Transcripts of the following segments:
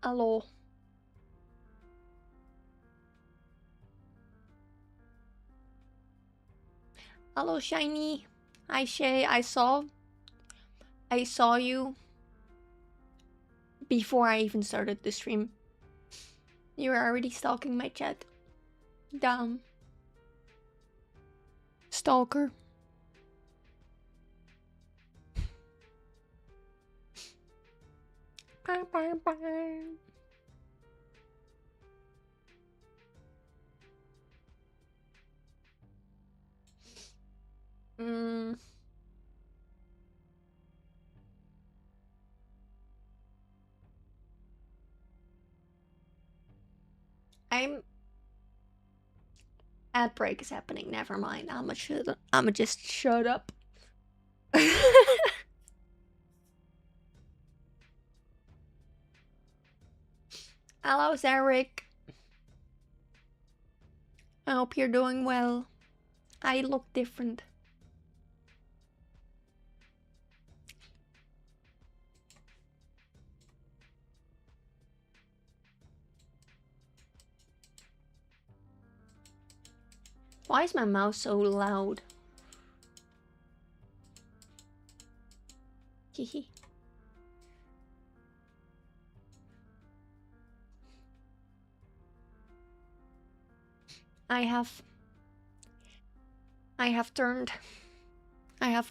Hello. Hello, Shiny. Hi, Shay. I saw you before I even started the stream. You were already stalking my chat. Damn. Stalker. Bye, bye, bye. I'm... Ad break is happening. Never mind. I'ma just shut up. Hello, Zarek. I hope you're doing well. I look different. Why is my mouse so loud? Hehe. I have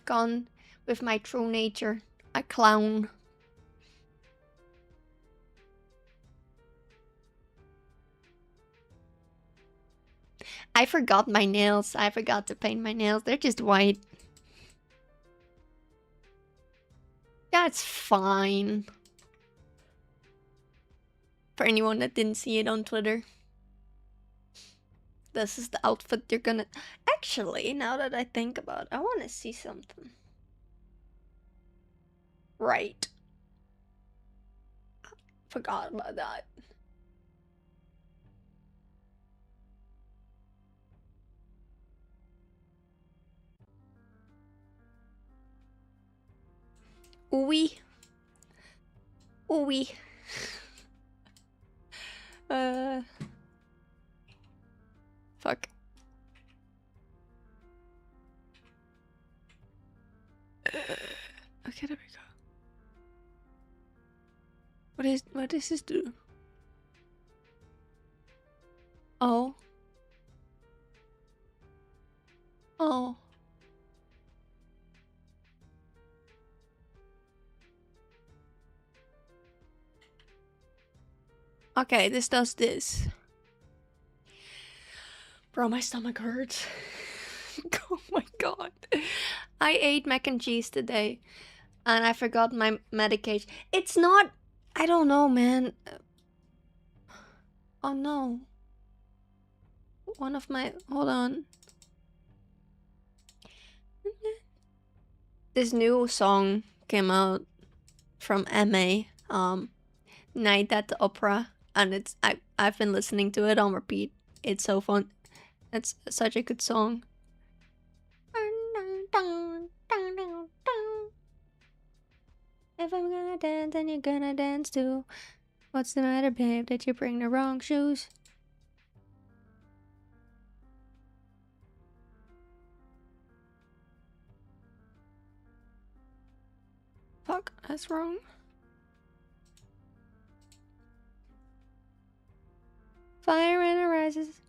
gone with my true nature, a clown. I forgot my nails. I forgot to paint my nails. They're just white. That's fine. For anyone that didn't see it on Twitter. This is the outfit you're gonna... Actually, now that I think about it, I want to see something. Right. Forgot about that. Oui. Oui. Fuck. Okay, there we go. What does this do? Oh. Oh. Okay, this does this. Bro, my stomach hurts. Oh my god. I ate mac and cheese today and I forgot my medication. It's not... I don't know, man. Oh no. One of my... Hold on. This new song came out from MA, Night at the Opera, and I've been listening to it on repeat. It's so fun. It's such a good song. If I'm gonna dance, then you're gonna dance too. What's the matter, babe? Did you bring the wrong shoes? Fuck, that's wrong. Fire and it rises.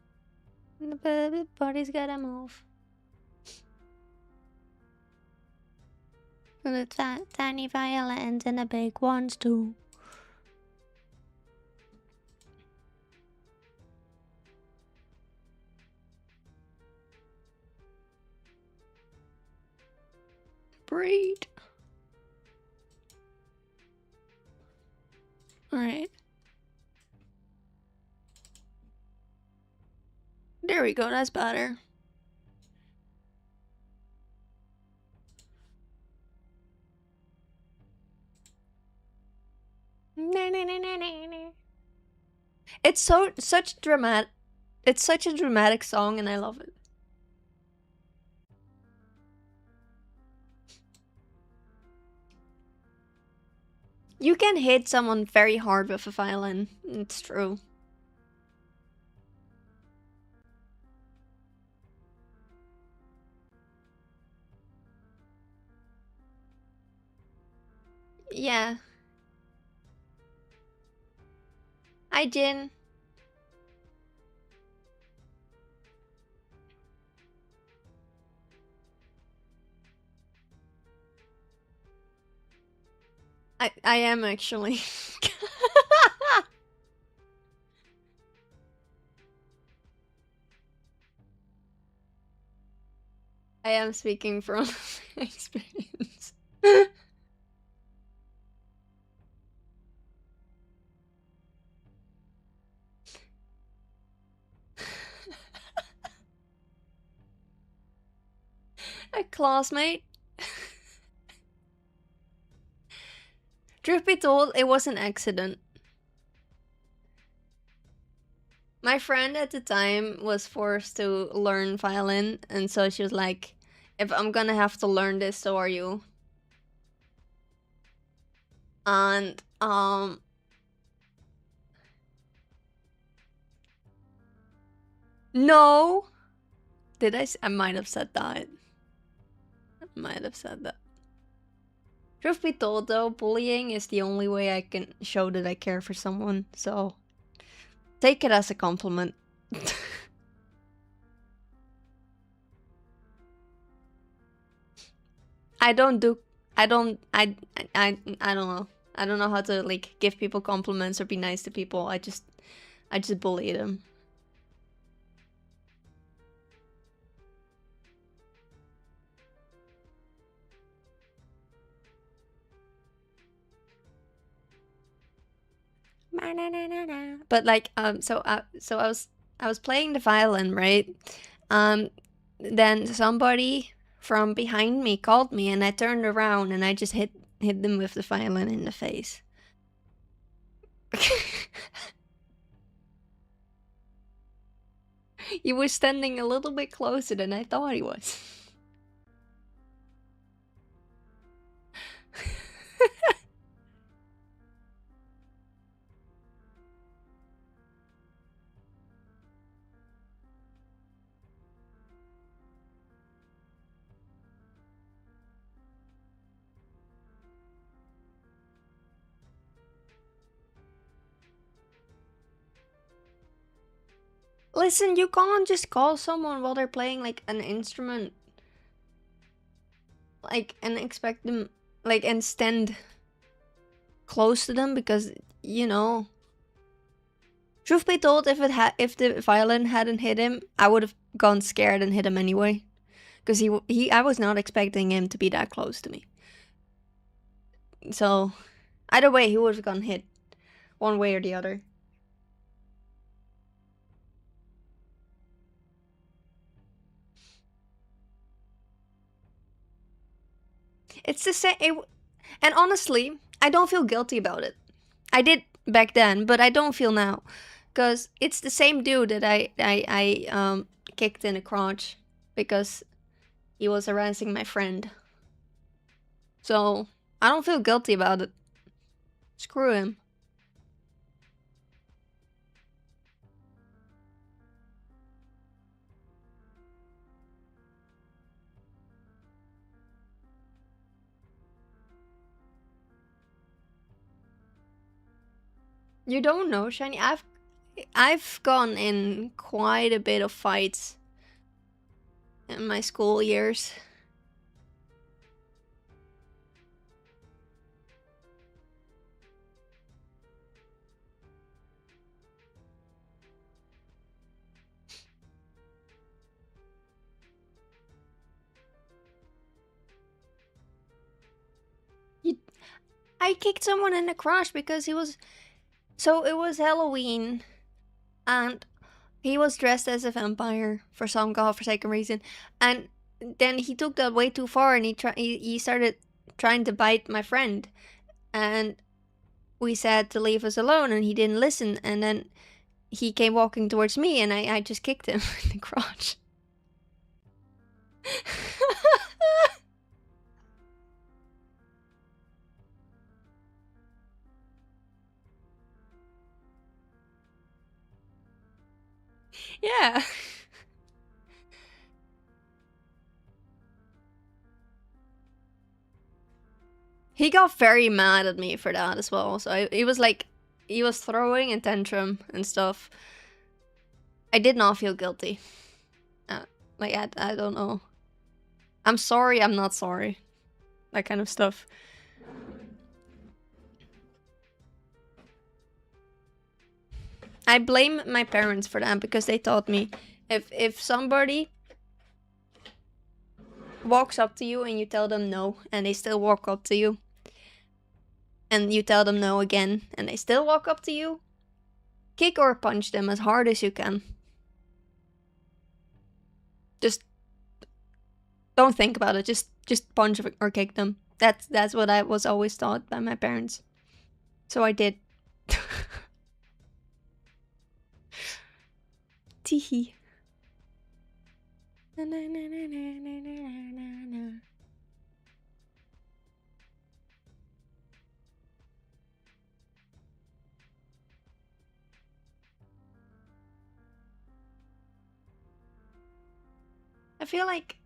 And the body's gotta move. And it's that tiny violins and the big ones too. Breed. Alright. There we go, that's better. It's such dramatic. It's such a dramatic song and I love it. You can hit someone very hard with a violin. It's true. Yeah. Hi, Jin. I am actually. I am speaking from experience. A classmate. Truth be told, it was an accident. My friend at the time was forced to learn violin, and so she was like, if I'm gonna have to learn this, so are you. And no. Did I might have said that. I might have said that. Truth be told though, bullying is the only way I can show that I care for someone, so take it as a compliment. I don't do I don't I don't know. I don't know how to like give people compliments or be nice to people. I just bully them. But like so I was playing the violin, right? Um then somebody from behind me called me and I turned around and I just hit them with the violin in the face. He was standing a little bit closer than I thought he was. Listen, you can't just call someone while they're playing like an instrument, like, and expect them, like, and stand close to them because, you know. Truth be told, if the violin hadn't hit him, I would have gone scared and hit him anyway, because I was not expecting him to be that close to me. So, either way, he would have gone hit, one way or the other. It's the same. And honestly, I don't feel guilty about it. I did back then, but I don't feel now, because it's the same dude that I kicked in the crotch because he was harassing my friend. So I don't feel guilty about it. Screw him. You don't know, Shiny. I've gone in quite a bit of fights in my school years. I kicked someone in the crotch because he was. So it was Halloween, and he was dressed as a vampire for some godforsaken reason, and then he took that way too far, and he started trying to bite my friend, and we said to leave us alone, and he didn't listen, and then he came walking towards me, and I just kicked him in the crotch. Yeah. He got very mad at me for that as well. So he was like, he was throwing a tantrum and stuff. I did not feel guilty. Uh, like, I don't know. I'm sorry, I'm not sorry. That kind of stuff. I blame my parents for that because they taught me if somebody walks up to you and you tell them no and they still walk up to you and you tell them no again and they still walk up to you, kick or punch them as hard as you can. Just don't think about it. Just punch or kick them. That's what I was always taught by my parents. So I did. Teehee. Na, na, na, na, na, na, na, na. I feel like,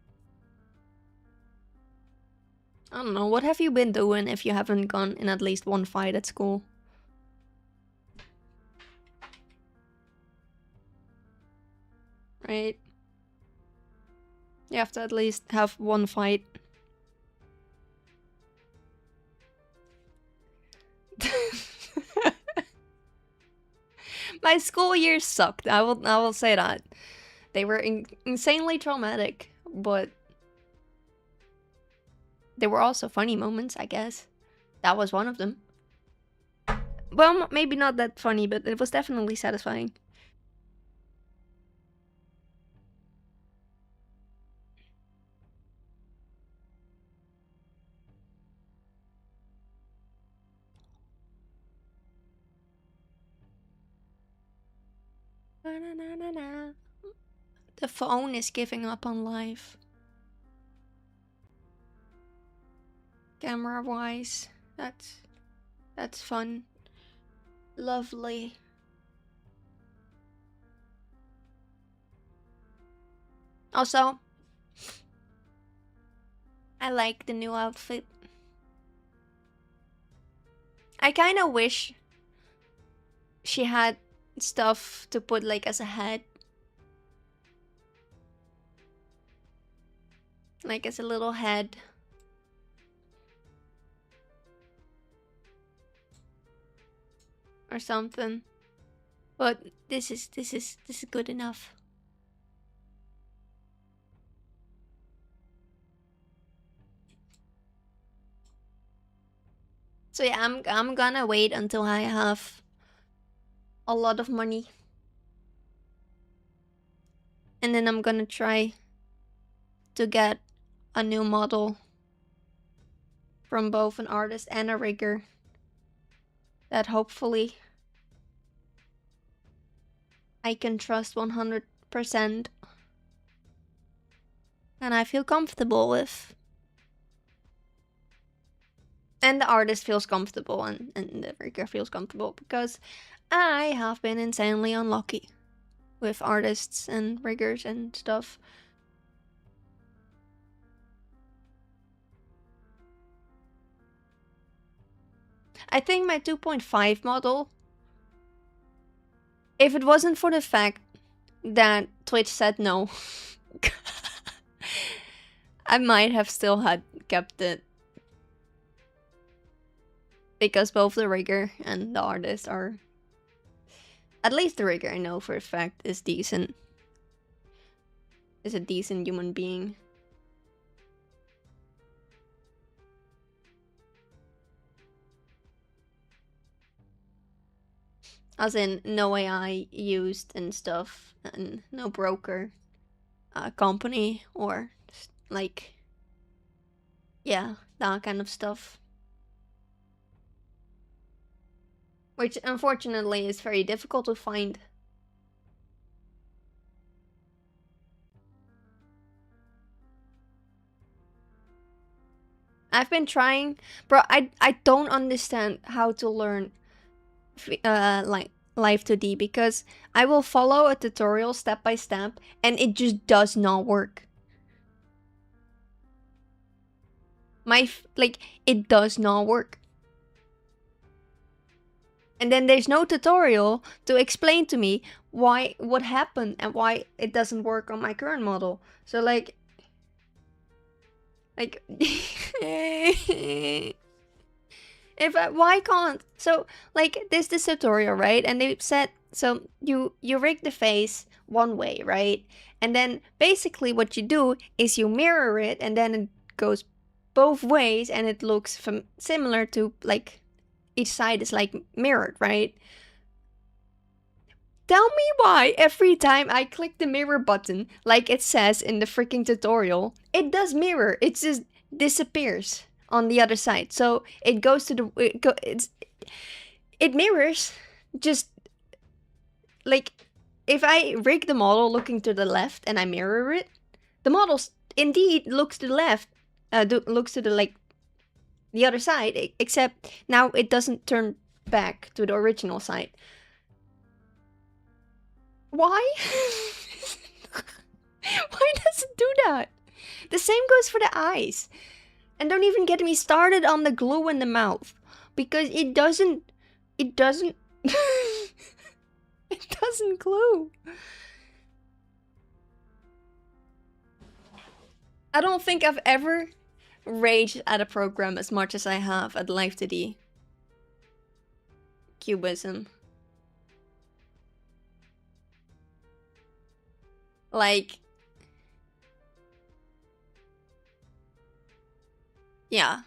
I don't know, what have you been doing if you haven't gone in at least one fight at school? Right? You have to at least have one fight. My school years sucked. I will say that. They were insanely traumatic, but there were also funny moments, I guess. That was one of them. Well, maybe not that funny, but it was definitely satisfying. The phone is giving up on life. Camera-wise, that's fun. Lovely. Also, I like the new outfit. I kind of wish she had stuff to put like as a head. Like as a little head. Or something. But this is good enough. So yeah, I'm gonna wait until I have a lot of money. And then I'm gonna try to get a new model from both an artist and a rigger that hopefully I can trust 100% and I feel comfortable with. And the artist feels comfortable and the rigger feels comfortable because I have been insanely unlucky with artists and riggers and stuff. I think my 2.5 model, if it wasn't for the fact that Twitch said no, I might have still had kept it. Because both the rigger and the artist are... At least the rigger I know for a fact is decent. Is a decent human being. As in, no AI used and stuff, and no broker company or like, yeah, that kind of stuff. Which unfortunately is very difficult to find. I've been trying, bro. I don't understand how to learn like Live 2D because I will follow a tutorial step by step and it just does not work. Like, it does not work. And then there's no tutorial to explain to me what happened and why it doesn't work on my current model. So like why can't, so like this tutorial, right? And they said, so you rig the face one way, right? And then basically what you do is you mirror it and then it goes both ways and it looks similar to, like, each side is like mirrored, right? Tell me why every time I click the mirror button, like it says in the freaking tutorial, it does mirror. It just disappears on the other side. So it goes to the it mirrors. Just like if I rig the model looking to the left and I mirror it, the model indeed looks to the left, looks to the the other side, except now it doesn't turn back to the original side. Why? Why does it do that? The same goes for the eyes. And don't even get me started on the glue in the mouth. Because it doesn't... It doesn't... it doesn't glue. I don't think I've ever raged at a program as much as I have at Live 2D. Cubism. Like... Yeah.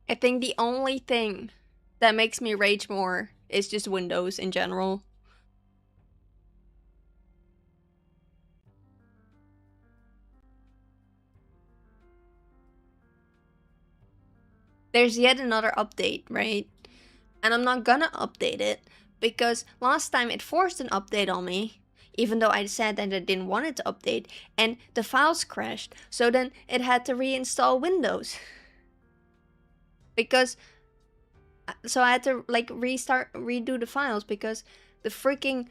I think the only thing that makes me rage more is just Windows in general. There's yet another update, right? And I'm not gonna update it because last time it forced an update on me, even though I said that I didn't want it to update, and the files crashed. So then it had to reinstall Windows. Because so I had to like redo the files because the freaking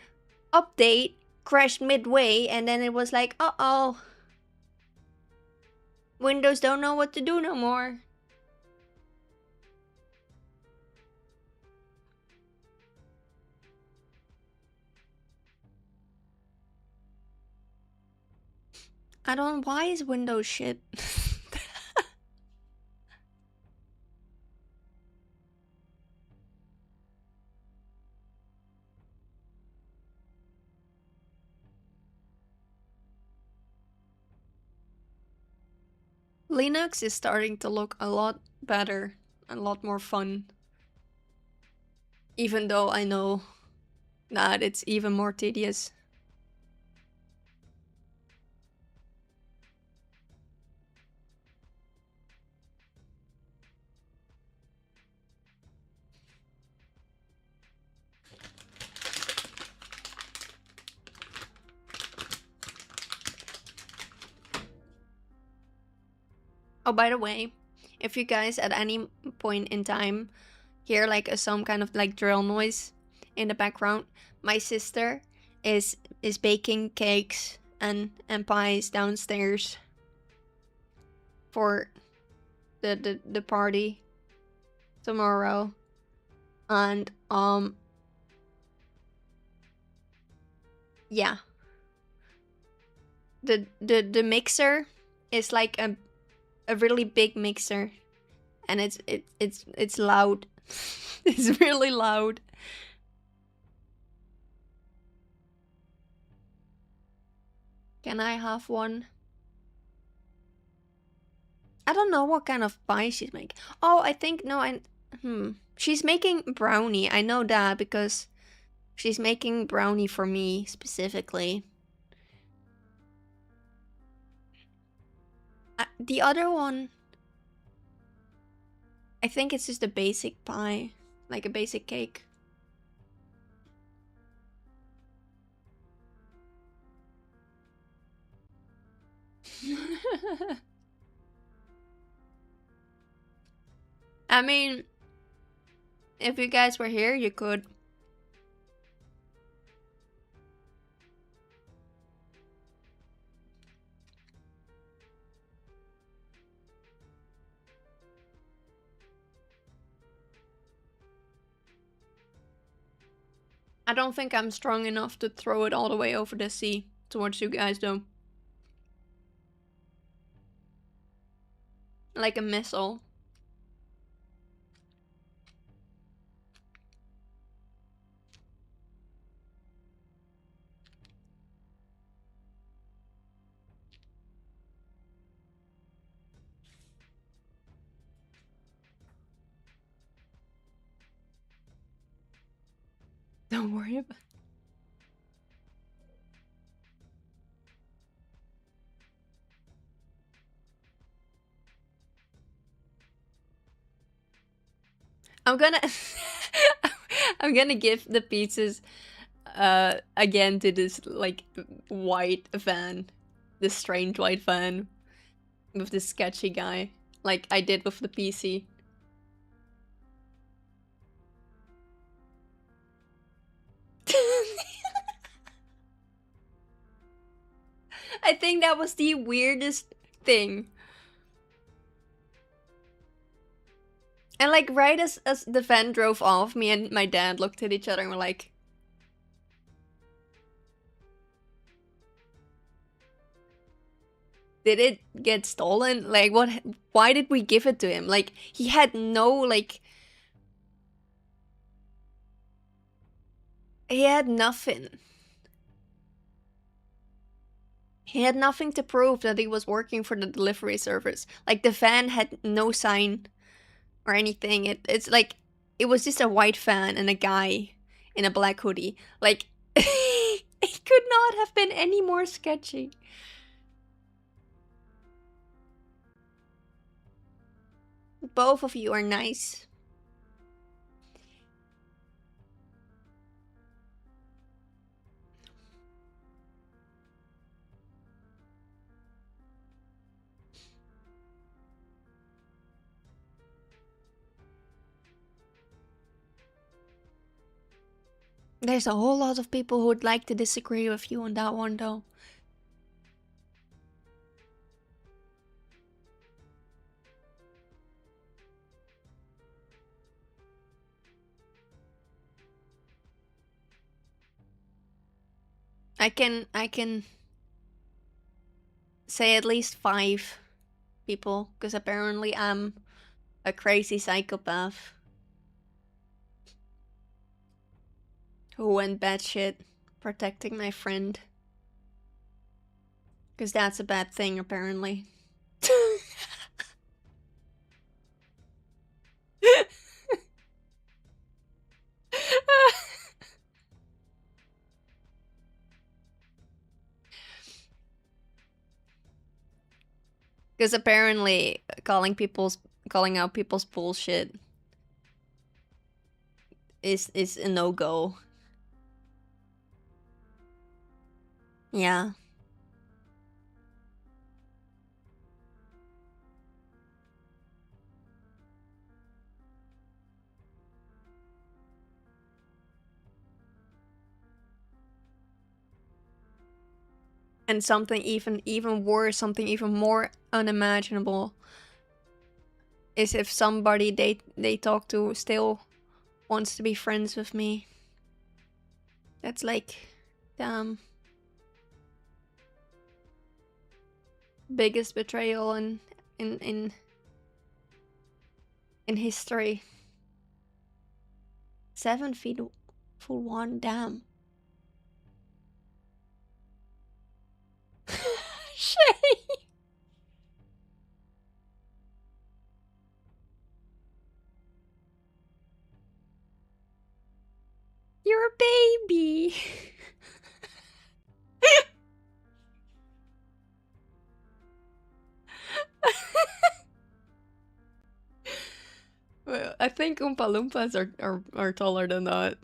update crashed midway, and then it was like, uh-oh, Windows don't know what to do no more. I don't... Why is Windows shit? Linux is starting to look a lot better, a lot more fun. Even though I know that it's even more tedious. Oh, by the way, if you guys at any point in time hear like some kind of like drill noise in the background, my sister is baking cakes and pies downstairs for the party tomorrow. And yeah, the mixer is like a really big mixer, and it's loud. It's really loud. Can I have one? I don't know what kind of pie she's making. Oh, I think no, she's making brownie. I know that because she's making brownie for me specifically. The other one, I think it's just a basic pie, like a basic cake. I mean, if you guys were here, you could. I don't think I'm strong enough to throw it all the way over the sea towards you guys, though. Like a missile. Don't worry about it. I'm gonna I'm gonna give the pizzas again to this like white van. This strange white van with this sketchy guy. Like I did with the PC. I think that was the weirdest thing. And like right as the van drove off, me and my dad looked at each other and were like, did it get stolen? Like what, why did we give it to him? Like he had no like, he had nothing. He had nothing to prove that he was working for the delivery service. Like the van had no sign or anything. It's like it was just a white van and a guy in a black hoodie. Like it could not have been any more sketchy. Both of you are nice. There's a whole lot of people who would like to disagree with you on that one, though. I can say at least 5 people, because apparently I'm a crazy psychopath who went batshit protecting my friend. Because that's a bad thing, apparently. Because apparently calling out people's bullshit is a no-go. Yeah. And something even worse, something even more unimaginable is if somebody they talk to still wants to be friends with me. That's like, damn. Biggest betrayal in history. 7 feet for one, damn. Shay! You're a baby! Well, I think Oompa Loompas are taller than that.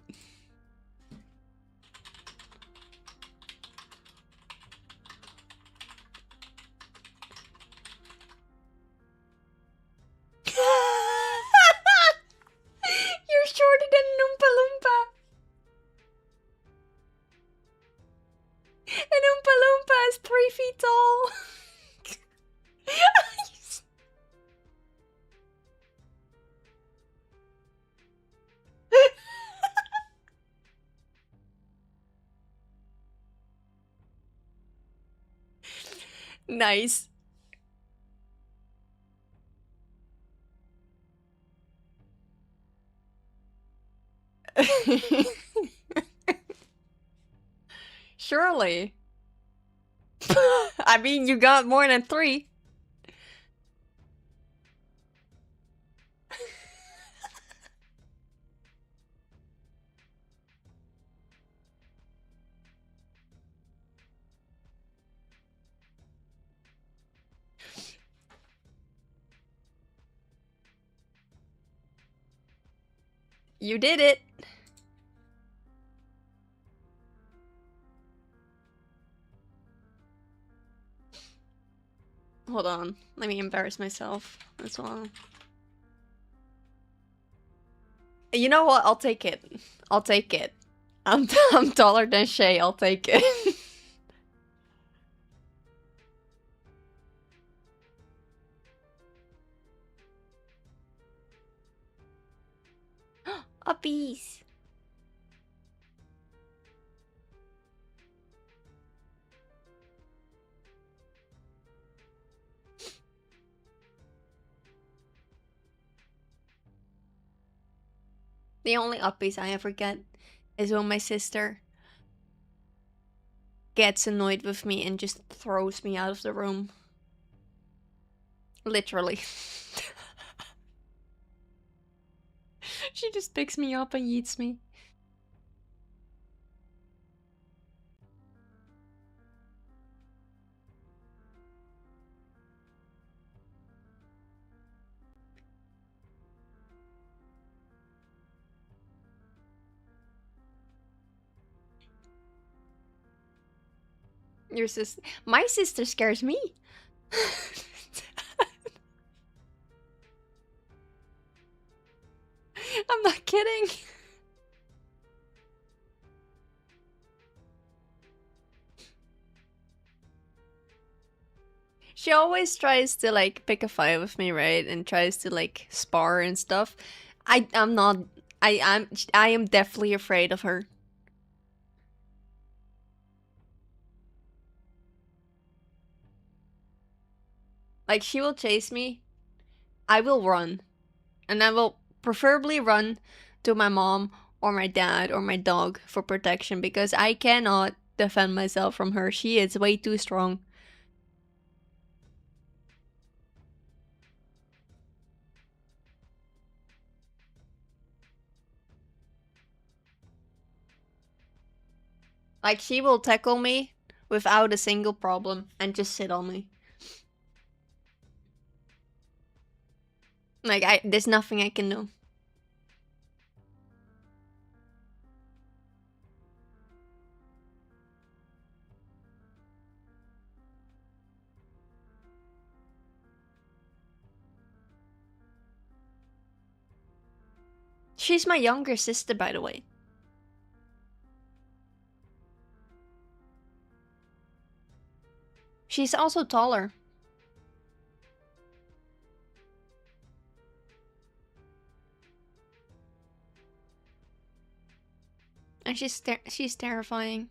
Nice. Surely. I mean, you got more than 3. You did it. Hold on. Let me embarrass myself as well. You know what? I'll take it. I'll take it. I'm taller than Shay. I'll take it. Uppies. The only uppies I ever get is when my sister gets annoyed with me and just throws me out of the room. Literally. She just picks me up and yeets me. Your sister. My sister scares me. I'm not kidding. She always tries to like pick a fight with me, right? And tries to like spar and stuff. I'm not. I am definitely afraid of her. Like she will chase me. I will run. And I will preferably run to my mom or my dad or my dog for protection because I cannot defend myself from her. She is way too strong. Like she will tackle me without a single problem and just sit on me. Like there's nothing I can do. She's my younger sister, by the way. She's also taller. And she's terrifying.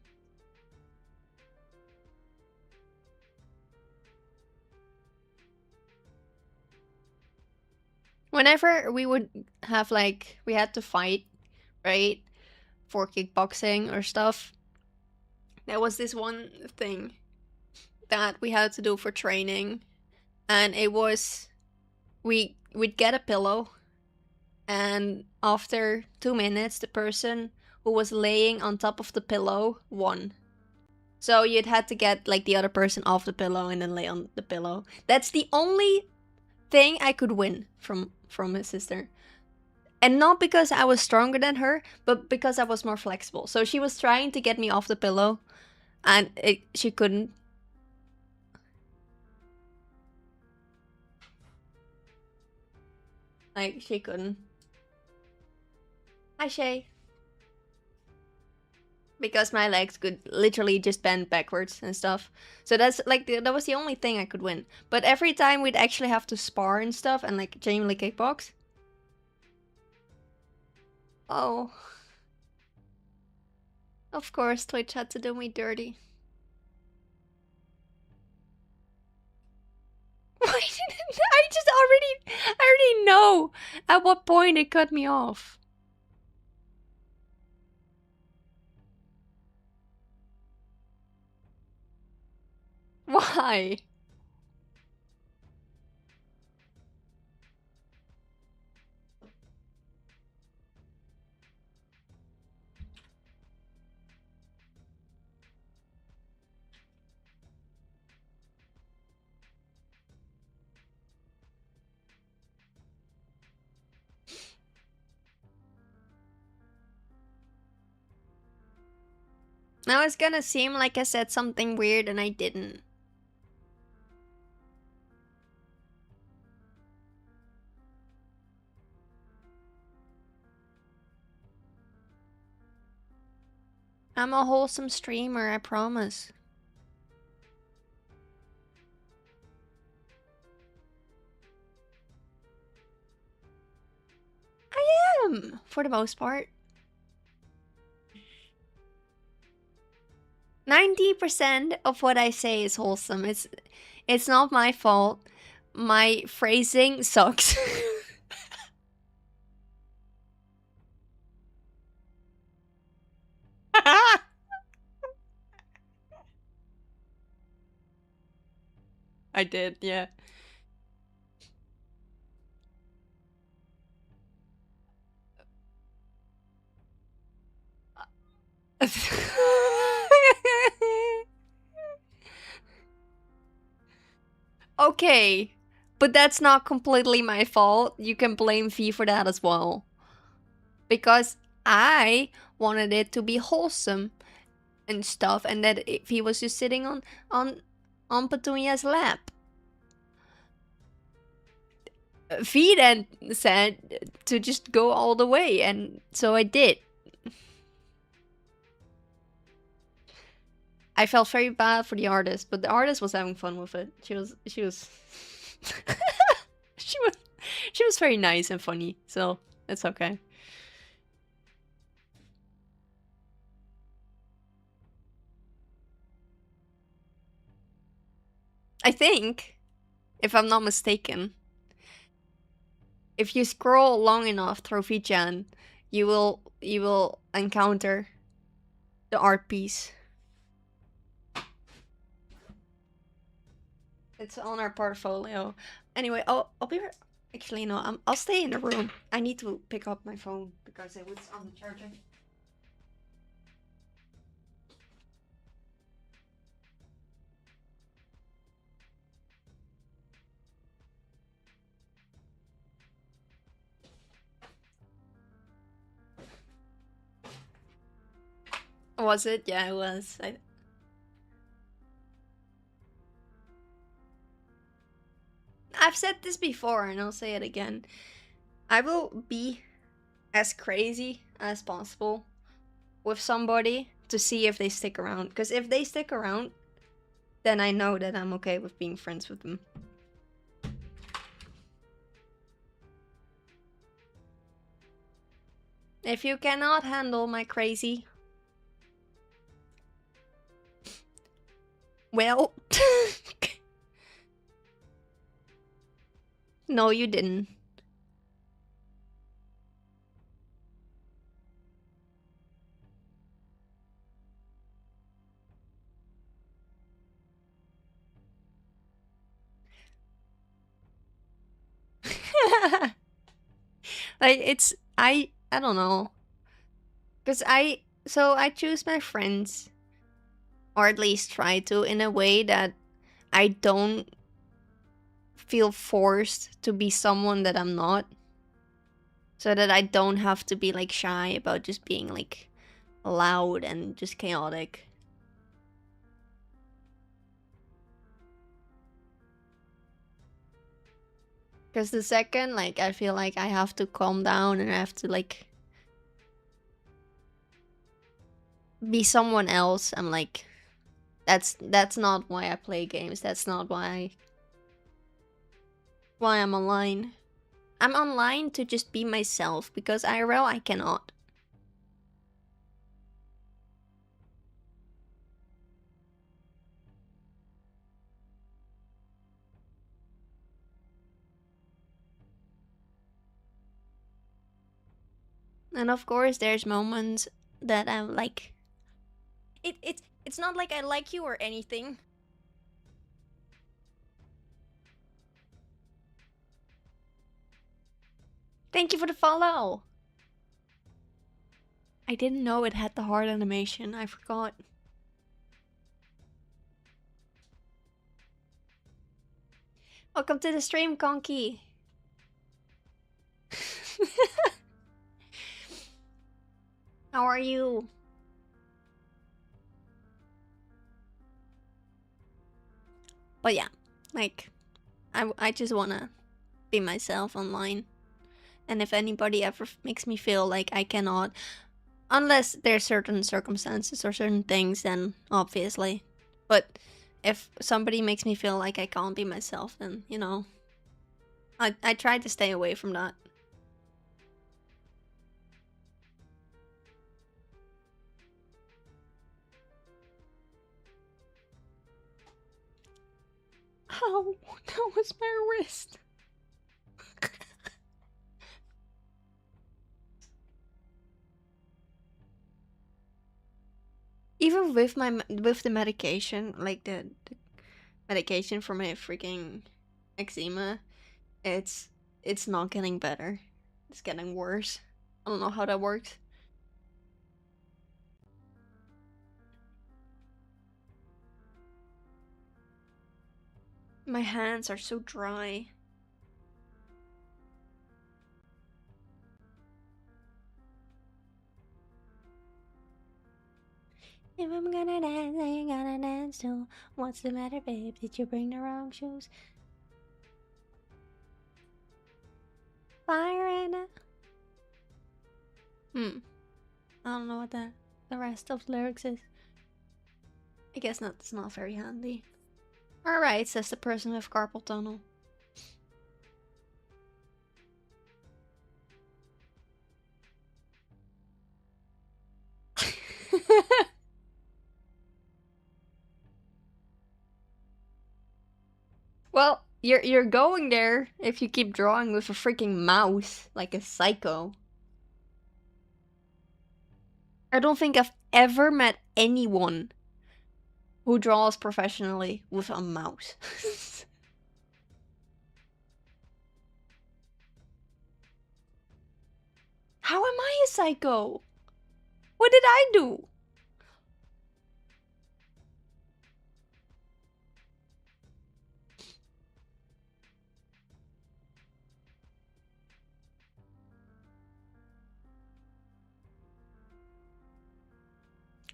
Whenever we would have like we had to fight, right? For kickboxing or stuff. There was this one thing that we had to do for training, and it was we'd get a pillow, and after 2 minutes the person who was laying on top of the pillow won. So you'd had to get like the other person off the pillow and then lay on the pillow. That's the only thing I could win from my sister. And not because I was stronger than her, but because I was more flexible. So she was trying to get me off the pillow and she couldn't. Like she couldn't. Hi Shay. Because my legs could literally just bend backwards and stuff. So that's like that was the only thing I could win. But every time we'd actually have to spar and stuff and like genuinely kickbox. Oh. Of course, Twitch had to do me dirty. Why didn't I already know at what point it cut me off. Why? Now it's gonna seem like I said something weird and I didn't. I'm a wholesome streamer, I promise. I am, for the most part. 90% of what I say is wholesome. It's not my fault. My phrasing sucks. I did, yeah. Okay, but that's not completely my fault. You can blame Fee for that as well. Because I wanted it to be wholesome and stuff, and that if he was just sitting on Petunia's lap. Fee then said to just go all the way, and so I did. I felt very bad for the artist, but the artist was having fun with it. She was she was she was very nice and funny, so it's okay. I think, if I'm not mistaken, if you scroll long enough through Fichan, you will encounter the art piece. It's on our portfolio. Anyway, I'll be right. Actually, no, I'll stay in the room. I need to pick up my phone because it was on the charger. Was it? Yeah, it was. I've said this before and I'll say it again. I will be as crazy as possible with somebody to see if they stick around. Because if they stick around, then I know that I'm okay with being friends with them. If you cannot handle my crazy, well, no, you didn't. Like it's I don't know. Cuz I choose my friends, or at least try to, in a way that I don't feel forced to be someone that I'm not. So that I don't have to be like shy about just being like loud and just chaotic. Cuz the second like I feel like I have to calm down and I have to like be someone else, I'm like that's not why I play games. That's not why I'm online. I'm online to just be myself because IRL I cannot. And of course, there's moments that I'm like, it's not like I like you or anything. Thank you for the follow. I didn't know it had the heart animation. I forgot. Welcome to the stream, Conky. How are you? But yeah, like, I just wanna be myself online. And if anybody ever makes me feel like I cannot, unless there's certain circumstances or certain things, then obviously. But if somebody makes me feel like I can't be myself, then, you know, I try to stay away from that. Oh, that was my wrist. Even with with the medication, like the medication for my freaking eczema, it's it's not getting better. It's getting worse. I don't know how that works. My hands are so dry. If I'm gonna dance, I ain't gonna dance too. What's the matter, babe? Did you bring the wrong shoes? Fire in it. I don't know what the rest of the lyrics is. I guess not. It's not very handy. Alright, says the person with carpal tunnel. Well, you're going there if you keep drawing with a freaking mouse like a psycho. I don't think I've ever met anyone who draws professionally with a mouse. How am I a psycho? What did I do?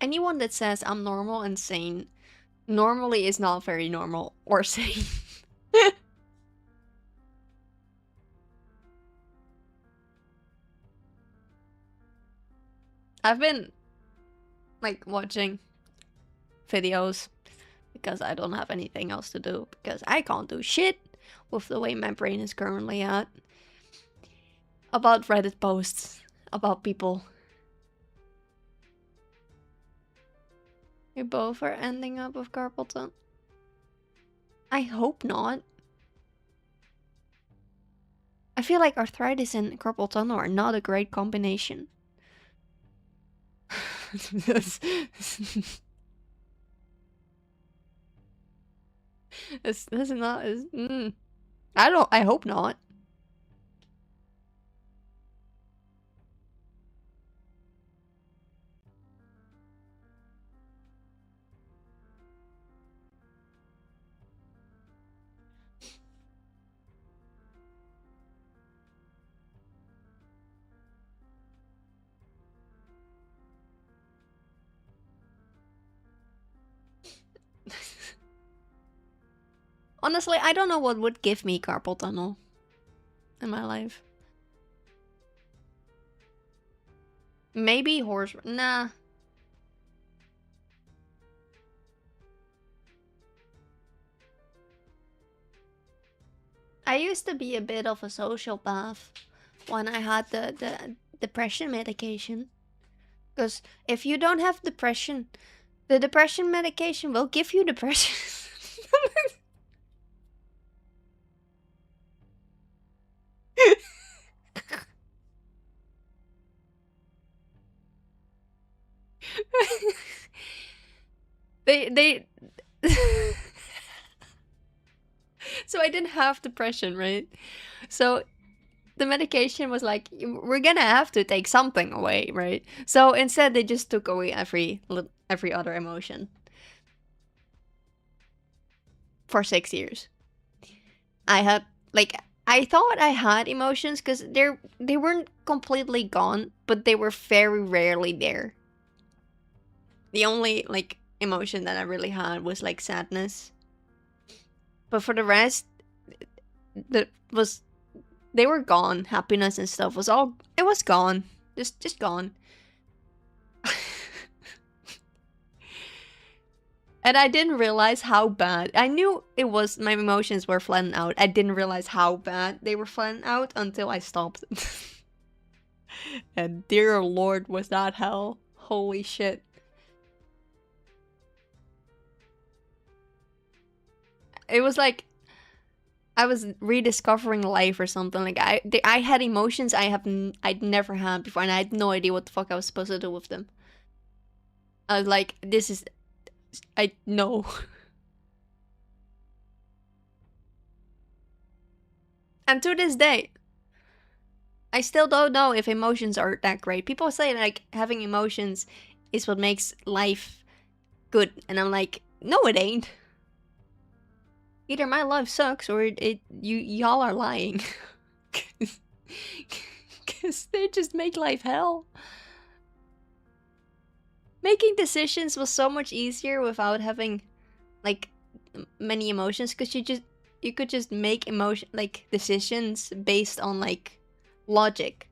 Anyone that says I'm normal and sane normally is not very normal or sane. I've been like watching videos because I don't have anything else to do because I can't do shit with the way my brain is currently at. About Reddit posts about people. We both are ending up with carpal tunnel. I hope not. I feel like arthritis and carpal tunnel are not a great combination. this is not. I hope not. Honestly, I don't know what would give me carpal tunnel in my life. Maybe horse. Nah. I used to be a bit of a sociopath when I had the depression medication. Because if you don't have depression, the depression medication will give you depression. They so I didn't have depression, right? So the medication was like, we're gonna have to take something away, right? So instead they just took away every other emotion for 6 years. I had like I thought I had emotions because they weren't completely gone, but they were very rarely there. The only like emotion that I really had was like sadness. But for the rest, the was they were gone. Happiness and stuff was all it was gone. Just gone. And I didn't realize how bad. I knew it was my emotions were flattened out. I didn't realize how bad they were flattened out until I stopped. And dear lord, was that hell. Holy shit. It was like I was rediscovering life or something. Like I had emotions I'd never had before, and I had no idea what the fuck I was supposed to do with them. I was like, this is I know. And to this day, I still don't know if emotions are that great. People say like having emotions is what makes life good, and I'm like, no, it ain't. Either my life sucks or y'all are lying. Cause they just make life hell. Making decisions was so much easier without having like many emotions, because you could just make emotion like decisions based on like logic.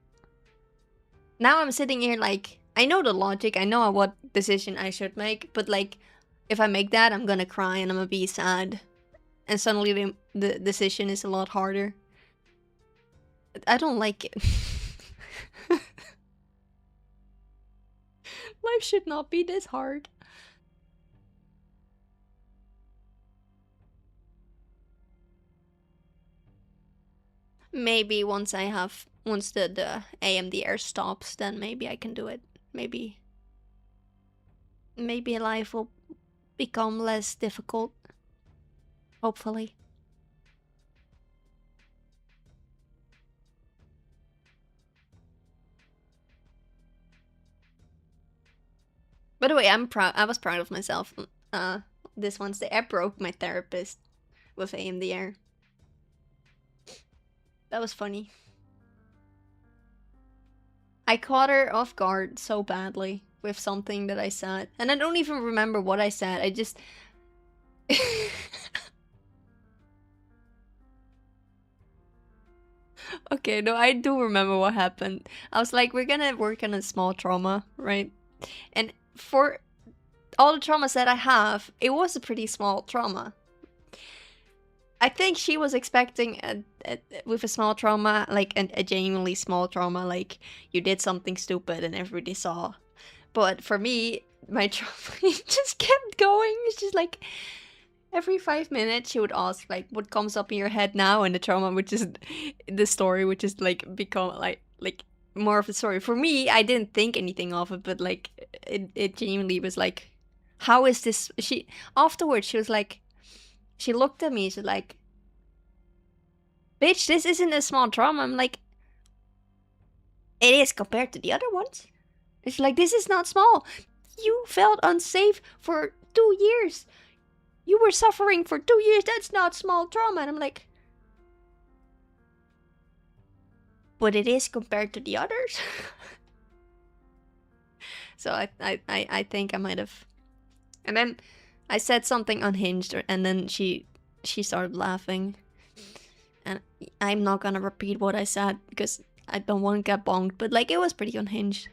Now I'm sitting here like I know the logic, I know what decision I should make, but like if I make that, I'm gonna cry and I'm gonna be sad, and suddenly the decision is a lot harder. I don't like it. Life should not be this hard. Maybe once the AMDR stops, then maybe I can do it. Maybe life will become less difficult. Hopefully. By the way, I'm proud. I was proud of myself. This Wednesday I broke my therapist with AMDR. That was funny. I caught her off guard so badly with something that I said, and I don't even remember what I said. I just. Okay, no, I do remember what happened. I was like, we're gonna work on a small trauma, right? And for all the traumas that I have, it was a pretty small trauma. I think she was expecting with a small trauma, like a genuinely small trauma, like you did something stupid and everybody saw. But for me, my trauma just kept going. It's just like every 5 minutes she would ask like, "What comes up in your head now?" And the trauma, which is the story, which is like become like more of the story. For me, I didn't think anything of it, but like it genuinely was like, "How is this?" She afterwards she was like, she looked at me. She's like, "Bitch, this isn't a small trauma." I'm like, "It is compared to the other ones." It's like, "This is not small. You felt unsafe for 2 years. You were suffering for 2 years. That's not small trauma." And I'm like, "But it is compared to the others." So I think I might have. And then I said something unhinged, and then she started laughing. And I'm not gonna repeat what I said because I don't want to get bonked, but like it was pretty unhinged.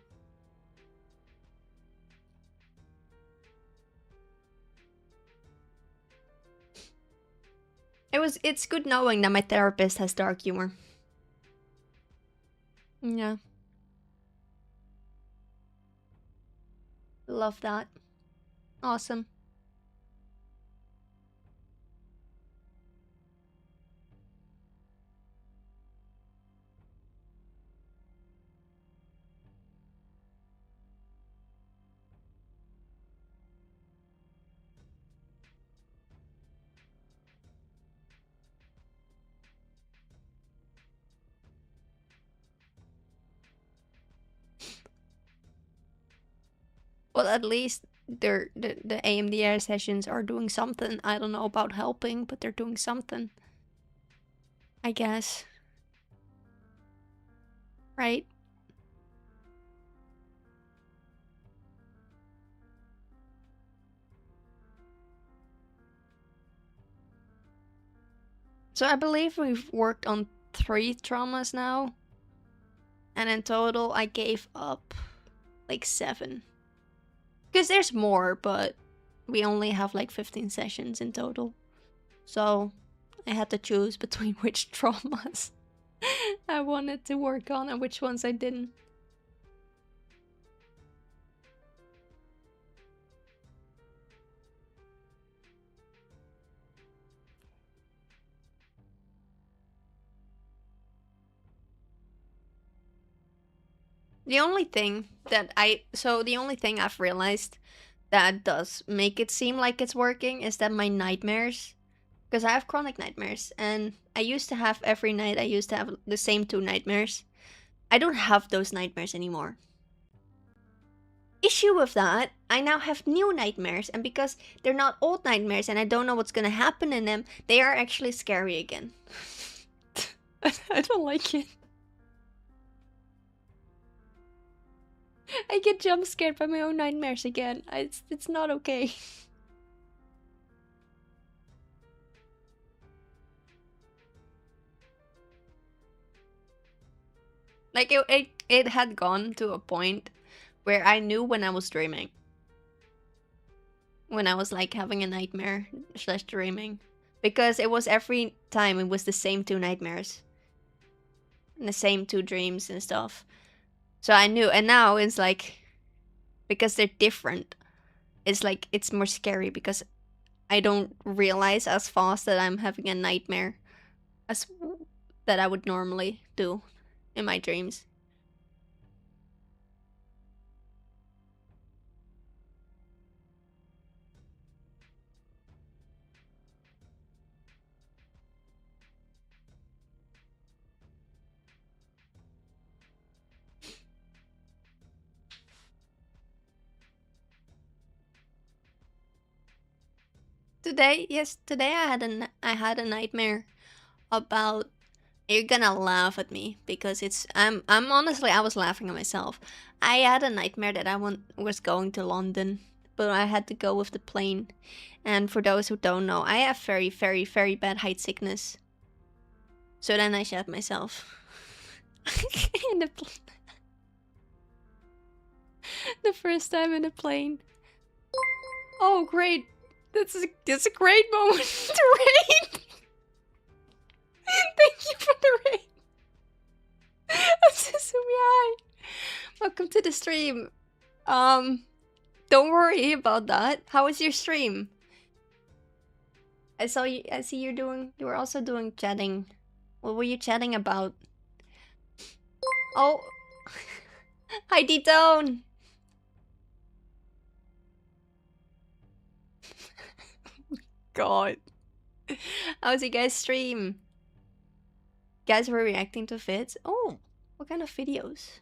It's good knowing that my therapist has dark humor. Yeah. Love that. Awesome. Well, at least the AMDR sessions are doing something. I don't know about helping, but they're doing something. I guess. Right? So I believe we've worked on 3 traumas now. And in total, I gave up like 7. Because there's more, but we only have like 15 sessions in total. So I had to choose between which traumas I wanted to work on and which ones I didn't. The only thing I've realized that does make it seem like it's working is that my nightmares, because I have chronic nightmares, and I used to have every night, I used to have the same 2 nightmares. I don't have those nightmares anymore. Issue with that, I now have new nightmares, and because they're not old nightmares and I don't know what's gonna happen in them, they are actually scary again. I don't like it. I get jump scared by my own nightmares again. It's not okay. Like it had gone to a point where I knew when I was dreaming. When I was like having a nightmare slash dreaming. Because it was every time it was the same 2 nightmares. And the same 2 dreams and stuff. So I knew, and now it's like, because they're different, it's like, it's more scary because I don't realize as fast that I'm having a nightmare as that I would normally do in my dreams. Today, yes, today I had a nightmare about, you're gonna laugh at me because I'm honestly, I was laughing at myself. I had a nightmare that was going to London, but I had to go with the plane. And for those who don't know, I have very, very, very bad height sickness. So then I shat myself. in the the first time in a plane. Oh, great. That's a great moment to raid. Thank you for the raid. Hi. Welcome to the stream. Don't worry about that. How was your stream? I see you were also doing chatting. What were you chatting about? Oh. Hi, D-Tone. God. How was your guys' stream? You guys were reacting to vids? Oh, what kind of videos?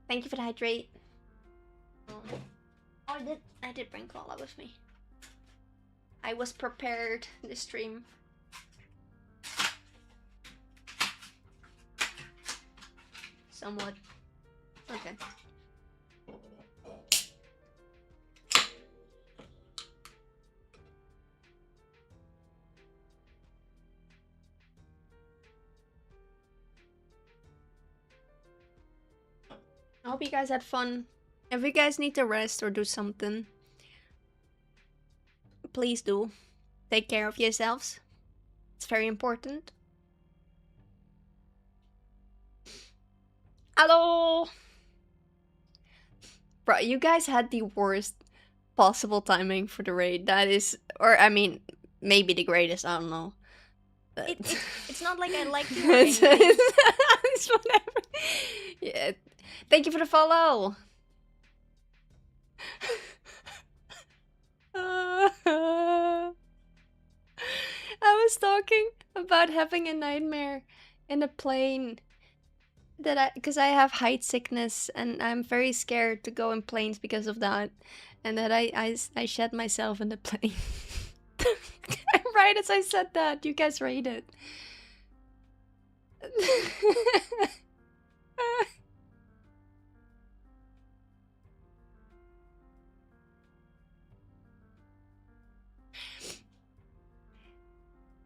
Thank you for the hydrate. Oh, I did bring cola with me. I was prepared this stream. Somewhat. Okay. I hope you guys had fun. If you guys need to rest or do something, please do. Take care of yourselves. It's very important. Hello! Bro, you guys had the worst possible timing for the raid. That is, or I mean, maybe the greatest, I don't know. It's not like I like you or anything. It's whatever. Yeah. Thank you for the follow. I was talking about having a nightmare in a plane because I have height sickness and I'm very scared to go in planes because of that, and that I shed myself in the plane. Right as I said that, you guys read it.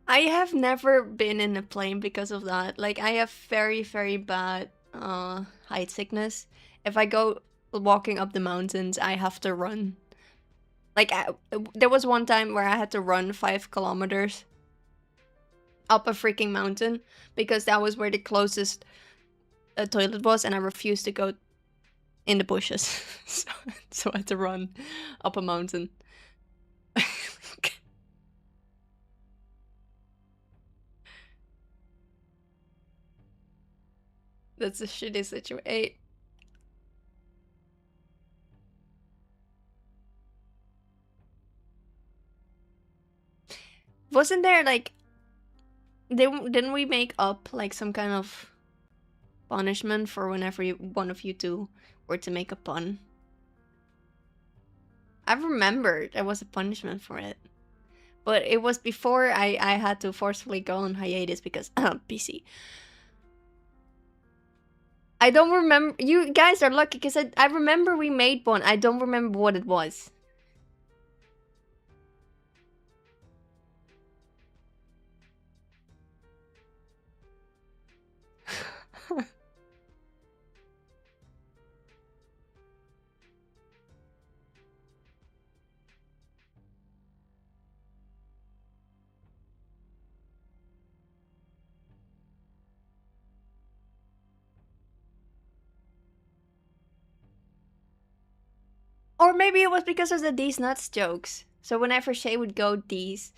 I have never been in a plane because of that. Like, I have very, very bad height sickness. If I go walking up the mountains, I have to run. Like, there was one time where I had to run 5 kilometers up a freaking mountain because that was where the closest toilet was, and I refused to go in the bushes. So I had to run up a mountain. That's a shitty situation. Wasn't there like didn't we make up like some kind of punishment for whenever one of you two were to make a pun? I remember there was a punishment for it, but it was before I had to forcefully go on hiatus because PC. I don't remember. You guys are lucky because I remember we made one. I don't remember what it was. Or maybe it was because of the these nuts jokes. So whenever Shay would go these,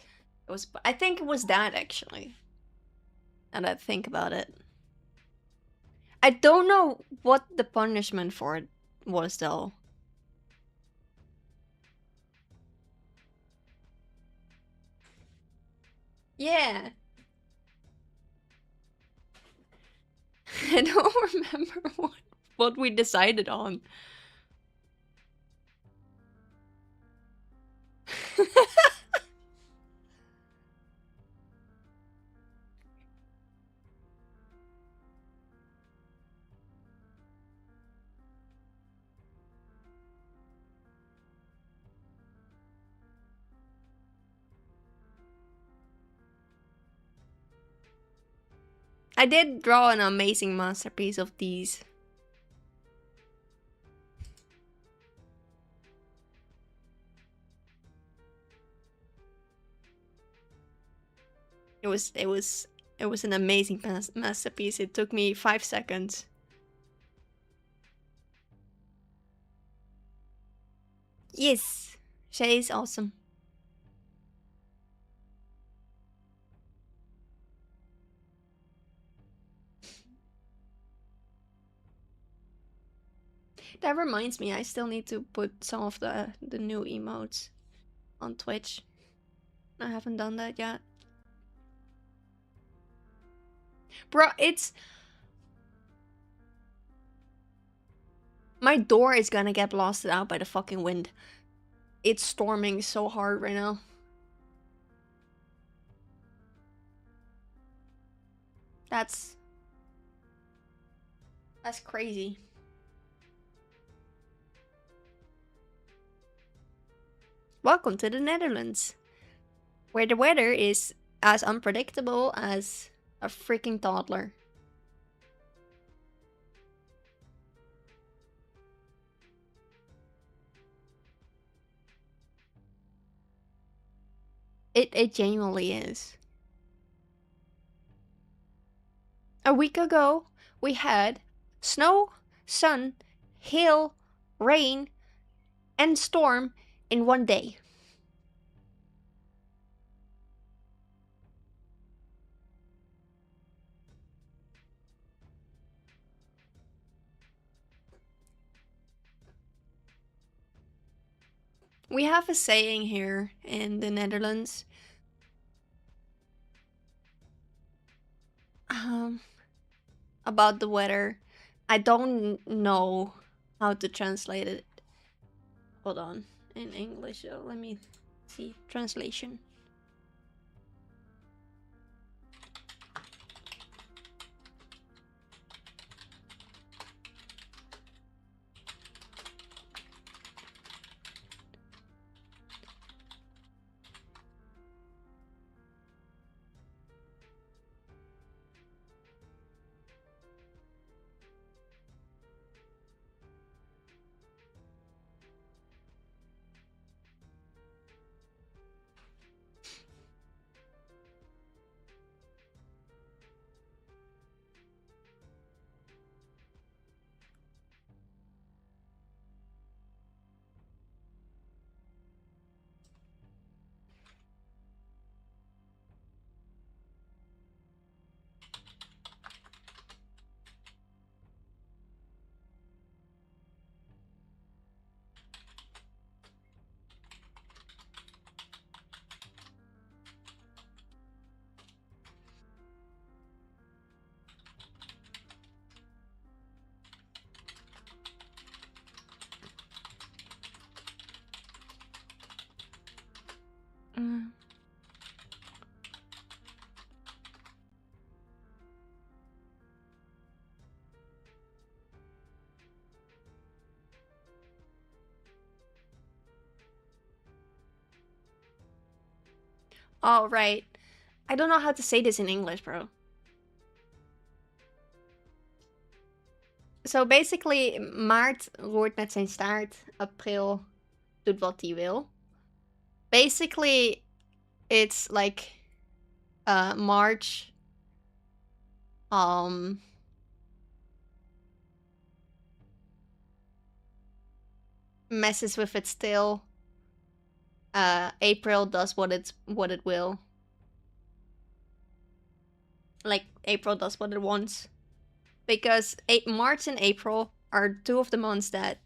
it was. I think it was that actually. And I think about it. I don't know what the punishment for it was though. Yeah. I don't remember what we decided on. I did draw an amazing masterpiece of these. It was an amazing masterpiece. It took me 5 seconds. Yes, Shay is awesome. That reminds me, I still need to put some of the new emotes on Twitch. I haven't done that yet. Bro, it's... My door is gonna get blasted out by the fucking wind. It's storming so hard right now. That's crazy. Welcome to the Netherlands, where the weather is as unpredictable as a freaking toddler. It genuinely is. A week ago, we had snow, sun, hail, rain, and storm in one day. We have a saying here in the Netherlands. Um, about the weather, I don't know how to translate it. Hold on, in English. Let me see translation. Mm. All right. I don't know how to say this in English, bro. So basically, maart roert met zijn staart, april doet wat hij wil. Basically, it's like March messes with it still. April does what it will. Like April does what it wants. Because March and April are two of the months that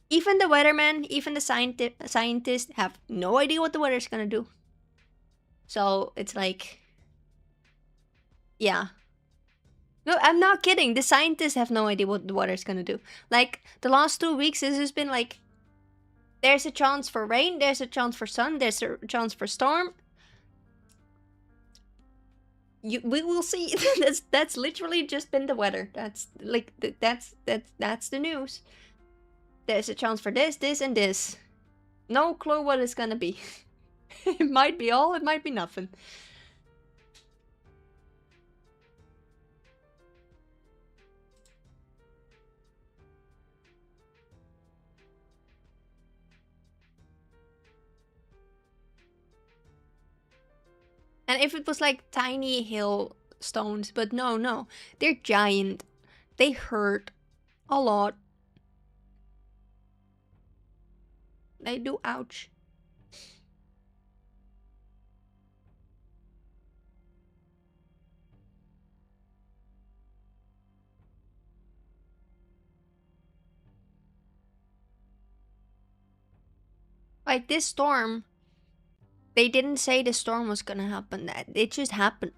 even the weatherman, even the scientists have no idea what the weather's gonna do. So it's like, yeah. No, I'm not kidding. The scientists have no idea what the weather's gonna do. Like the last 2 weeks, it's just been like, there's a chance for rain, there's a chance for sun, there's a chance for storm. We will see. That's literally just been the weather. That's like that's the news. There's a chance for this, and this. No clue what it's gonna be. It might be all, it might be nothing. And if it was like tiny hailstones, but no, they're giant. They hurt a lot. They do, ouch. Like this storm, they didn't say the storm was gonna happen. It just happened.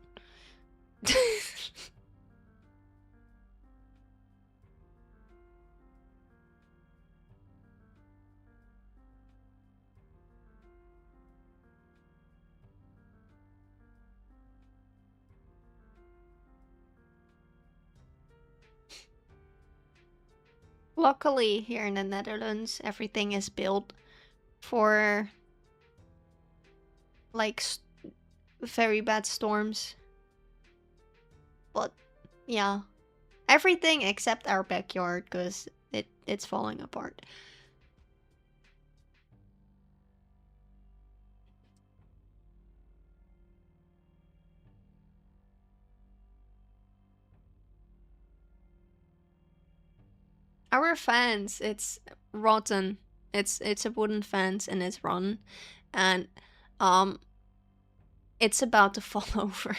Luckily, here in the Netherlands, everything is built for like very bad storms. But yeah, everything except our backyard, because it's falling apart. Our fence, it's rotten. It's a wooden fence and it's rotten, and um, it's about to fall over.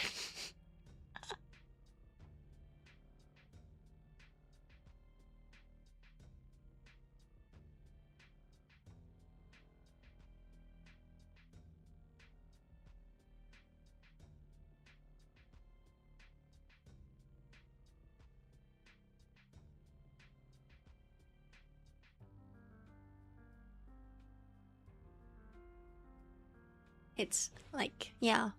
It's like, yeah.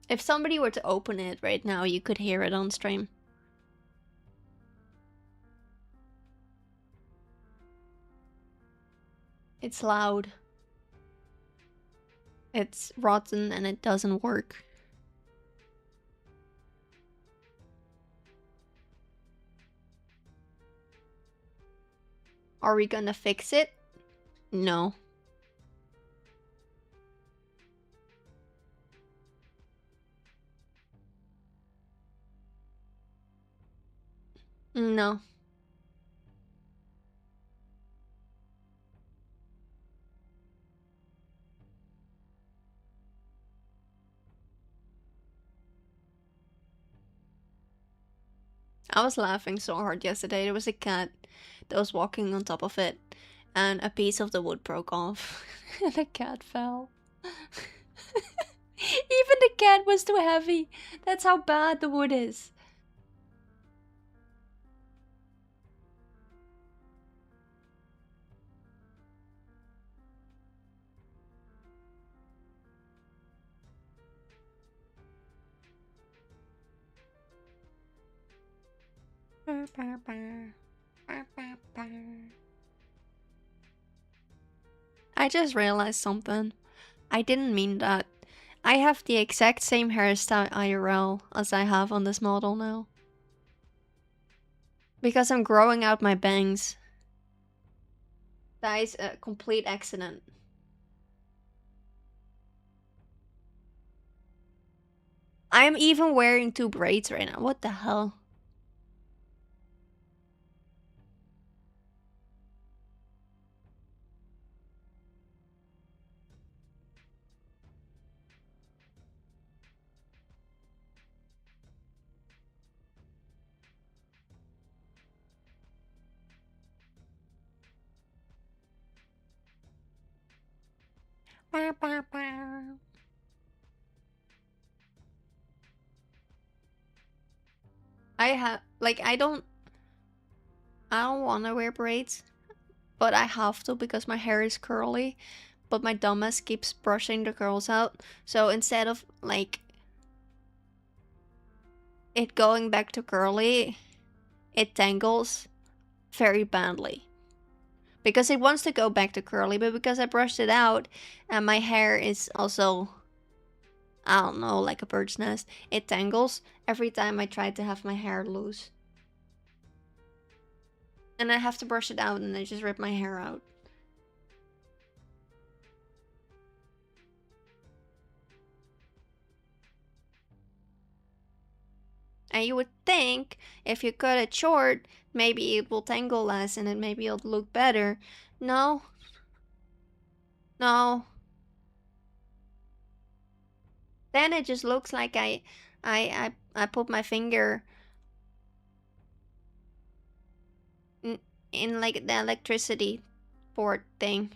If somebody were to open it right now, you could hear it on stream. It's loud. It's rotten and it doesn't work. Are we gonna fix it? No. No. I was laughing so hard yesterday. There was a cat that was walking on top of it, and a piece of the wood broke off, and the cat fell. Even the cat was too heavy. That's how bad the wood is. I just realized something. I didn't mean that. I have the exact same hairstyle IRL as I have on this model now. Because I'm growing out my bangs. That is a complete accident. I am even wearing 2 braids right now. What the hell? I have like I don't want to wear braids, but I have to because my hair is curly, but my dumbass keeps brushing the curls out. So instead of like it going back to curly, it tangles very badly. Because it wants to go back to curly, but because I brushed it out and my hair is also, I don't know, like a bird's nest, it tangles every time I try to have my hair loose. And I have to brush it out and I just rip my hair out. And you would think if you cut it short, maybe it will tangle less and then maybe it'll look better. No. No. Then it just looks like I put my finger in like the electricity board thing.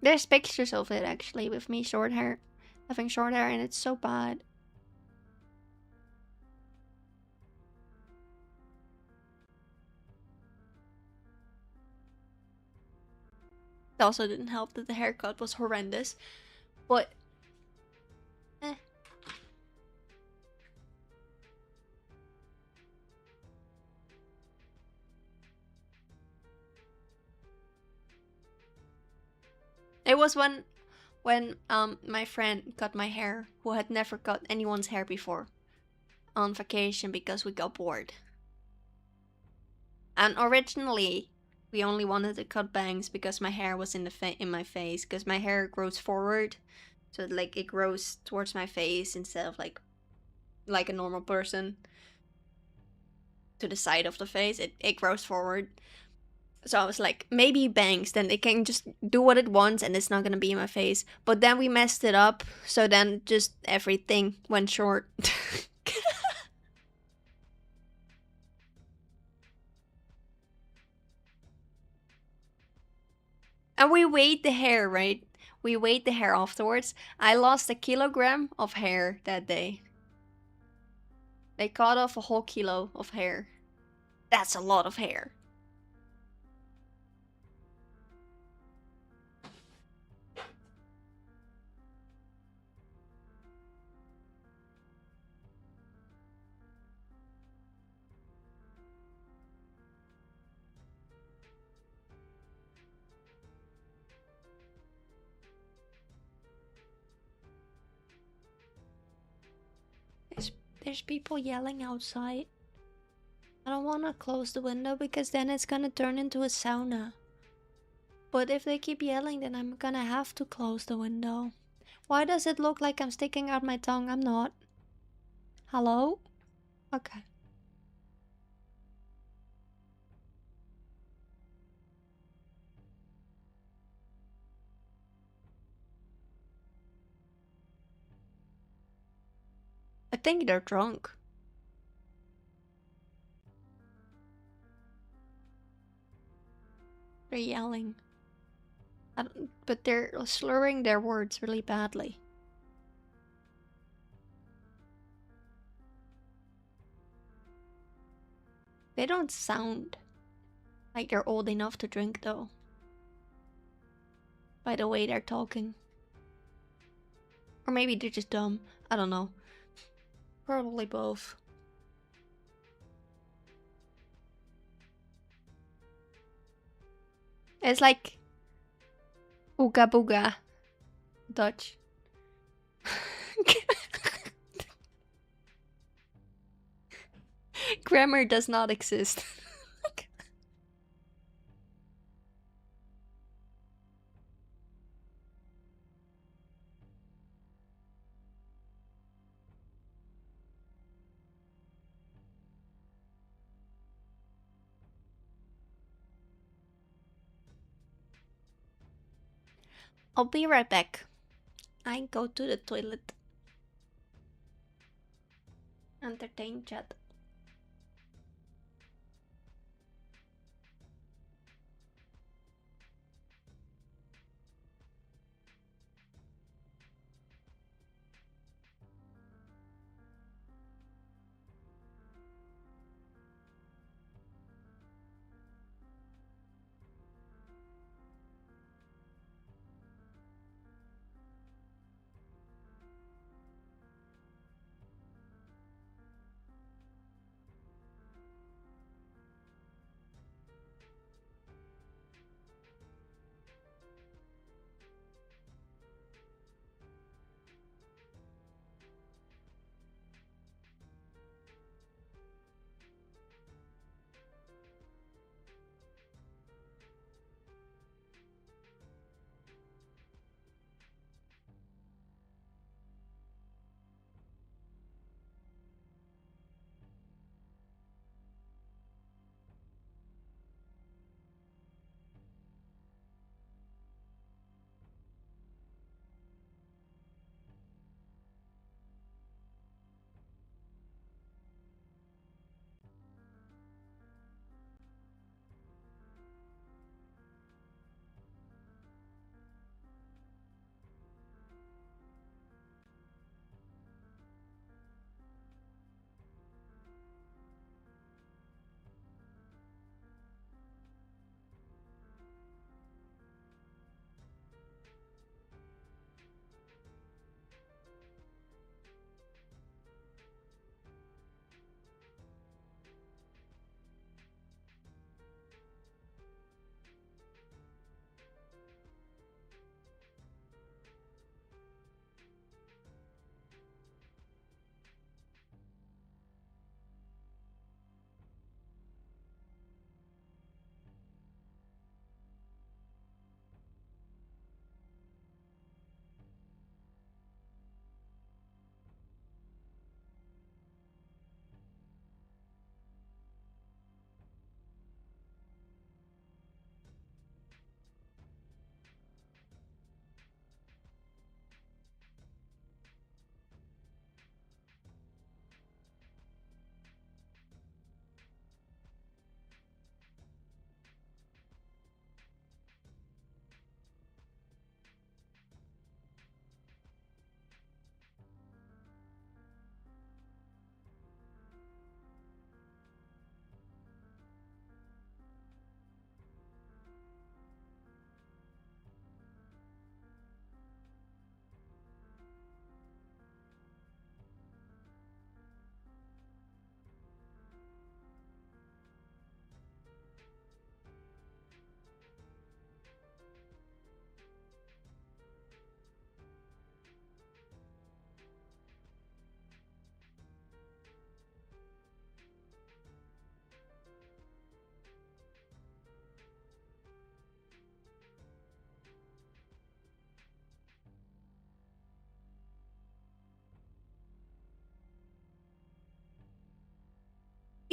There's pictures of it actually with me having short hair, and it's so bad. It also didn't help that the haircut was horrendous, but it was when my friend cut my hair, who had never cut anyone's hair before, on vacation because we got bored. And originally, we only wanted to cut bangs because my hair was in my face, because my hair grows forward, so like it grows towards my face instead of like a normal person to the side of the face. It grows forward. So I was like, maybe bangs, then it can just do what it wants and it's not gonna be in my face. But then we messed it up, so then just everything went short. And we weighed the hair, right? We weighed the hair afterwards. I lost a kilogram of hair that day. They cut off a whole kilo of hair. That's a lot of hair. There's people yelling outside. I don't want to close the window because then it's gonna turn into a sauna. But if they keep yelling, then I'm gonna have to close the window. Why does it look like I'm sticking out my tongue? I'm not. Hello? Okay. I think they're drunk. They're yelling. But they're slurring their words really badly. They don't sound like they're old enough to drink, though. By the way they're talking. Or maybe they're just dumb. I don't know. Probably both. It's like ooga booga Dutch. Grammar does not exist. I'll be right back. I go to the toilet. Entertain chat.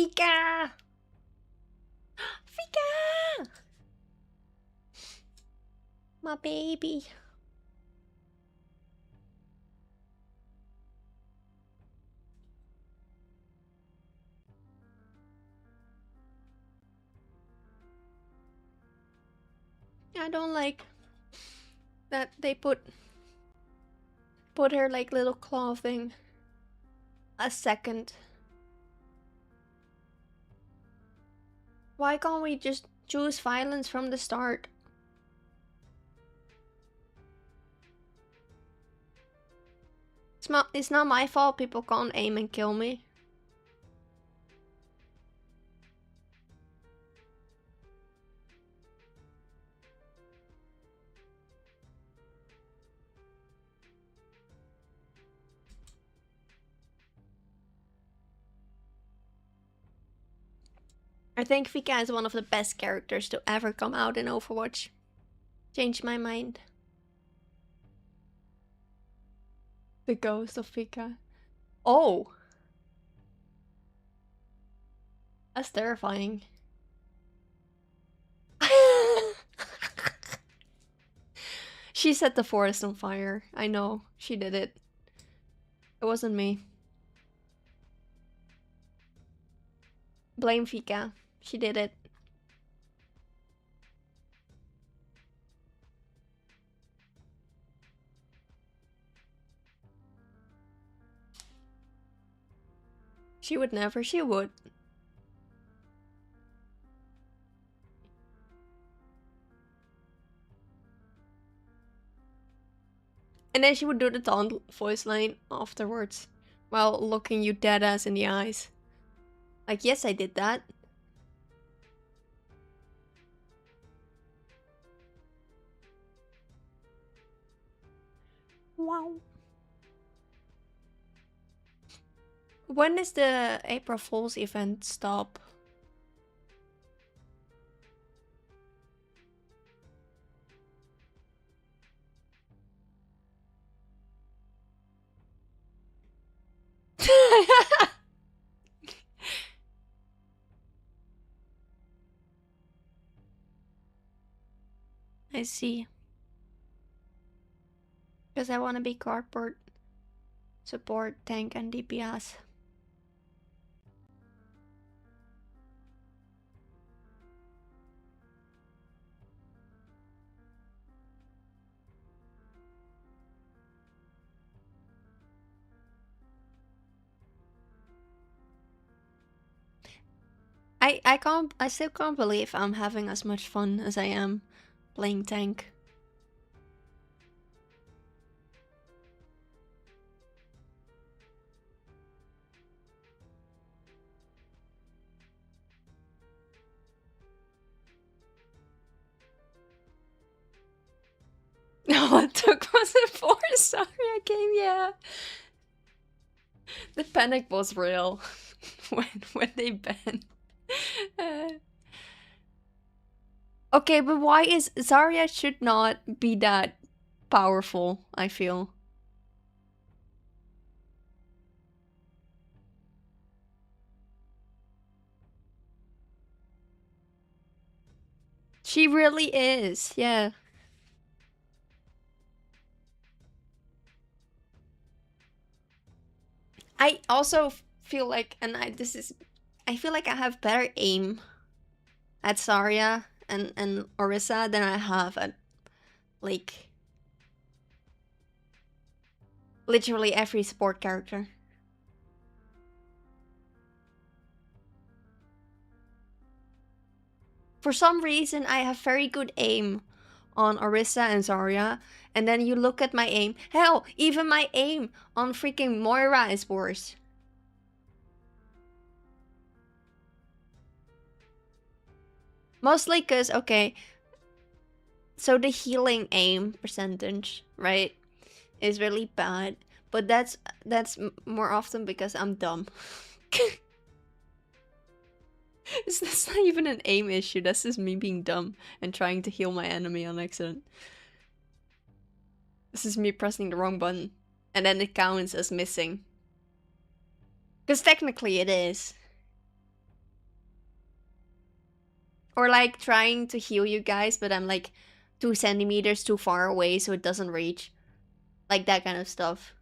Fika! Fika! My baby. I don't like that they put her like little claw thing a second. Why can't we just choose violence from the start? It's not my fault people can't aim and kill me. I think Vika is one of the best characters to ever come out in Overwatch. Changed my mind. The ghost of Vika. Oh! That's terrifying. She set the forest on fire. I know, she did it. It wasn't me. Blame Vika. She did it. She would never, she would. And then she would do the taunt voice line afterwards, while looking you dead ass in the eyes. Like, yes, I did that. Wow. When is the April Fool's event stop? I see. Because I want to be cardboard support, tank, and DPS. I still can't believe I'm having as much fun as I am playing tank. No, what took was it for? Sorry, I came, yeah. The panic was real when they banned. Okay, but why is Zarya should not be that powerful, I feel. She really is, yeah. I also feel like, and I feel like I have better aim at Zarya and Orisa than I have at, like, literally every support character. For some reason, I have very good aim on Orisa and Zarya, and then you look at my aim. Hell, even my aim on freaking Moira is worse. Mostly because, okay, so the healing aim percentage, right, is really bad, but that's more often because I'm dumb. That's not even an aim issue, that's just me being dumb and trying to heal my enemy on accident. This is me pressing the wrong button, and then it counts as missing. Because technically it is. Or like trying to heal you guys, but I'm like 2 centimeters too far away so it doesn't reach. Like that kind of stuff.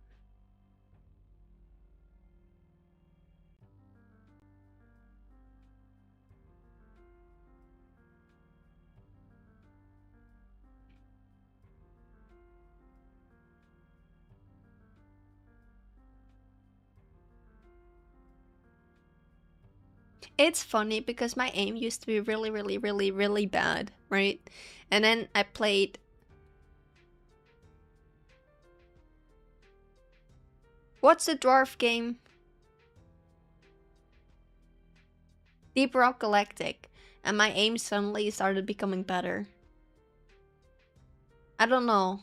It's funny because my aim used to be really, really, really, really bad, right? And then I played. What's the dwarf game? Deep Rock Galactic. And my aim suddenly started becoming better. I don't know.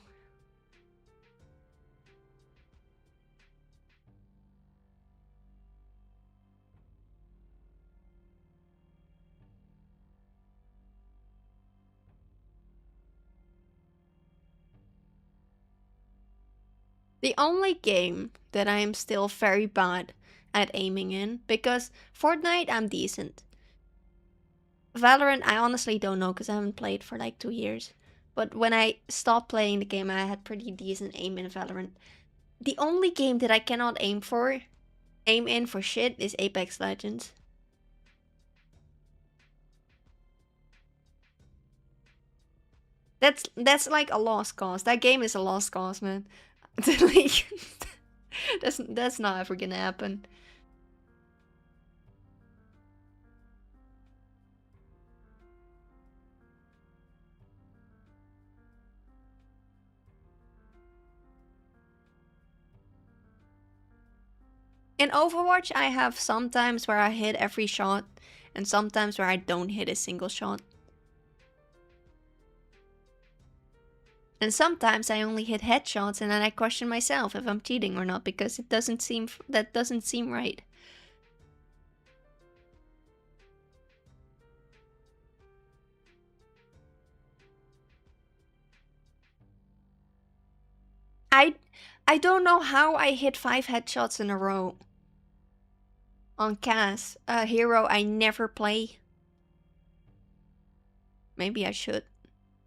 The only game that I am still very bad at aiming in, because Fortnite I'm decent. Valorant I honestly don't know because I haven't played for like 2 years. But when I stopped playing the game, I had pretty decent aim in Valorant. The only game that I cannot aim in for shit is Apex Legends. That's like a lost cause. That game is a lost cause, man. Like, that's not ever gonna happen. In Overwatch, I have sometimes where I hit every shot, and sometimes where I don't hit a single shot. And sometimes I only hit headshots, and then I question myself if I'm cheating or not because it doesn't seem that doesn't seem right. I I don't know how I hit 5 headshots in a row on Cass, a hero I never play. Maybe I should.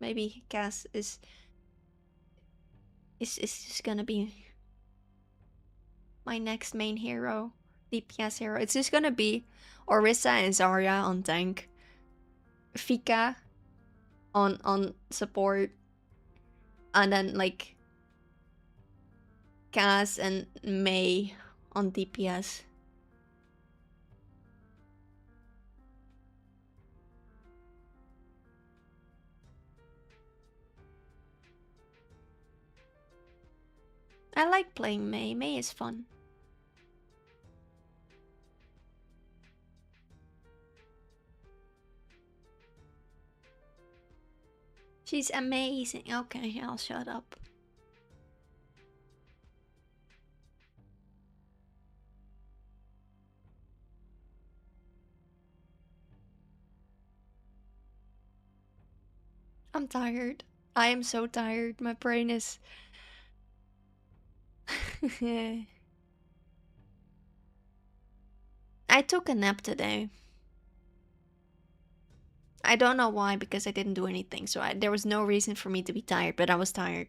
Maybe Cass is just gonna be my next main hero, DPS hero. It's just gonna be Orisa and Zarya on tank, Fika on support, and then like Cass and Mei on DPS. I like playing Mei. Mei is fun. She's amazing. Okay, I'll shut up. I'm tired. I am so tired. My brain is. I took a nap today. I don't know why, because I didn't do anything, so there was no reason for me to be tired, but I was tired.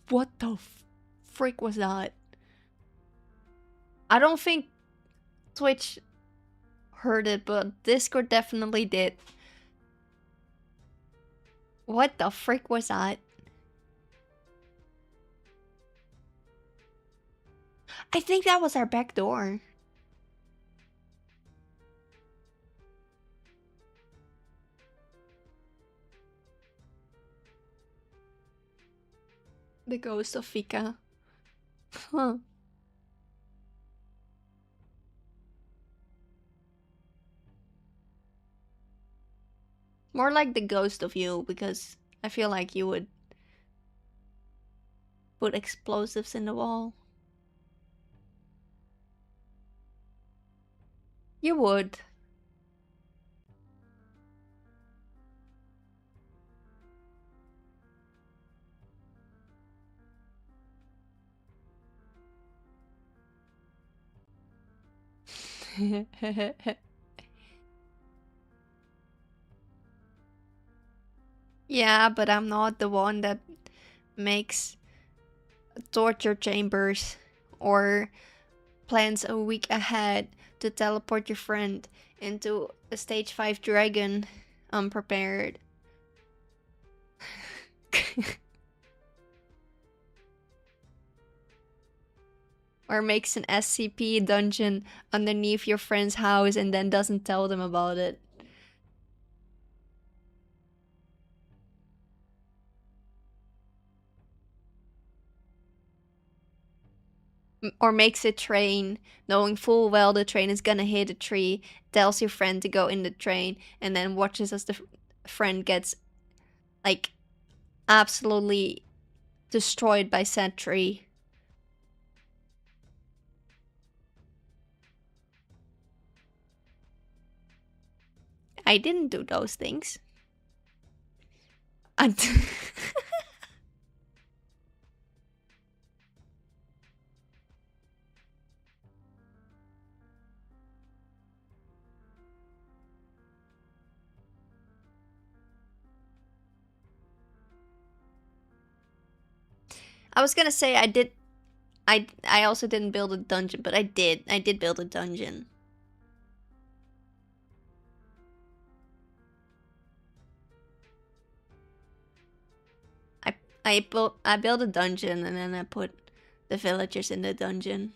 What the freak was that? I don't think Twitch heard it, but Discord definitely did. What the frick was that? I think that was our back door. The ghost of Fika. Huh. More like the ghost of you, because I feel like you would put explosives in the wall. You would. Yeah, but I'm not the one that makes torture chambers or plans a week ahead to teleport your friend into a stage 5 dragon unprepared. Or makes an SCP dungeon underneath your friend's house and then doesn't tell them about it. Or makes a train, knowing full well the train is gonna hit a tree, tells your friend to go in the train, and then watches as the friend gets, like, absolutely destroyed by said tree. I didn't do those things. I was gonna say I did. I also didn't build a dungeon, but I did. I did build a dungeon. I built a dungeon and then I put the villagers in the dungeon.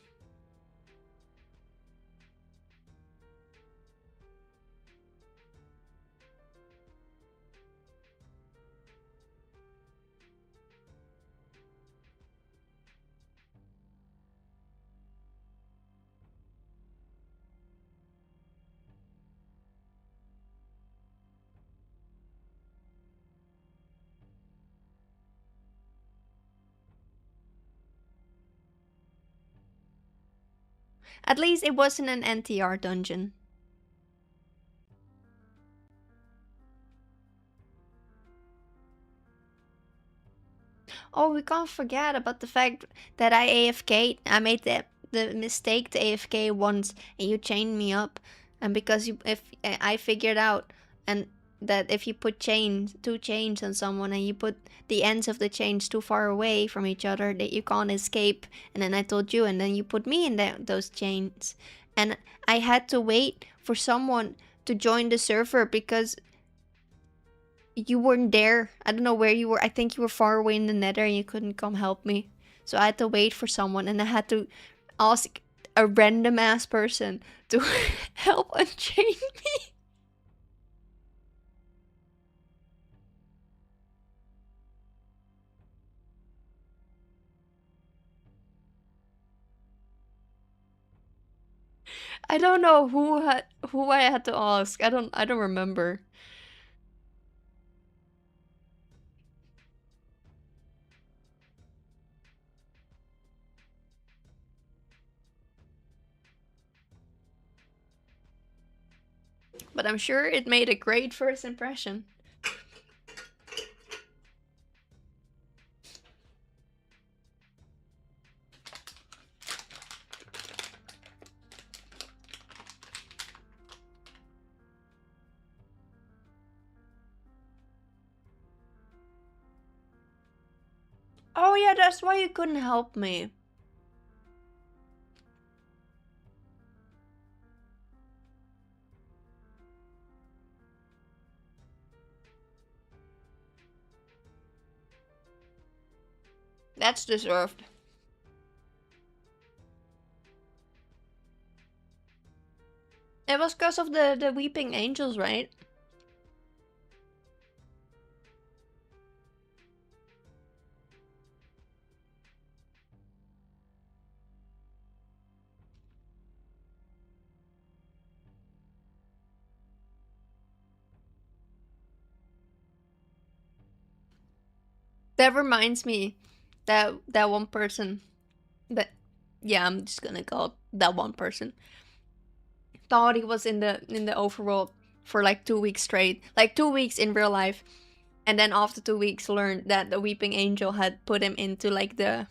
At least it wasn't an NTR dungeon. Oh, we can't forget about the fact that I AFK'd. I made the mistake to AFK once, and you chained me up. And because if I figured out, and that if you put two chains on someone, and you put the ends of the chains too far away from each other, that you can't escape. And then I told you, and then you put me in those chains, and I had to wait for someone to join the server because you weren't there. I don't know where you were. I think you were far away in the nether and you couldn't come help me. So I had to wait for someone and I had to ask a random ass person to help unchain me. I don't know who I had to ask. I don't remember. But I'm sure it made a great first impression. Oh yeah, that's why you couldn't help me. That's deserved. It was because of the weeping angels, right? That reminds me, that one person that, yeah, I'm just gonna call it that one person, thought he was in the overworld for like 2 weeks straight, like 2 weeks in real life, and then after 2 weeks learned that the weeping angel had put him into like the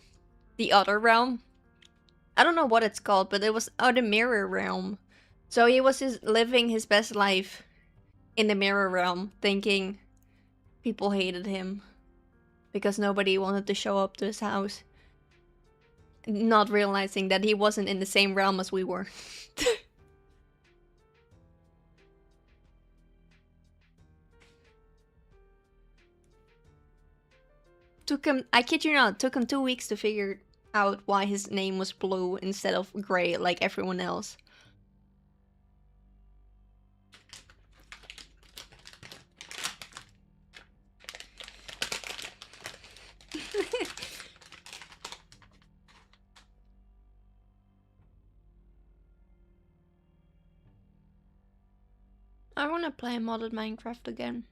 other realm. I don't know what it's called, but it was the mirror realm. So he was just living his best life in the mirror realm, thinking people hated him because nobody wanted to show up to his house, not realizing that he wasn't in the same realm as we were. Took him, I kid you not, took him 2 weeks to figure out why his name was blue instead of gray like everyone else. I want to play modded Minecraft again.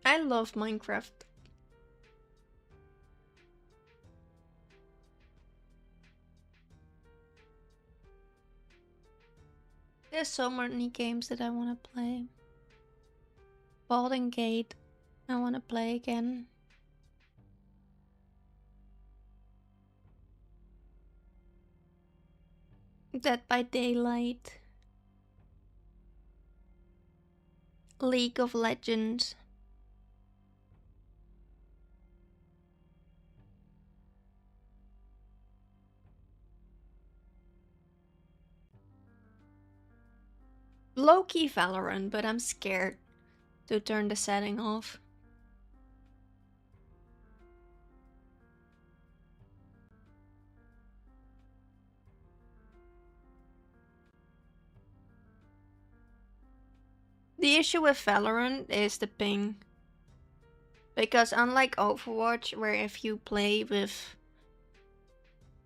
I love Minecraft. There's so many games that I want to play. Baldur's Gate, I want to play again. Dead by Daylight. League of Legends. Low-key Valorant, but I'm scared to turn the setting off. The issue with Valorant is the ping. Because unlike Overwatch, where if you play with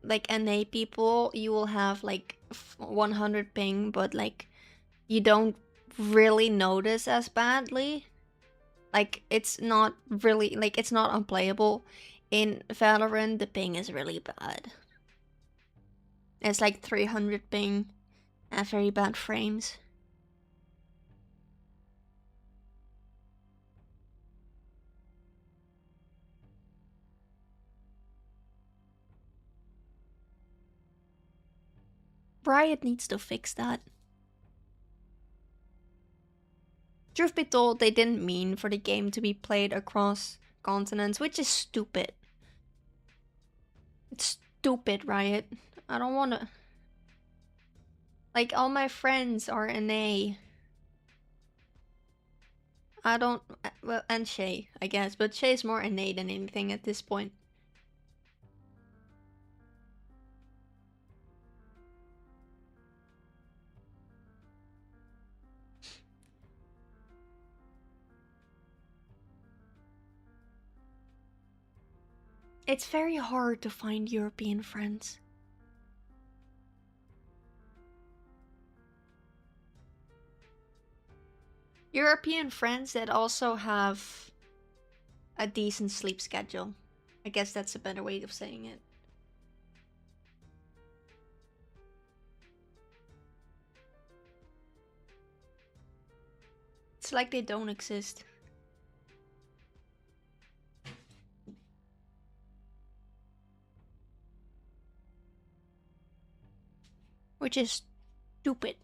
like NA people, you will have like 100 ping, but like you don't really notice as badly. Like it's not really, like it's not unplayable. In Valorant, the ping is really bad. It's like 300 ping at very bad frames. Riot needs to fix that. Truth be told, they didn't mean for the game to be played across continents, which is stupid. It's stupid, Riot. I don't wanna... Like, all my friends are NA. I don't... Well, and Shay, I guess. But Shay's more NA than anything at this point. It's very hard to find European friends. European friends that also have a decent sleep schedule. I guess that's a better way of saying it. It's like they don't exist. Which is stupid.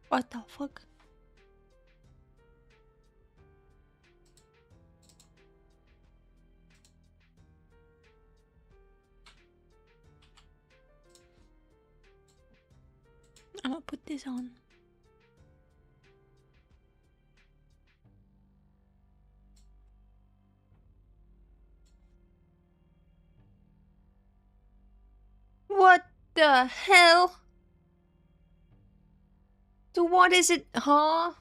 What the fuck? I'm gonna put this on. What the hell? So what is it, huh?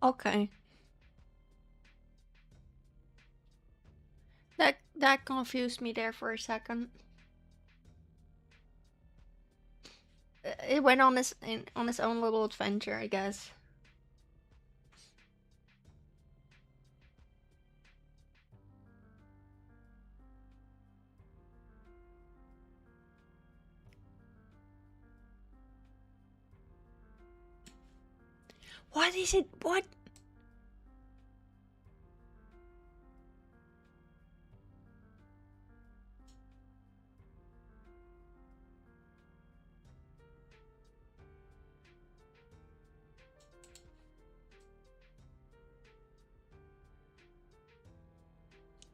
Okay. That confused me there for a second. It went on its own little adventure, I guess. What is it? What?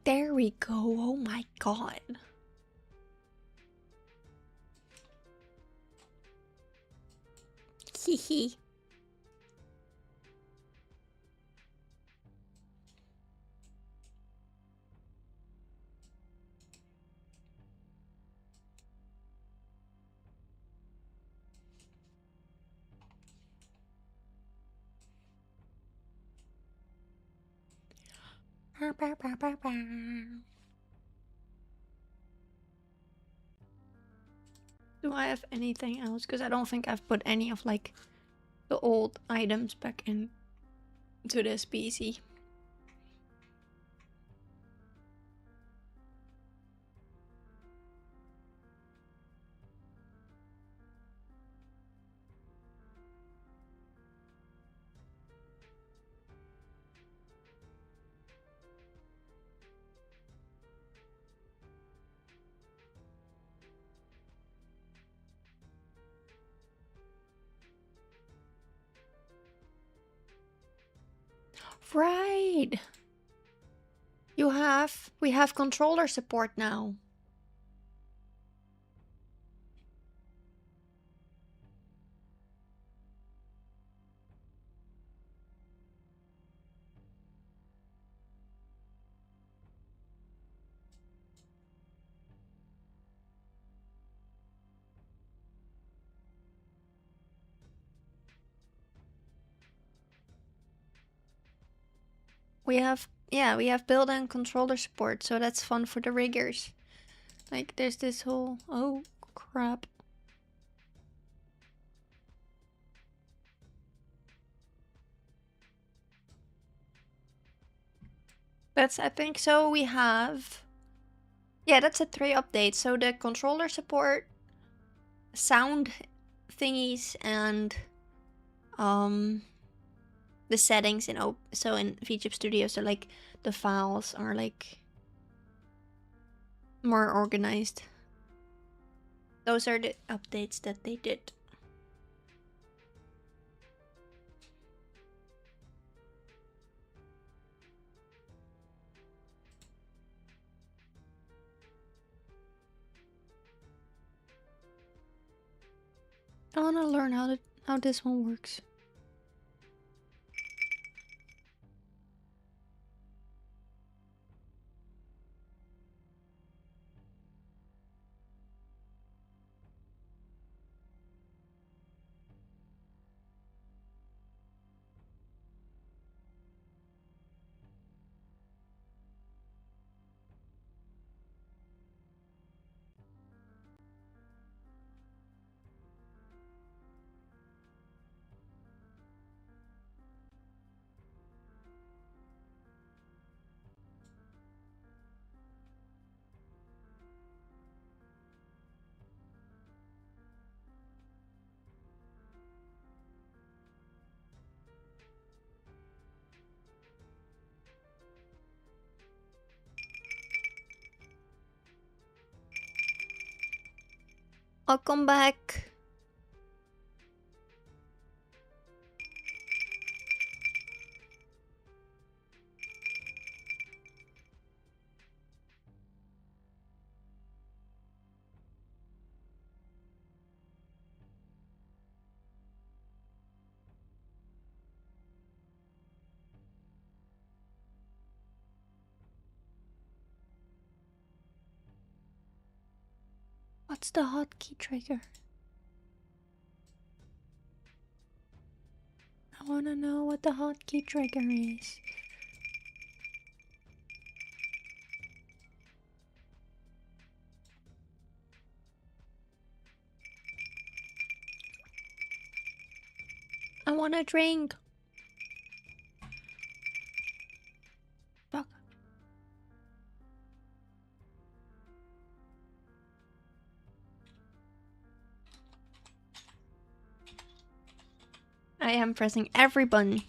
There we go. Oh my god. Hehe. Do I have anything else? Because I don't think I've put any of like the old items back into this PC. Right. We have controller support now. We have build and controller support, so that's fun for the riggers. Like there's this whole oh crap. That's I think so we have that's a 3 update. So the controller support, sound thingies, and the settings in so in VTube Studio, so like the files are like more organized. Those are the updates that they did. I want to learn how this one works. I'll come back. What's the hotkey trigger? I wanna know what the hotkey trigger is. I want a drink. Fuck. I am pressing every button.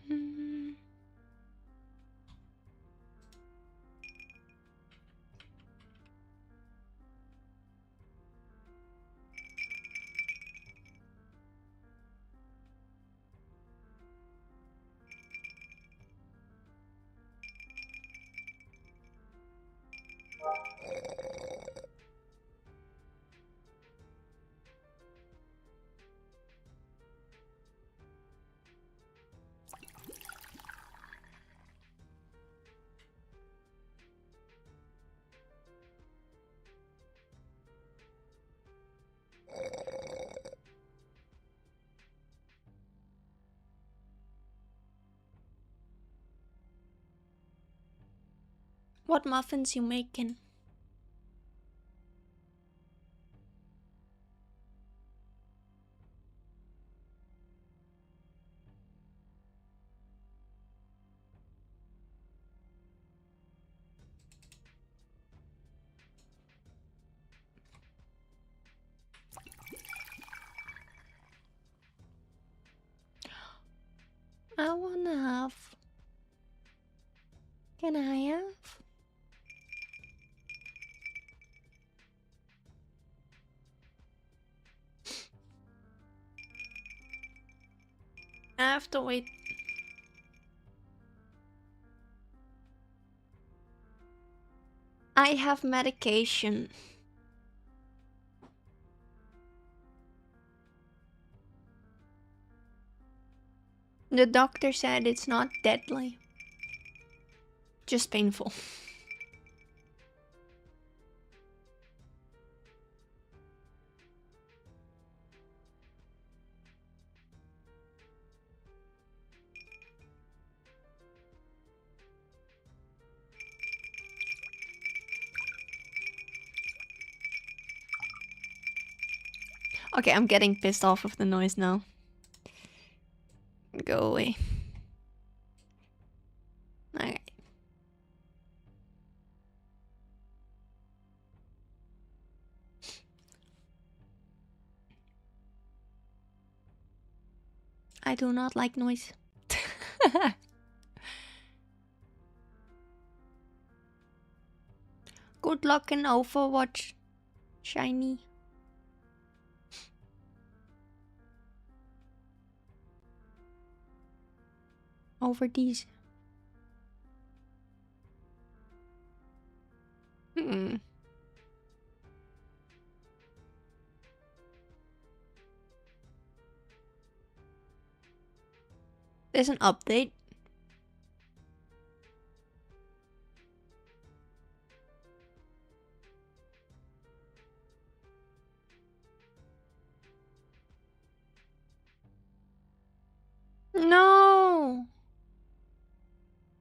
Mm. What muffins you making? I wanna have. Can I have? I have to wait. I have medication. The doctor said it's not deadly. Just painful. Okay, I'm getting pissed off of the noise now. Go away. Okay. I do not like noise. Good luck in Overwatch, Shiny. Over these. Hmm. There's an update.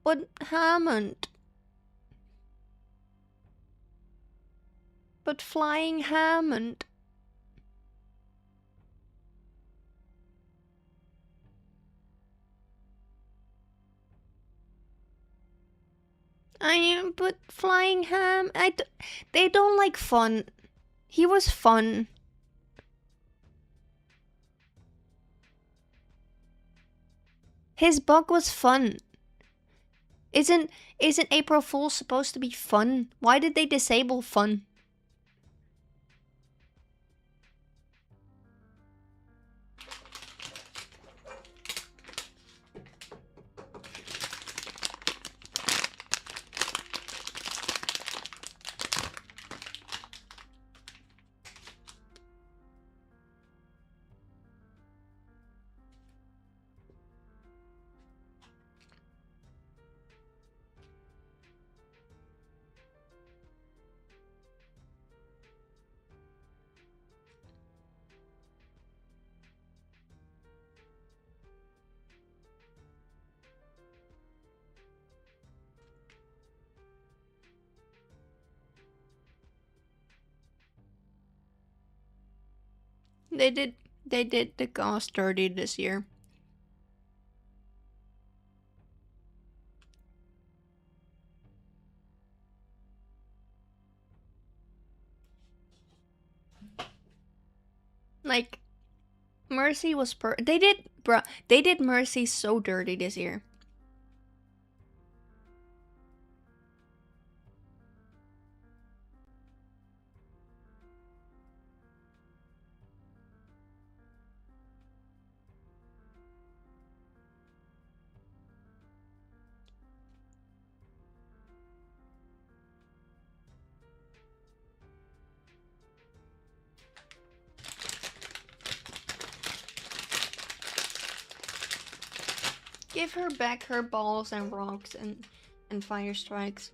But Hammond. But Flying Hammond. But Flying Ham. They don't like fun. He was fun. His bug was fun. Isn't April Fool's supposed to be fun? Why did they disable fun? They did the Gauss dirty this year. Like, Mercy was they did Mercy so dirty this year. Give her back her balls and rocks and fire strikes.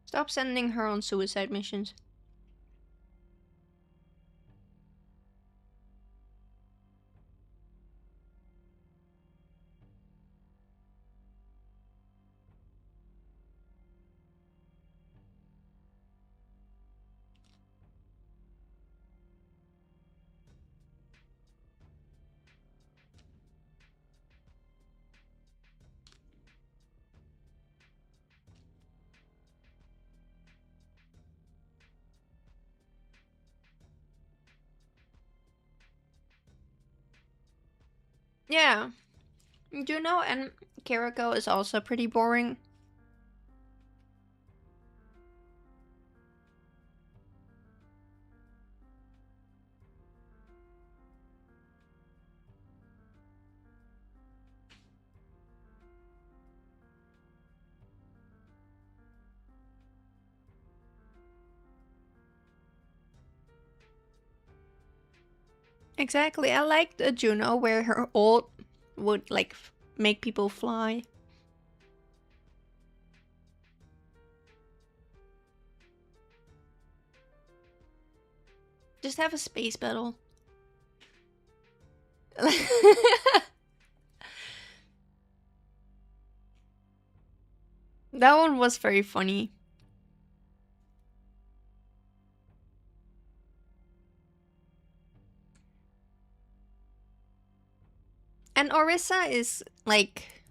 Stop sending her on suicide missions. Yeah. Juno and Kiriko is also pretty boring. Exactly. I liked Juno where her ult would like make people fly. Just have a space battle. That one was very funny. And Orisa is like,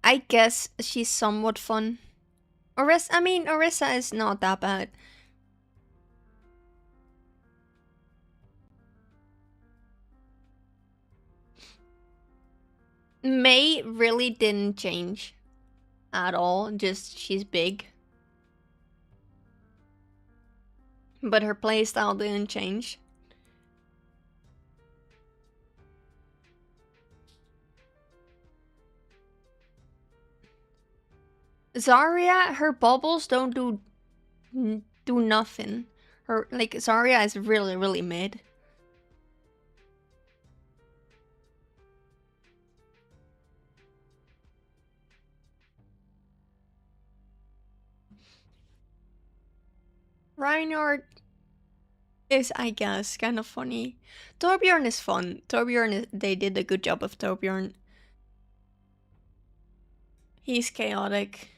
I guess she's somewhat fun. Orisa is not that bad. Mei really didn't change at all, just she's big. But her playstyle didn't change. Zarya, her bubbles don't do nothing. Her like Zarya is really mid. Reinhardt is, I guess, kind of funny. Torbjorn is fun. Torbjorn, they did a good job of Torbjorn. He's chaotic.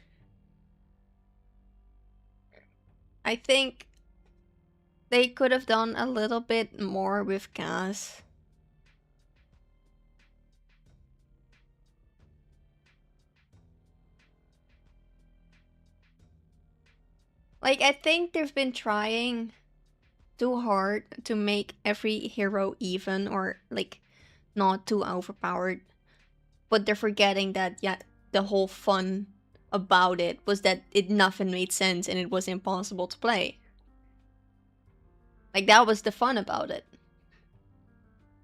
I think they could have done a little bit more with Gas. Like, I think they've been trying too hard to make every hero even or, like, not too overpowered. But they're forgetting that, yeah, the whole fun about it was that nothing made sense and it was impossible to play. Like, that was the fun about it.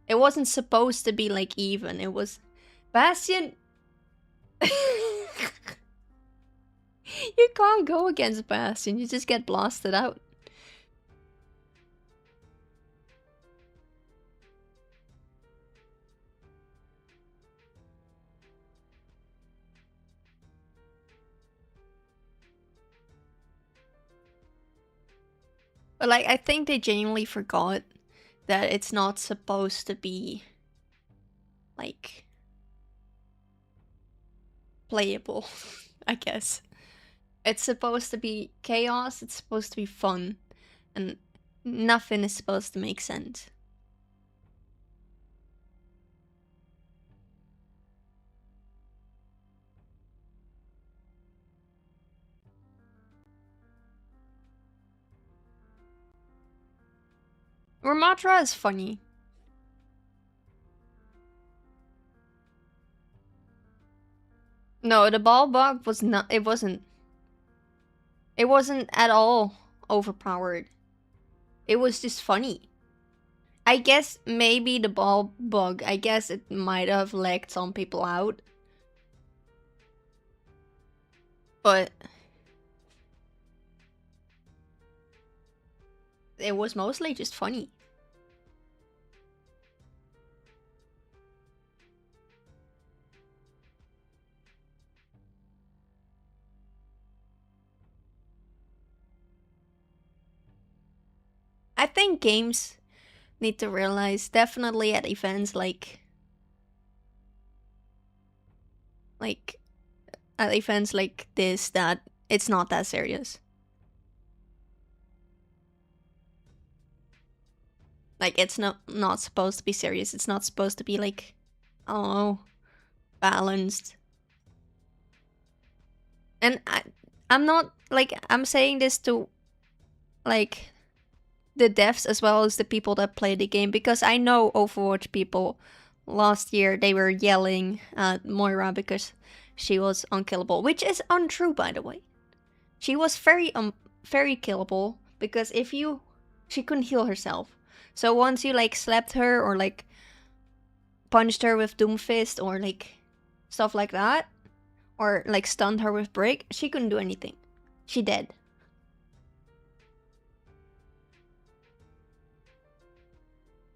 It wasn't supposed to be, like, even. It was... Bastion... You can't go against Bastion, you just get blasted out. But, like, I think they genuinely forgot that it's not supposed to be, like, playable, I guess. It's supposed to be chaos, it's supposed to be fun, and nothing is supposed to make sense. Ramatra is funny. No, the ball bug was not. It wasn't. It wasn't at all overpowered. It was just funny. I guess maybe the ball bug, I guess it might have lagged some people out. But it was mostly just funny. I think games need to realize, definitely at events like at events like this, that it's not that serious. Like, it's not supposed to be serious. It's not supposed to be, like, oh, balanced. And I'm not, like, I'm saying this to, like, the devs as well as the people that play the game, because I know Overwatch people last year, they were yelling at Moira because she was unkillable, which is untrue, by the way. She was very killable, because she couldn't heal herself. So once you, like, slapped her or, like, punched her with Doomfist or, like, stuff like that, or, like, stunned her with Break, she couldn't do anything. She dead.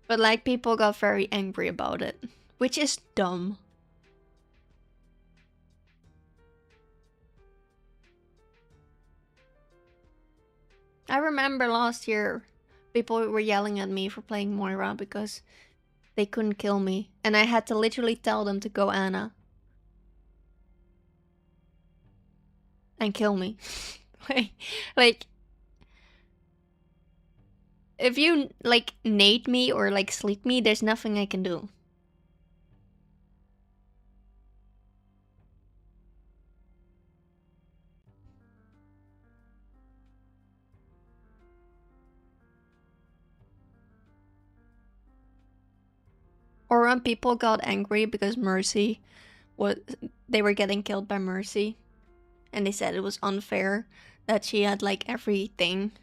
But, like, people got very angry about it, which is dumb. I remember last year, people were yelling at me for playing Moira because they couldn't kill me, and I had to literally tell them to go Ana and kill me. Like, if you, like, nade me or, like, sleep me, there's nothing I can do. Or when people got angry because Mercy they were getting killed by Mercy, and they said it was unfair that she had, like, everything.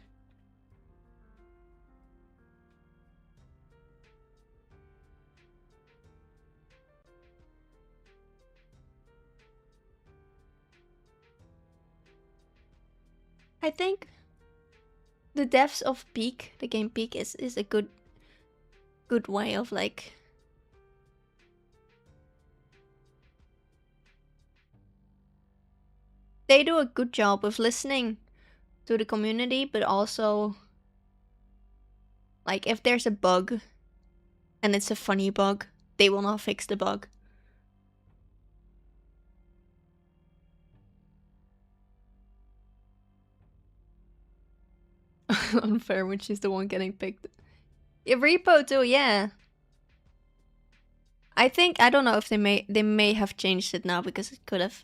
I think the devs of Peak, the game Peak, is a good way of, like, they do a good job of listening to the community, but also Like, if there's a bug and it's a funny bug, they will not fix the bug. Unfair when she's the one getting picked. Yeah, Repo too, yeah. I think, I don't know if they may have changed it now because it could have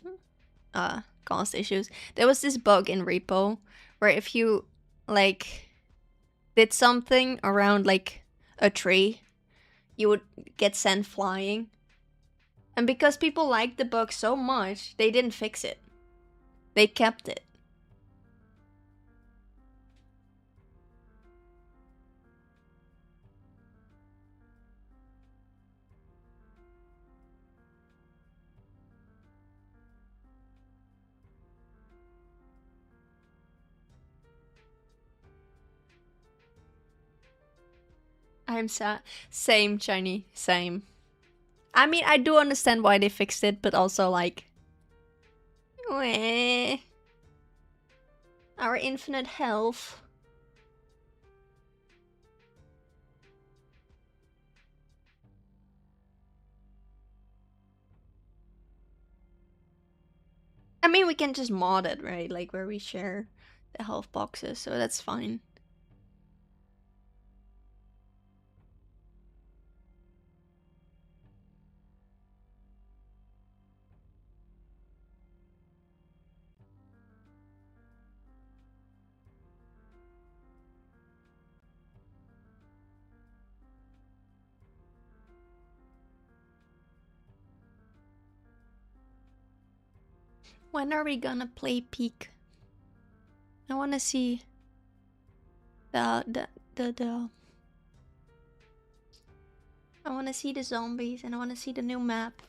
caused issues. There was this bug in Repo where if you like did something around like a tree, you would get sent flying. And because people liked the bug so much, they didn't fix it. They kept it. I'm sad. Same, Shiny. Same. I mean, I do understand why they fixed it, but also like... Weh. Our infinite health. I mean, we can just mod it, right? Like, where we share the health boxes, so that's fine. When are we gonna play Peak? I wanna see the I wanna see the zombies and I wanna see the new map.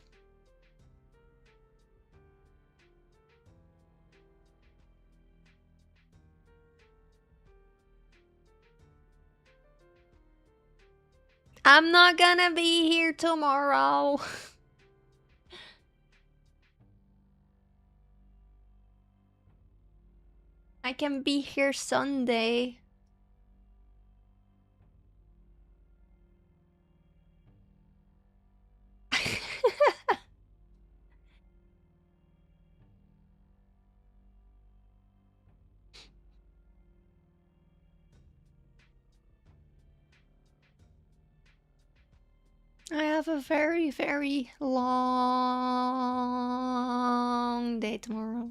I'm not gonna be here tomorrow. I can be here Sunday. I have a very, very long day tomorrow.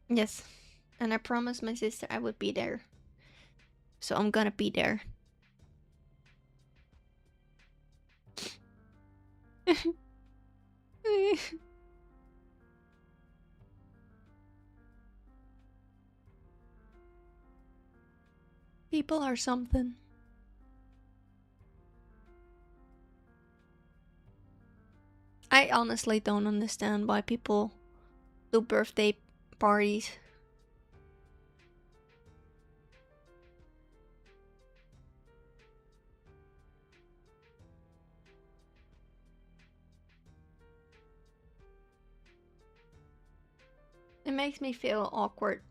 Yes. And I promised my sister I would be there. So I'm gonna be there. People are something. I honestly don't understand why people do birthday parties. It makes me feel awkward.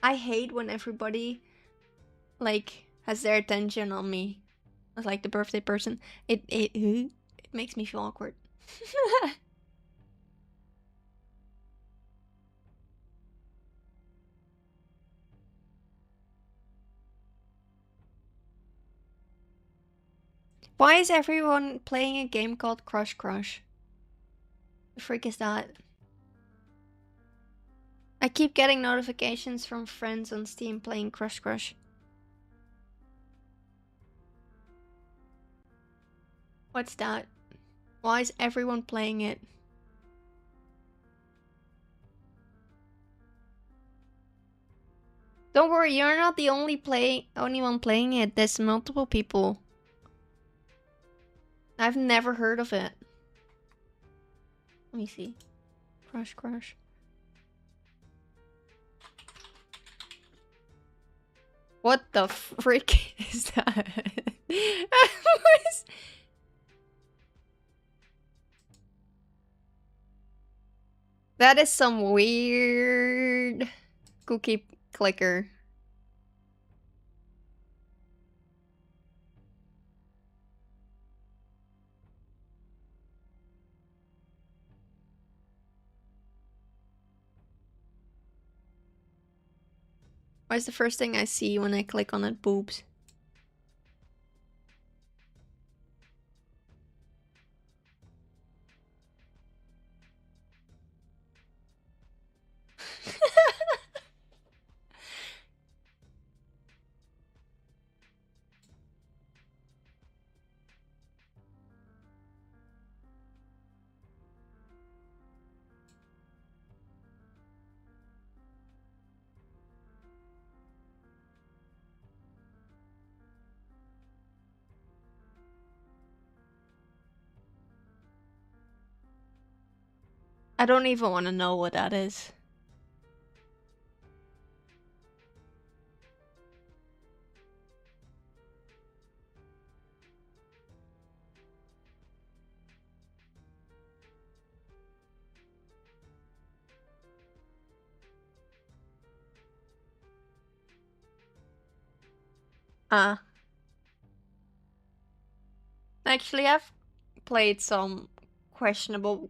I hate when everybody like has their attention on me as like the birthday person. It makes me feel awkward. Why is everyone playing a game called Crush Crush? The freak is that? I keep getting notifications from friends on Steam playing Crush Crush. What's that? Why is everyone playing it? Don't worry, you're not the only one playing it. There's multiple people. I've never heard of it. Let me see. Crush Crush. What the frick is that? That is some weird cookie clicker. Why is the first thing I see when I click on it boobs? I don't even want to know what that is. Actually, I've played some questionable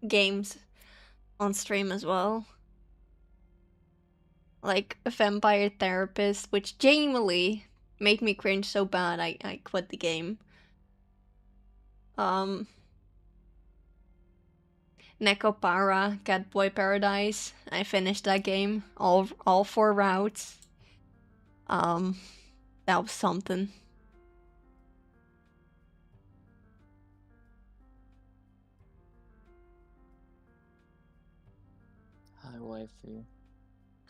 games on stream as well. Like a Vampire Therapist, which genuinely made me cringe so bad I quit the game. Nekopara, Catboy Paradise. I finished that game. All 4 routes. That was something. Hi, wifey.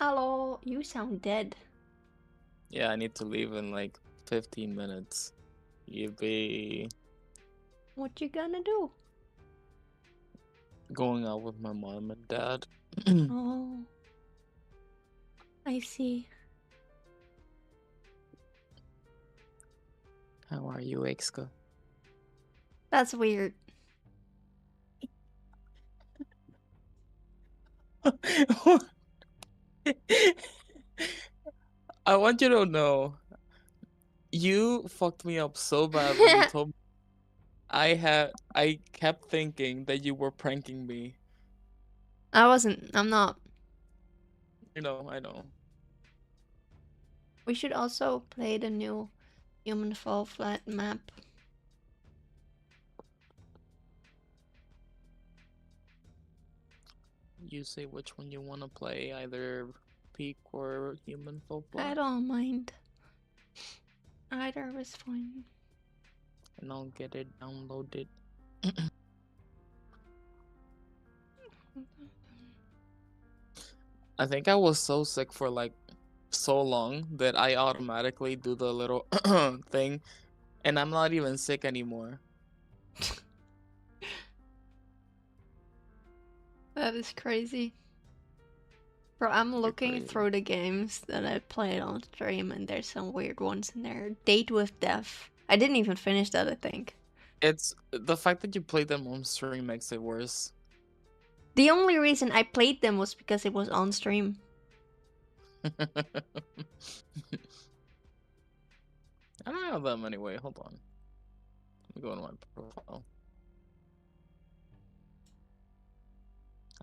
Hello, you sound dead. Yeah, I need to leave in like 15 minutes. You be What you gonna do? going out with my mom and dad. Oh, I see. How are you, Exka? That's weird. I want you to know, you fucked me up so bad when you told me I kept thinking that you were pranking me. I'm not. I know. We should also play the new Human Fall Flat map. You say which one you want to play, either Peak or Human Fall Flat. I don't mind. Either is fine. And I'll get it downloaded. I think I was so sick for like so long that I automatically do the little thing, and I'm not even sick anymore. That is crazy. Bro, I'm looking crazy. through the games that I played on stream and there's some weird ones in there. Date with Death. I didn't even finish that, I think. It's the fact that you played them on stream makes it worse. The only reason I played them was because it was on stream. I don't have them anyway. Hold on. Let me go to my profile.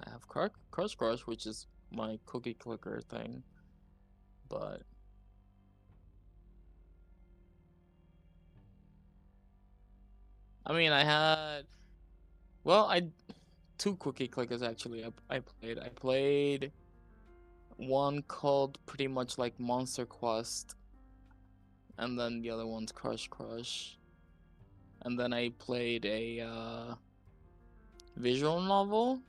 I have Crush Crush, which is my cookie clicker thing, but I mean, I had two cookie clickers actually. I played one called pretty much like Monster Quest, and then the other one's Crush Crush, and then I played a visual novel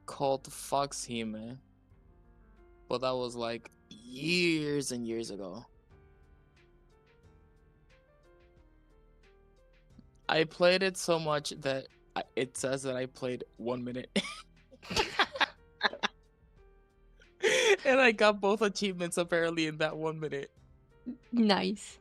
called Foxhime, but that was like years and years ago. I played it so much that it says that I played 1 minute. And I got both achievements apparently in that 1 minute. Nice.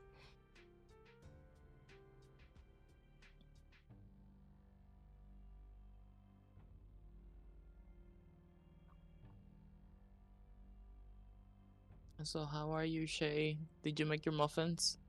So how are you, Shay? Did you make your muffins?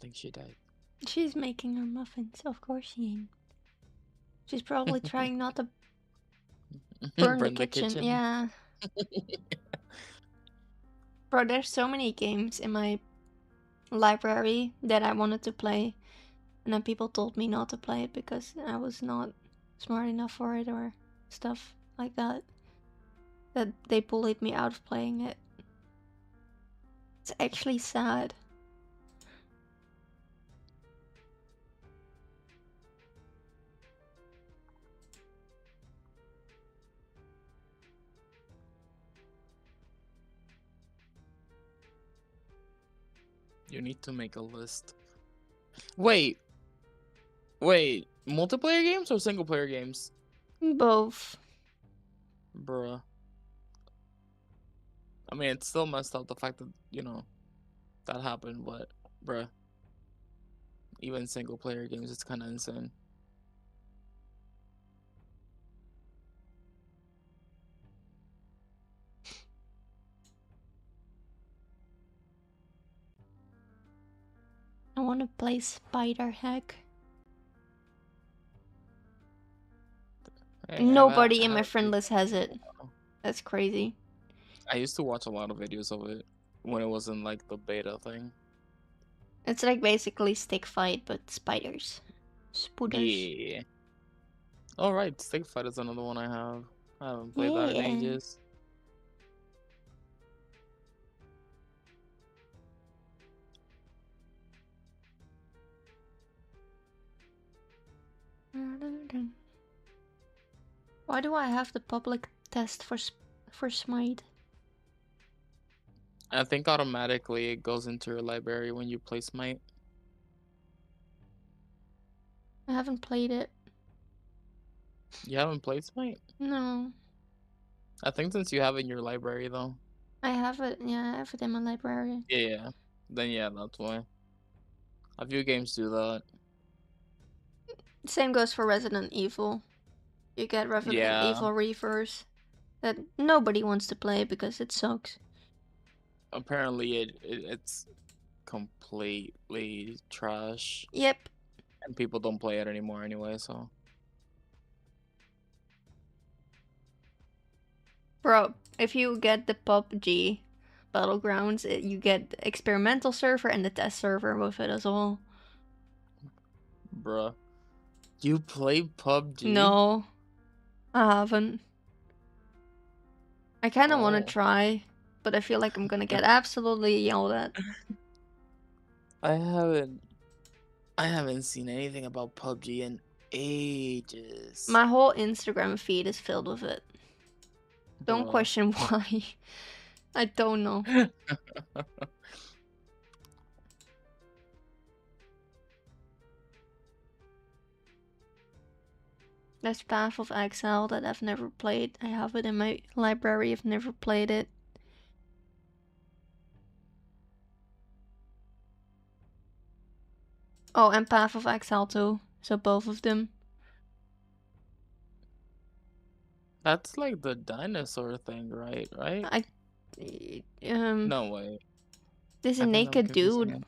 think she died. She's making her muffins. Of course she ain't. She's probably trying not to burn the kitchen. Yeah. Bro, there's so many games in my library that I wanted to play, and then people told me not to play it because I was not smart enough for it or stuff like that. That they bullied me out of playing it. It's actually sad. You need to make a list. Wait, multiplayer games or single player games? Both. Bruh. I mean, it's still messed up the fact that, you know, that happened, but, bruh. Even single player games, it's kind of insane. I want to play Spider Hack. Hey, Nobody in my friend list has it. That's crazy. I used to watch a lot of videos of it when it was in like the beta thing. It's like basically stick fight, but spiders. Spooders. Yeah. Alright, Stick Fight is another one I have. I haven't played that in Yeah. ages. Why do I have the public test for Smite? I think automatically it goes into your library when you play Smite. I haven't played it. You haven't played Smite? No. I think since you have it in your library though. I have it, yeah, I have it in my library. Yeah. Then yeah, that's why. A few games do that. Same goes for Resident Evil. You get Resident Yeah. Evil Reverse that nobody wants to play because it sucks. Apparently it's completely trash. Yep. And people don't play it anymore anyway, so. Bro, if you get the PUBG Battlegrounds, you get the experimental server and the test server with it as well. Bruh. You play PUBG? No, I haven't. I kind of want to try, but I feel like I'm gonna get absolutely yelled at. I haven't seen anything about PUBG in ages. My whole Instagram feed is filled with it. Don't Bruh. question why. I don't know. There's Path of Exile that I've never played. I have it in my library. I've never played it. Oh, and Path of Exile too. So both of them. That's like the dinosaur thing, right? No way. There's a I think I'm naked dude. confusing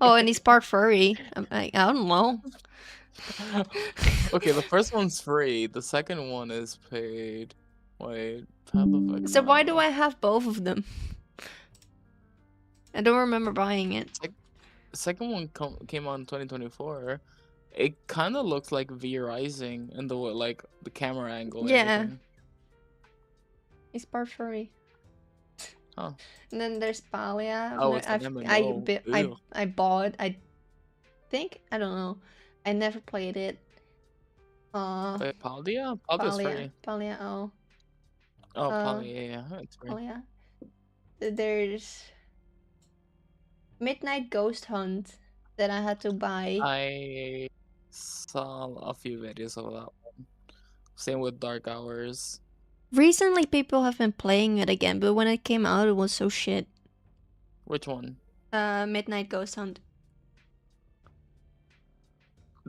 Oh, and he's part furry. I don't know. Okay, the first one's free. The second one is paid. Wait, Path of Exile. So why do I have both of them? I don't remember buying it. The second one came out in 2024. It kind of looks like V Rising in the way, like the camera angle. And Yeah. everything. He's part furry. Oh. And then there's Palia. Oh, it's an MMO. I bought. I think I don't know. I never played it. Wait, Paldia? Paldia's free. Palia. Oh. Oh, Palia. Yeah, it's free. Palia. There's Midnight Ghost Hunt that I had to buy. I saw a few videos of that one. Same with Dark Hours. Recently, people have been playing it again, but when it came out, it was so shit. Which one? Midnight Ghost Hunt.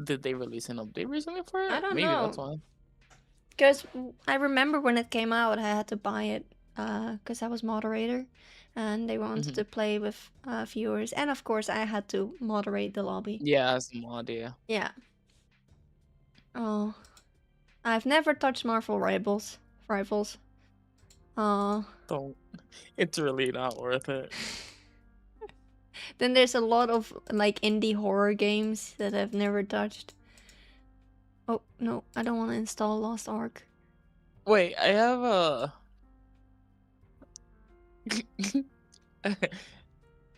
Did they release an update recently for it? I don't Maybe know. that's why. Because I remember when it came out, I had to buy it. because I was moderator, and they wanted Mhm. to play with viewers, and of course I had to moderate the lobby. Yeah, as a mod, yeah. Yeah. Oh, I've never touched Marvel Rivals. Rivals. Don't. It's really not worth it. Then there's a lot of like indie horror games that I've never touched. Oh no, I don't want to install Lost Ark. Wait, I have a.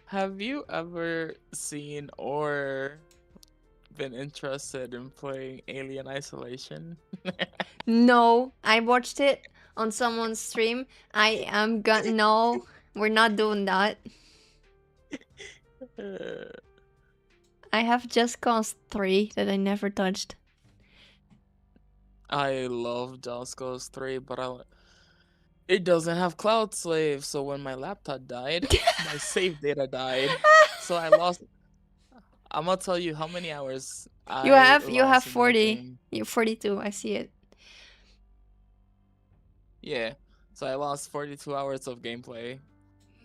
Have you ever seen or been interested in playing Alien Isolation? No, I watched it on someone's stream. I am gonna no, we're not doing that. I have Just Cause 3 that I never touched. I love Just Cause 3, but it doesn't have Cloud Slave, so when my laptop died, my save data died. So I lost. I'm gonna tell you how many hours You I have lost in that 40. game. You're 42. I see it. Yeah, so I lost 42 hours of gameplay.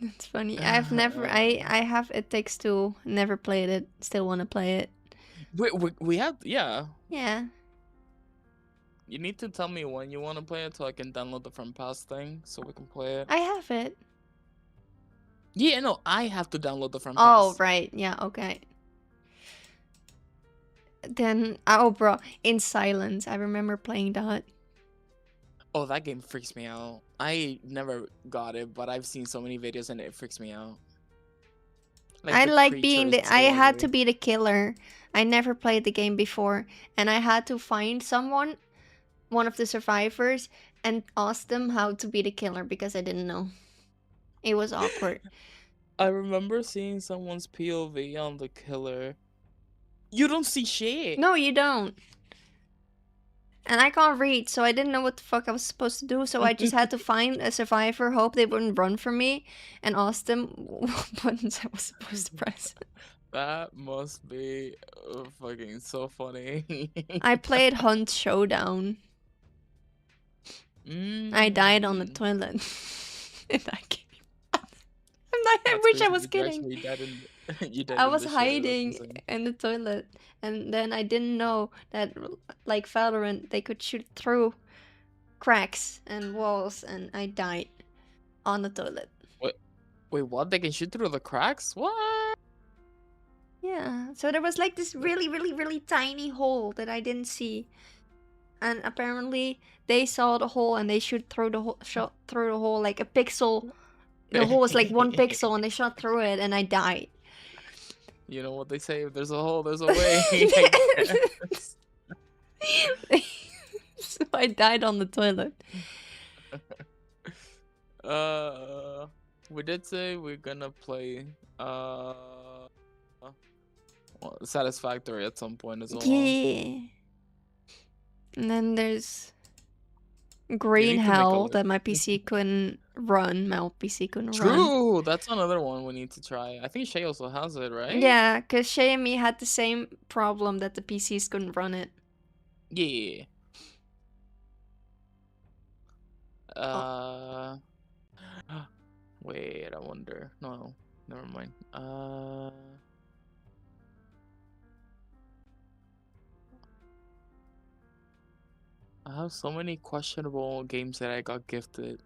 It's funny. I've never. I have It Takes Two. Never played it. Still want to play it. We have, yeah. Yeah. You need to tell me when you want to play it so I can download the From Pass thing so we can play it. I have it. Yeah, no, I have to download the From Oh Pass. right. Yeah. Okay. Then oh bro, In Silence. I remember playing that. Oh, that game freaks me out. I never got it, but I've seen so many videos and it freaks me out. I the like being creature the. is I so had to ugly. be the killer. I never played the game before, and I had to find someone, one of the survivors, and ask them how to be the killer because I didn't know. It was awkward. I remember seeing someone's POV on the killer. You don't see shit. No, you don't. And I can't read, so I didn't know what the fuck I was supposed to do. So I just had to find a survivor, hope they wouldn't run from me, and ask them what buttons I was supposed to press. That must be fucking so funny. I played Hunt Showdown. I died on the Mm. toilet in that game. I That's wish I crazy. was You kidding. actually died in you died I in was the shit. That's hiding insane. in the toilet, and then I didn't know that, like Valorant, they could shoot through cracks and walls, and I died on the toilet. Wait, what? They can shoot through the cracks? What? Yeah, so there was like this really, really, really tiny hole that I didn't see, and apparently they saw the hole and they shoot through the hole, shot through the hole like a pixel. The hole was like 1 pixel, and they shot through it, and I died. You know what they say? If there's a hole, there's a way. I guess. So I died on the toilet. We did say we're gonna play well, Satisfactory at some point as well. Yeah. And then there's Green need to make a Hell list. that my PC couldn't run. My old PC couldn't run. True, that's another one we need to try. I think Shay also has it, right? Yeah, because Shay and me had the same problem that the PCs couldn't run it. Yeah. Wait, I wonder. No, never mind. I have so many questionable games that I got gifted.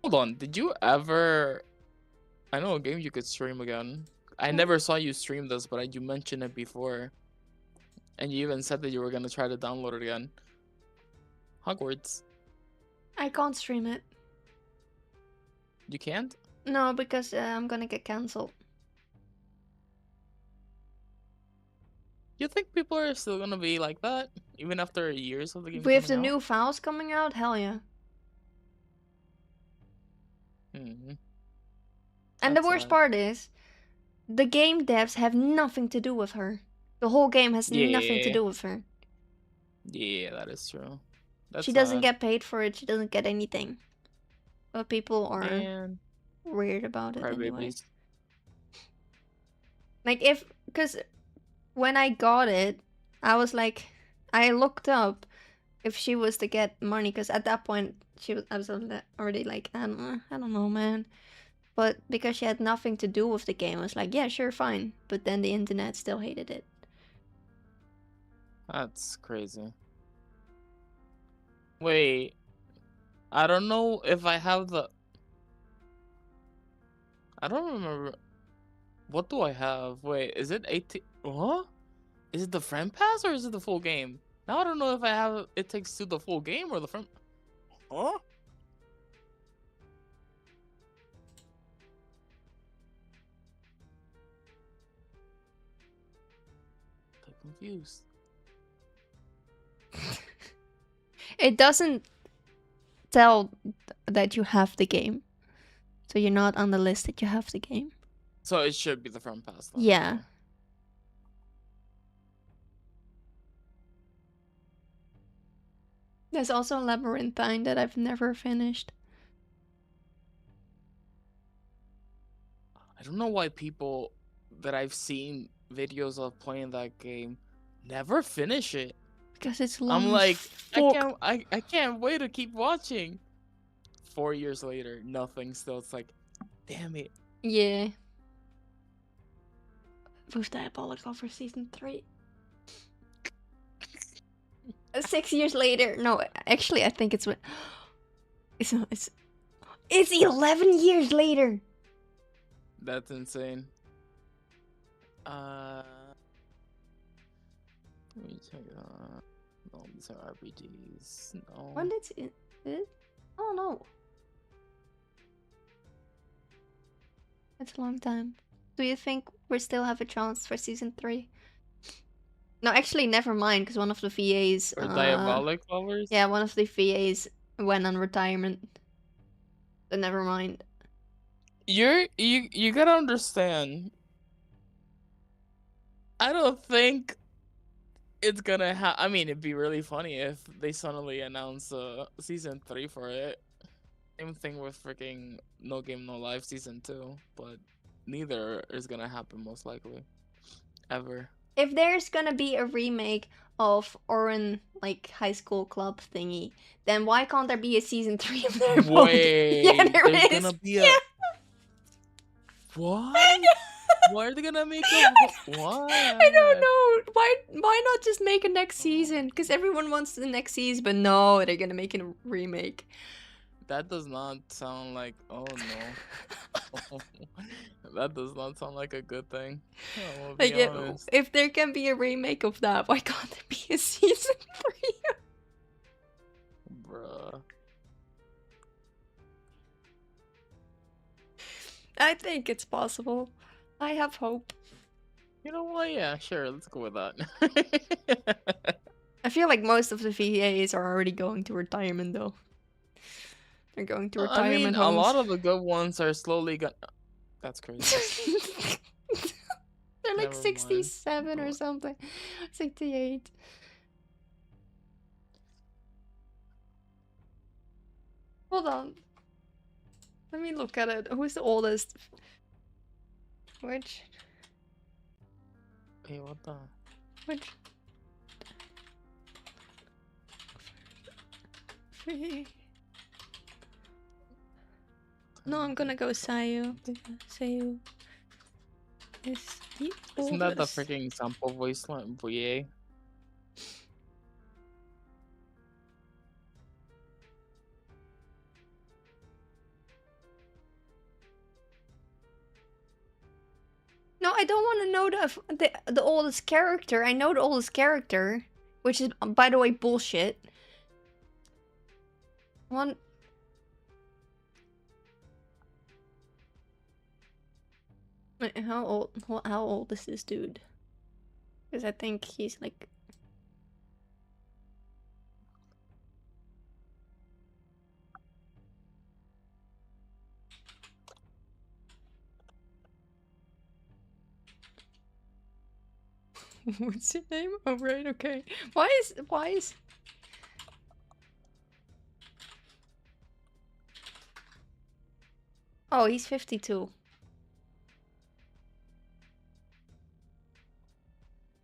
Hold on, did you ever? I know a game you could stream again. I never saw you stream this, but you mentioned it before. And you even said that you were gonna try to download it again. Hogwarts. I can't stream it. You can't? No, because I'm gonna get cancelled. You think people are still gonna be like that? Even after years of the game With the coming new files coming out, hell yeah. out? And That's the worst sad. part is, the game devs have nothing to do with her. The whole game has nothing to Yeah. do with her. Yeah, that is true. That's She doesn't sad. get paid for it. She doesn't get anything. But people are And weird about it anyway. crybabies. Like because when I got it, I was like, I looked up if she was to get money, because at that point I was already like, I don't know, man. But because she had nothing to do with the game, I was like, yeah, sure, fine. But then the internet still hated it. That's crazy. Wait, I don't know if I have the. I don't remember. What do I have? Wait, is it 18? Huh? Is it the friend pass or is it the full game? Now I don't know if I have It Takes Two the full game or the friend. Huh? I'm confused. It doesn't tell that you have the game. So you're not on the list that you have the game. So it should be the friend pass. Then. Yeah. Okay. There's also Labyrinthine that I've never finished. I don't know why people that I've seen videos of playing that game never finish it. Because it's long. I'm like, fuck. I can't wait to keep watching. 4 years later, nothing still. It's like, damn it. Yeah. Was Diabolical for season 3? 6 years later. No, actually, I think it's. It's 11 years later. That's insane. Let me check. No, these are RPGs. No. When did it? I don't know. It's a long time. Do you think we still have a chance for season 3? No, actually, never mind, because one of the VAs. Or Diabolic Lovers? Yeah, one of the VAs went on retirement. So never mind. You gotta understand. I don't think it's gonna I mean, it'd be really funny if they suddenly announce season 3 for it. Same thing with freaking No Game No Life season 2, but neither is gonna happen most likely. Ever. If there's gonna be a remake of Orin, like, high school club thingy, then why can't there be a season 3 of their Wait, Yeah, there is. gonna be a What? Why are they gonna make a what? I don't know. Why not just make a next season? Because everyone wants the next season, but no, they're gonna make a remake. That does not sound like no. That does not sound like a good thing. I will be Like, honest. if there can be a remake of that, why can't there be a season 3? Bruh. I think it's possible. I have hope. You know what? Yeah, sure. Let's go with that. I feel like most of the VAs are already going to retirement, though. They're going to I mean, retirement homes. a lot of the good ones are slowly gonna. That's crazy. They're like Never mind. 67 or something. 68. Hold on. Let me look at it. Who's the oldest? Which? Hey, what the? Which? No, I'm gonna go Sayu. Sayu is the Isn't that the oldest. freaking sample voice line? VA? No, I don't want to know the oldest character. I know the oldest character, which is, by the way, bullshit. One. Wait, how old? How old is this dude? Because I think he's like. What's your name? Oh right, okay. Why is? Oh, he's 52.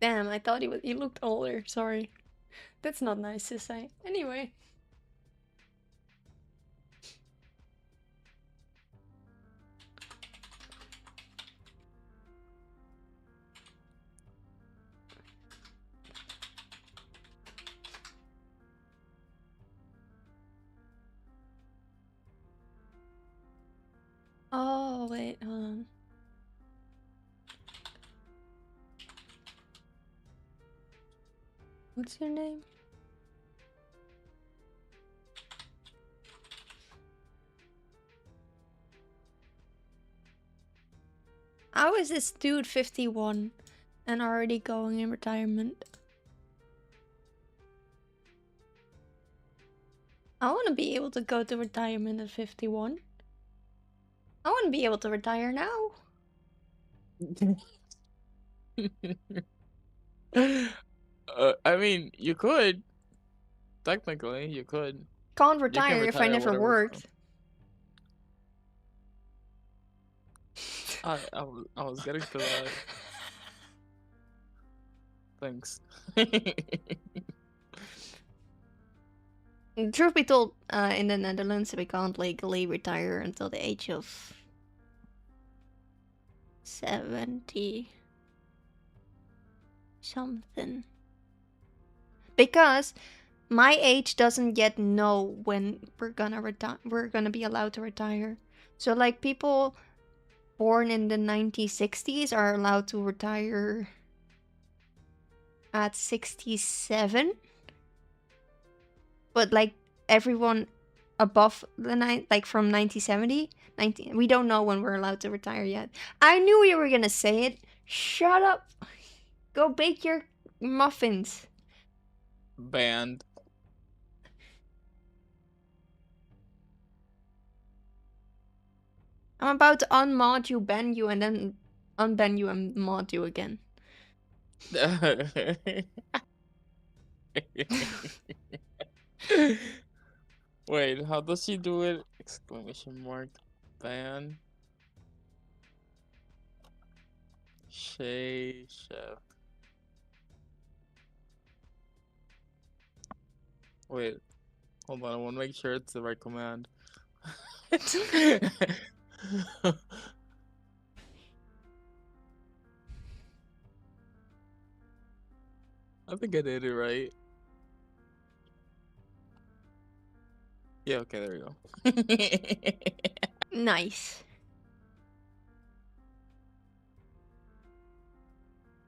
Damn, I thought he looked older. Sorry. That's not nice to say. Anyway. Oh, wait, hold on. What's your name? How is this dude 51 and already going in retirement? I want to be able to go to retirement at 51. I want to be able to retire now. I mean, you could. Technically, you could. Can't You can retire if I retire never whatever you worked. want. I was getting to that. Thanks. Truth be told, in the Netherlands, we can't legally retire until the age of 70 something. Because my age doesn't yet know when we're gonna be allowed to retire. So like people born in the 1960s are allowed to retire at 67. But like everyone above the like from 1970, we don't know when we're allowed to retire yet. I knew you were gonna say it. Shut up. Go bake your muffins. Banned. I'm about to unmod you, ban you, and then unban you and mod you again. Wait, how does she do it? Exclamation mark. Ban. Shay Chef. Wait, hold on. I want to make sure it's the right command. I think I did it right. Yeah, okay, there we go. Nice.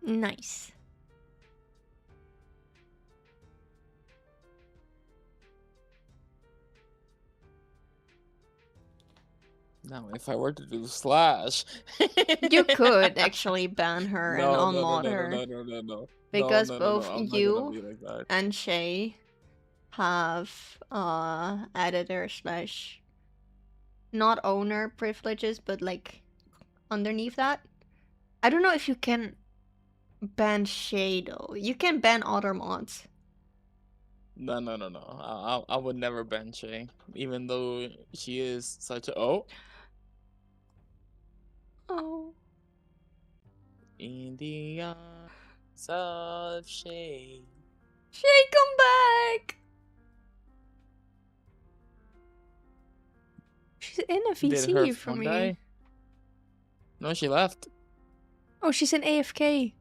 Nice. Now, if I were to do slash, You could actually ban her and unmod her. No. Because No, both I'm not gonna you be like that. and Shay have editor slash not owner privileges, but like underneath that. I don't know if you can ban Shay though. You can ban other mods. No. I would never ban Shay, even though she is such a oh. In the arms of Shay. Shay, come back! She's in a Did her VC for phone me. die? No, she left. Oh, she's in AFK.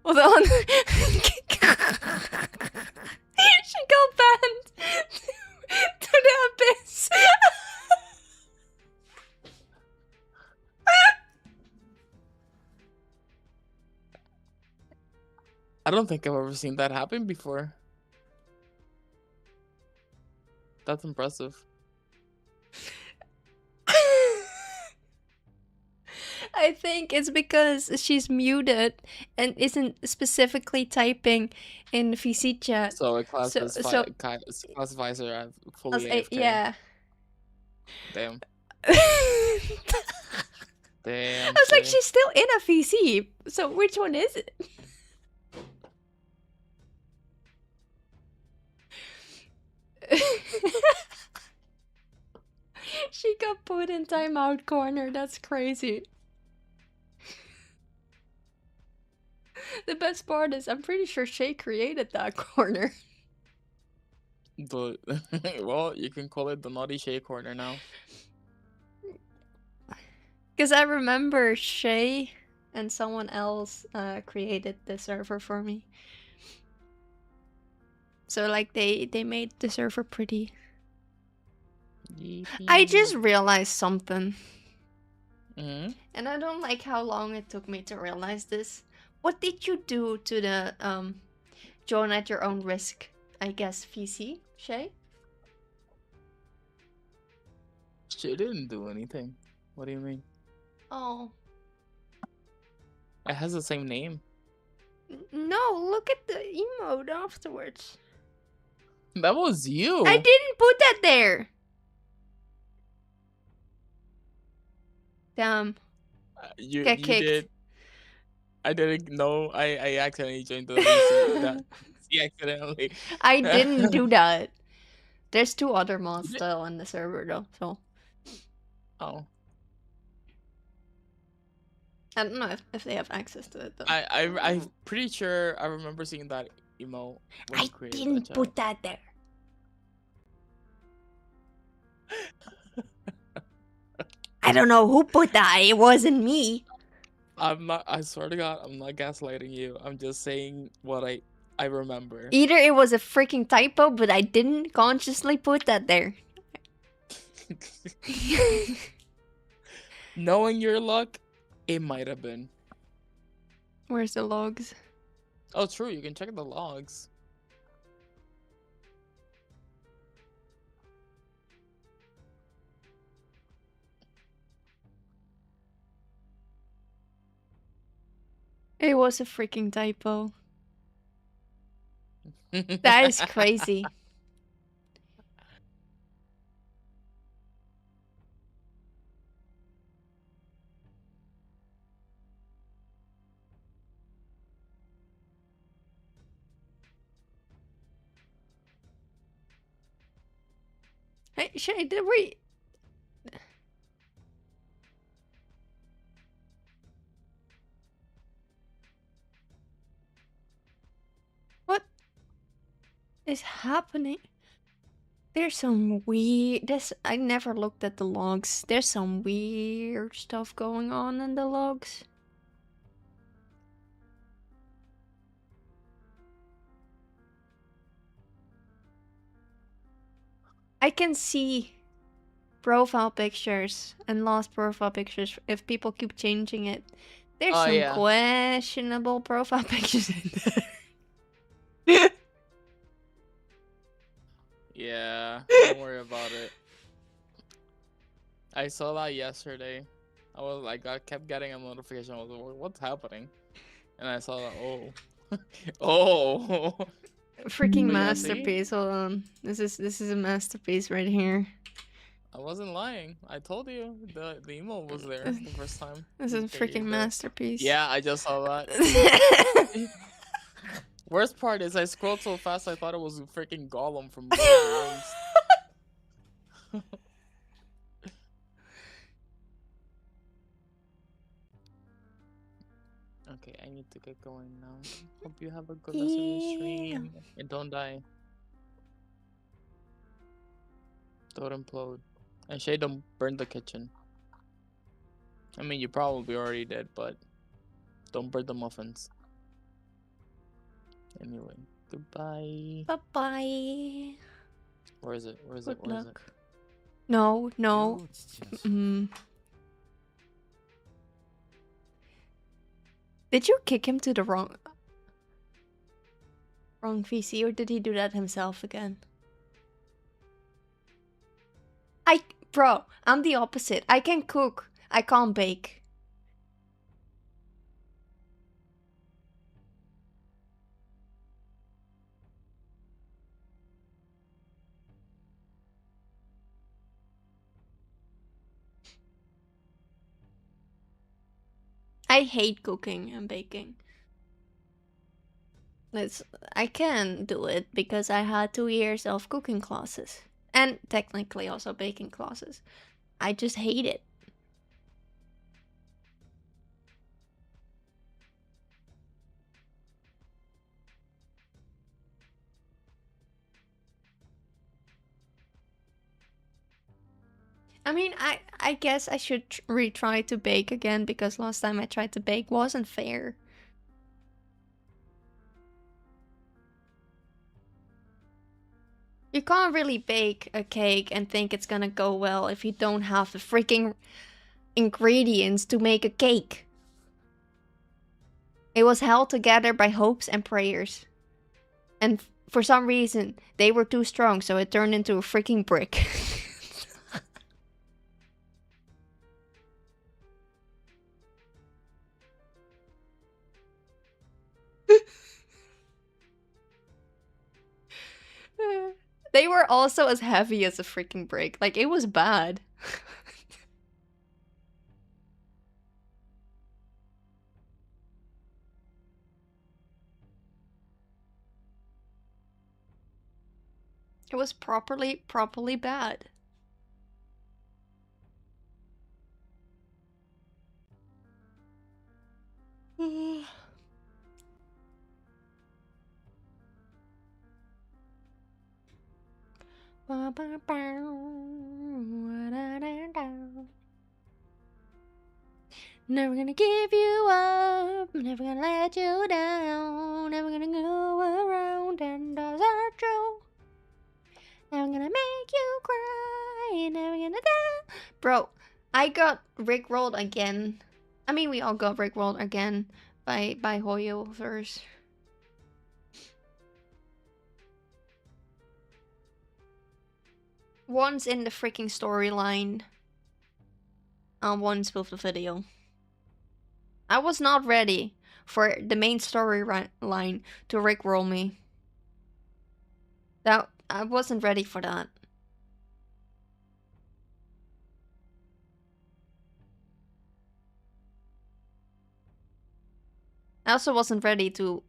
Hold on. She got banned to the abyss. I don't think I've ever seen that happen before. That's impressive. I think it's because she's muted and isn't specifically typing in VC chat. So it classifies her as fully AFK. Yeah. Damn. I Damn. was like, Shay. she's still in a VC. So which one is it? She got put in timeout corner. That's crazy. The best part is I'm pretty sure Shay created that corner. But well, you can call it the Naughty Shay Corner now. Because I remember Shay and someone else created the server for me. So like they made the server pretty. I just realized something. Mm-hmm. And I don't like how long it took me to realize this. What did you do to the join at your own risk, I guess, VC, Shay? She didn't do anything. What do you mean? Oh. It has the same name. No, look at the emote afterwards. That was you. I didn't put that there. Damn. You Get kicked. did. I didn't know. I accidentally joined the VC. Accidentally. I didn't do that. There's 2 other mods still on the server though, so Oh. I don't know if they have access to it though. I'm pretty sure I remember seeing that emo. When I you created didn't that put that there. I don't know who put that. It wasn't me. I'm not. I swear to God, I'm not gaslighting you. I'm just saying what I remember. Either it was a freaking typo, but I didn't consciously put that there. Knowing your luck, it might have been. Where's the logs? Oh, true. You can check the logs. It was a freaking typo. That is crazy. Hey, Shay, did we... What is happening? There's some weird... I never looked at the logs. There's some weird stuff going on in the logs. I can see profile pictures and lost profile pictures if people keep changing it. There's Oh, some yeah. questionable profile pictures in there. Yeah, don't worry about it. I saw that yesterday. I was like, I kept getting a notification. I was like, what's happening? And I saw that. Oh, oh. Freaking But yeah, see? masterpiece. Hold on. This is a masterpiece right here. I wasn't lying. I told you the emo was there the first time. This is a Okay, freaking but- masterpiece. Yeah, I just saw that. Worst part is I scrolled so fast I thought it was freaking Gollum from Lord of the Rings. Okay, I need to get going now. Hope you have a good rest of your stream. And don't die. Don't implode. And Shay, don't burn the kitchen. I mean, you probably already did, but don't burn the muffins. Anyway, goodbye. Bye-bye. Where is it? Where is Good it? Where is it? luck. No, no. Did you kick him to the wrong VC, or did he do that himself again? Bro, I'm the opposite. I can cook. I can't bake. I hate cooking and baking. I can do it because I had 2 years of cooking classes. And technically also baking classes. I just hate it. I mean, I guess I should retry to bake again because last time I tried to bake wasn't fair. You can't really bake a cake and think it's gonna go well if you don't have the freaking ingredients to make a cake. It was held together by hopes and prayers. And for some reason, they were too strong, so it turned into a freaking brick. They were also as heavy as a freaking brick. Like, it was bad. It was properly bad. Never gonna give you up, never gonna let you down, never gonna go around and those are true. Never gonna make you cry, never gonna die. Bro, I got rickrolled again. I mean, we all got rickrolled again by Hoyo verse. Once in the freaking storyline, once with the video. I was not ready for the main storyline to rickroll me. That I wasn't ready for that. I also wasn't ready to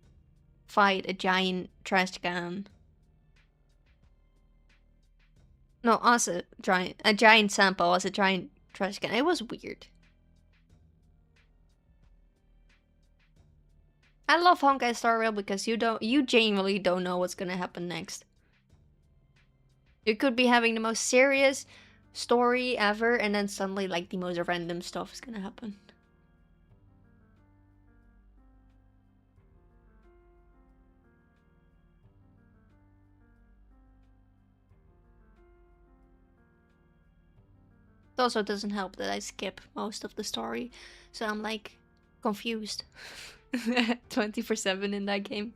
fight a giant trash can. No, us a giant sample as a giant trash can. It was weird. I love Honkai Star Rail because you genuinely don't know what's gonna happen next. You could be having the most serious story ever, and then suddenly, like, the most random stuff is gonna happen. It also doesn't help that I skip most of the story, so I'm like confused 24/7 in that game.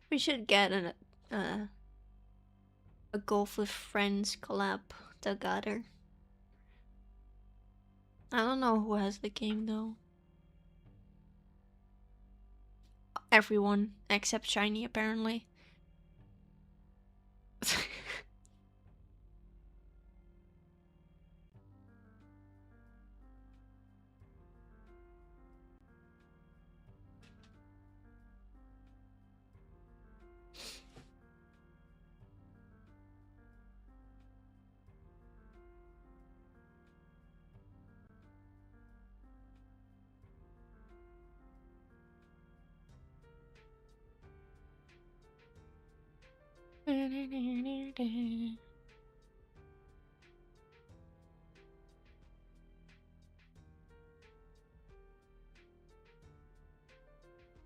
We should get a Golf with Friends collab together. I don't know who has the game though. Everyone except Shiny, apparently.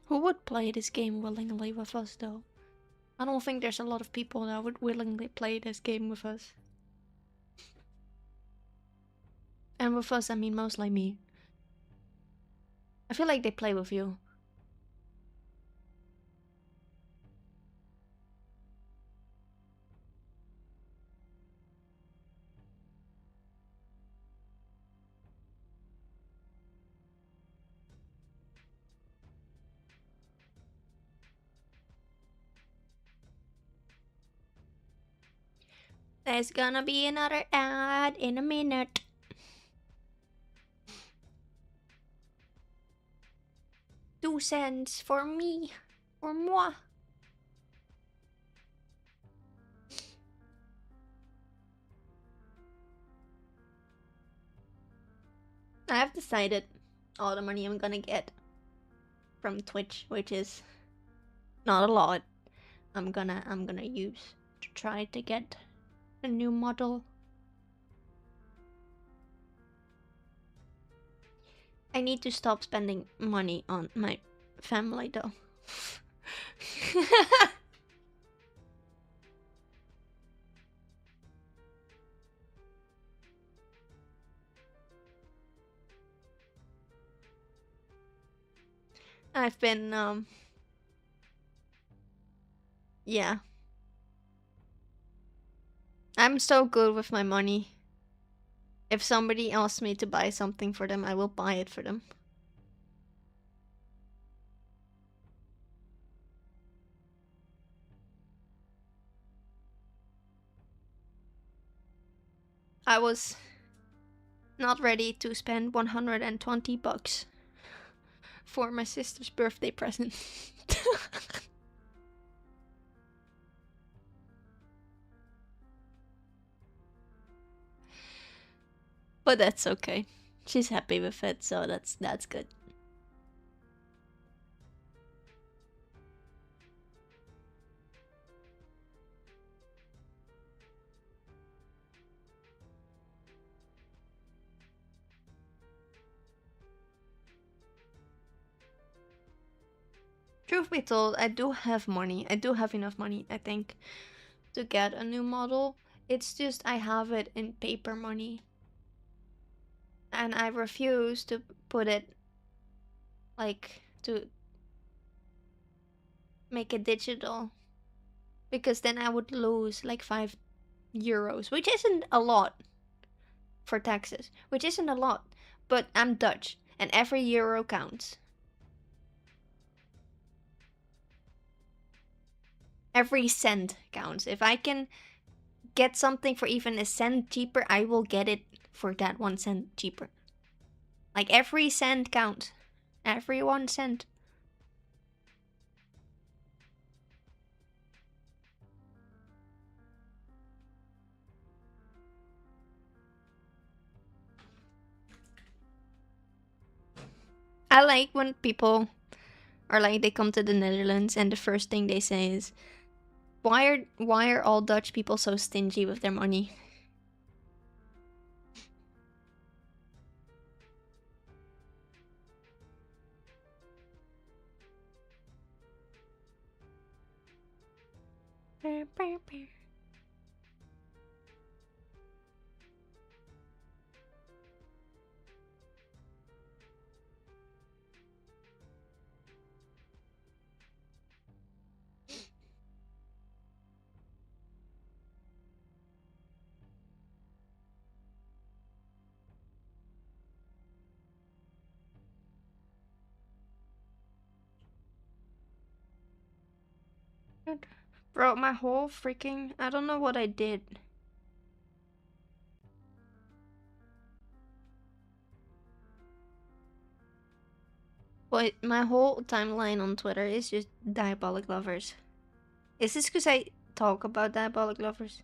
Who would play this game willingly with us though? I don't think there's a lot of people that would willingly play this game with us. And with us, I mean mostly me. I feel like they play with you. There's gonna be another ad in a minute. $2 for me. For moi. I've decided all the money I'm gonna get from Twitch, which is not a lot, I'm gonna use to try to get a new model. I need to stop spending money on my family though. I've been yeah. I'm so good with my money. If somebody asks me to buy something for them, I will buy it for them. I was not ready to spend 120 bucks for my sister's birthday present. But that's okay. She's happy with it, so that's good. Truth be told, I do have money. I do have enough money, I think, to get a new model. It's just I have it in paper money. And I refuse to put it, like, to make it digital. Because then I would lose like €5, which isn't a lot for taxes. Which isn't a lot. But I'm Dutch, and every euro counts. Every cent counts. If I can get something for even a cent cheaper, I will get it for that 1 cent cheaper. Like every cent counts. Every 1 cent. I like when people are like, they come to the Netherlands and the first thing they say is, why are all Dutch people so stingy with their money? Bro, my whole freaking... I don't know what I did. But my whole timeline on Twitter is just Diabolic Lovers. Is this because I talk about Diabolic Lovers?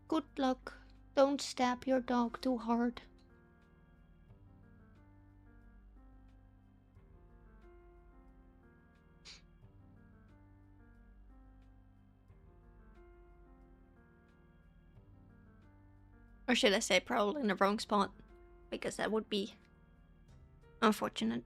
Good luck. Don't stab your dog too hard. Or should I say probably in the wrong spot? Because that would be unfortunate.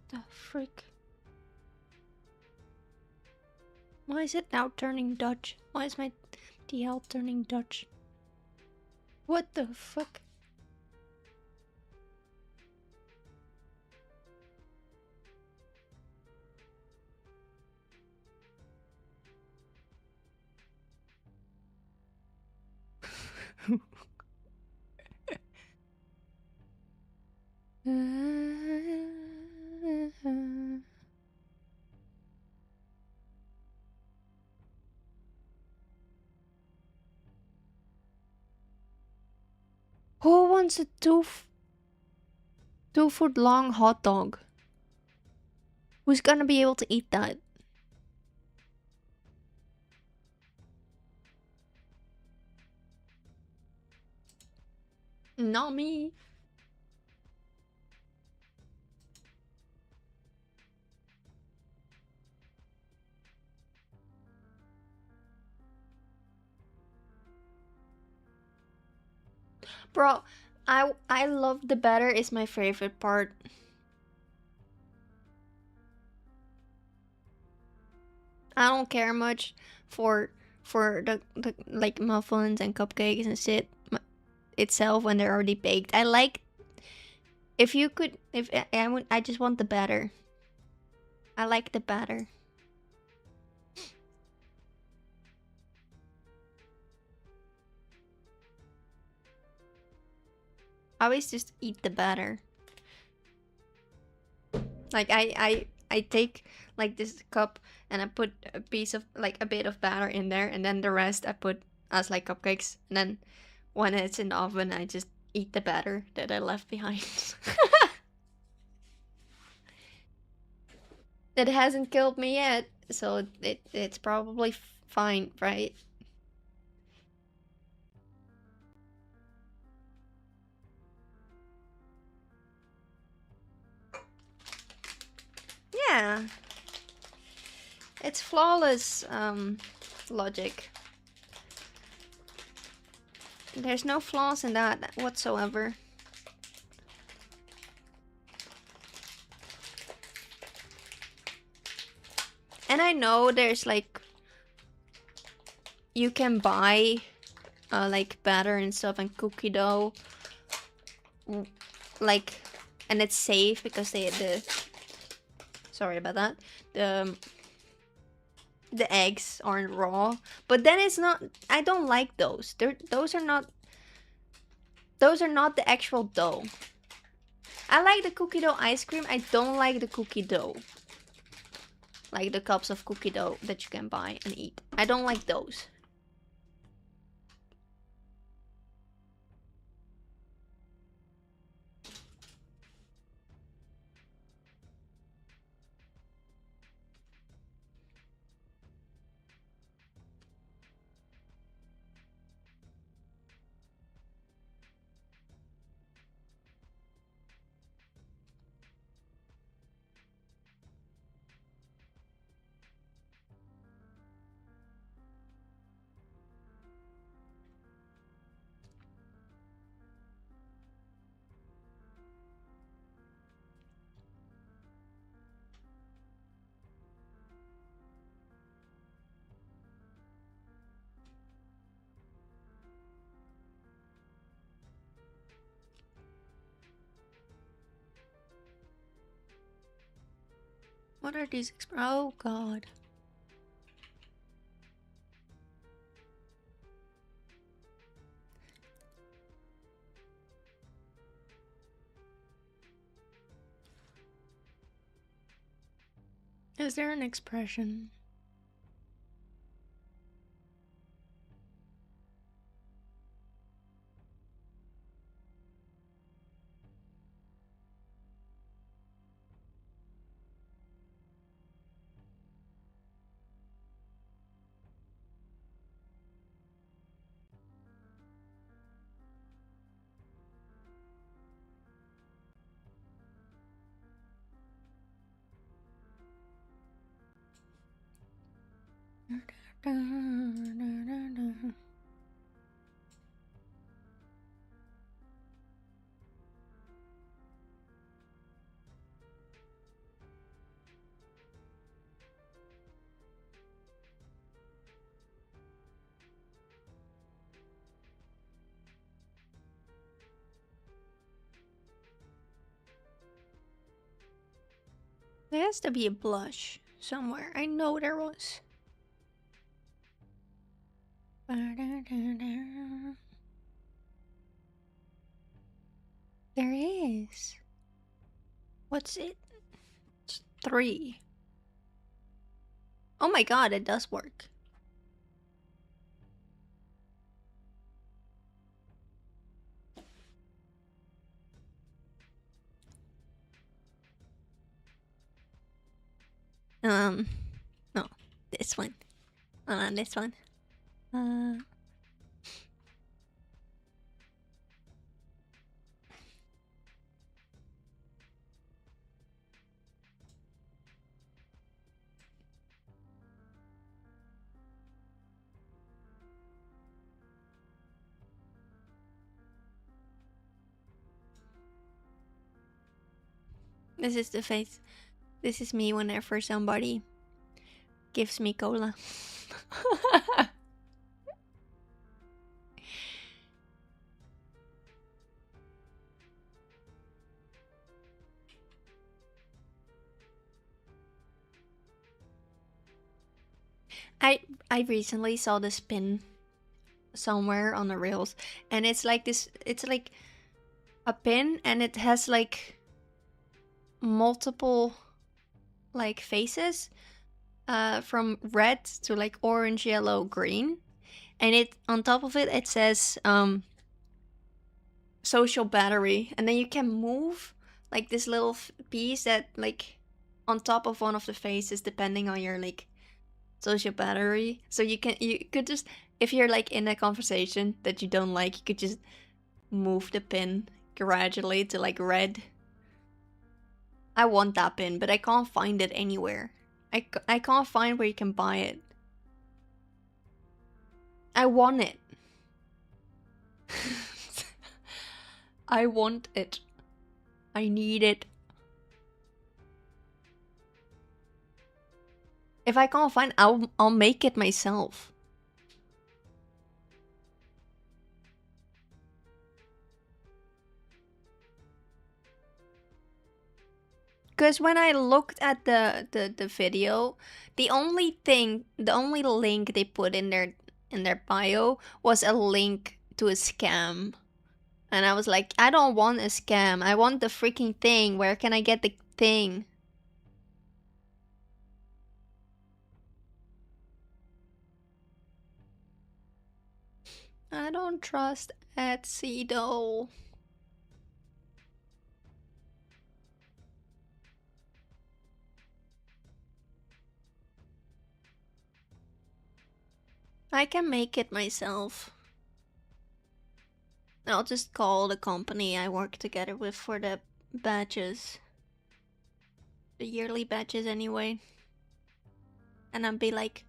The frick? Why is it now turning Dutch? Why is my DL turning Dutch? What the fuck? Who wants a 2 foot long hot dog? Who's gonna be able to eat that? Not me. Bro, I love the batter is my favorite part. I don't care much for the like muffins and cupcakes and shit itself when they're already baked. I like if you could if I just want the batter. I like the batter. I always just eat the batter. Like I take like this cup and I put a piece of like a bit of batter in there, and then the rest I put as like cupcakes, and then when it's in the oven I just eat the batter that I left behind. That hasn't killed me yet, so it's probably fine, right? Yeah. It's flawless logic. There's no flaws in that whatsoever. And I know there's like you can buy like batter and stuff and cookie dough like, and it's safe because the sorry about that, the eggs aren't raw, but then it's not, I don't like those. Those are not the actual dough. I like the cookie dough ice cream. I don't like the cookie dough, like the cups of cookie dough that you can buy and eat. I don't like those. What are these? Oh god. Is there an expression? There has to be a blush somewhere. I know there was. There is. What's it? It's 3. Oh my god, it does work. No, this one. This one. This is the face. This is me whenever somebody gives me cola. I recently saw this pin somewhere on the rails, and it's like this. It's like a pin, and it has like multiple like faces, from red to like orange, yellow, green, and it on top of it it says social battery, and then you can move like this little piece that like on top of one of the faces depending on your like social battery. So you could just, if you're like in a conversation that you don't like, you could just move the pin gradually to like red. I want that pin, but I can't find it anywhere. I can't find where you can buy it. I want it. I want it. I need it. If I can't find, I'll make it myself. Because when I looked at the video, the only link they put in their bio was a link to a scam. And I was like, I don't want a scam. I want the freaking thing. Where can I get the thing? I don't trust Etsy though. I can make it myself. I'll just call the company I work together with for the badges. The yearly badges anyway. And I'll be like,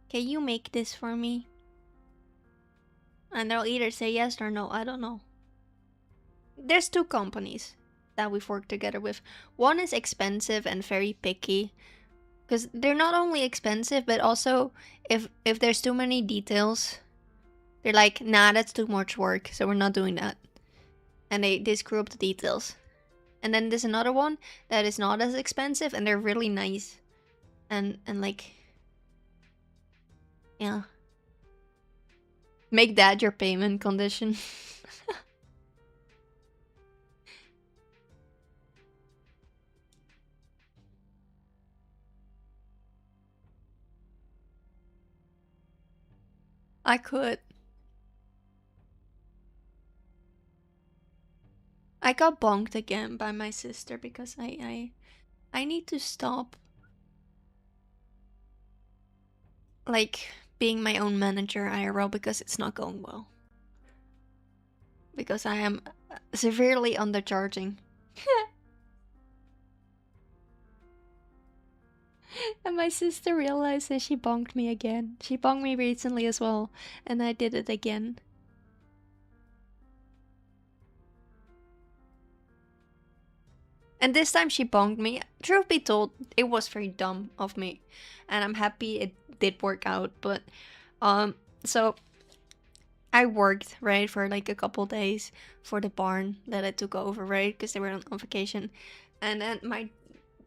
can you make this for me? And they'll either say yes or no, I don't know. There's 2 companies that we've worked together with. One is expensive and very picky. Because they're not only expensive, but also if there's too many details, they're like, nah, that's too much work, so we're not doing that. And they screw up the details. And then there's another one that is not as expensive, and they're really nice. and like, yeah, make that your payment condition. I could. I got bonked again by my sister because I need to stop like being my own manager IRL because it's not going well. Because I am severely undercharging. And my sister realized that she bonked me again. She bonked me recently as well, and I did it again. And this time she bonked me. Truth be told, it was very dumb of me. And I'm happy it did work out, but so I worked, right, for like a couple days for the barn that I took over, right, because they were on vacation. And then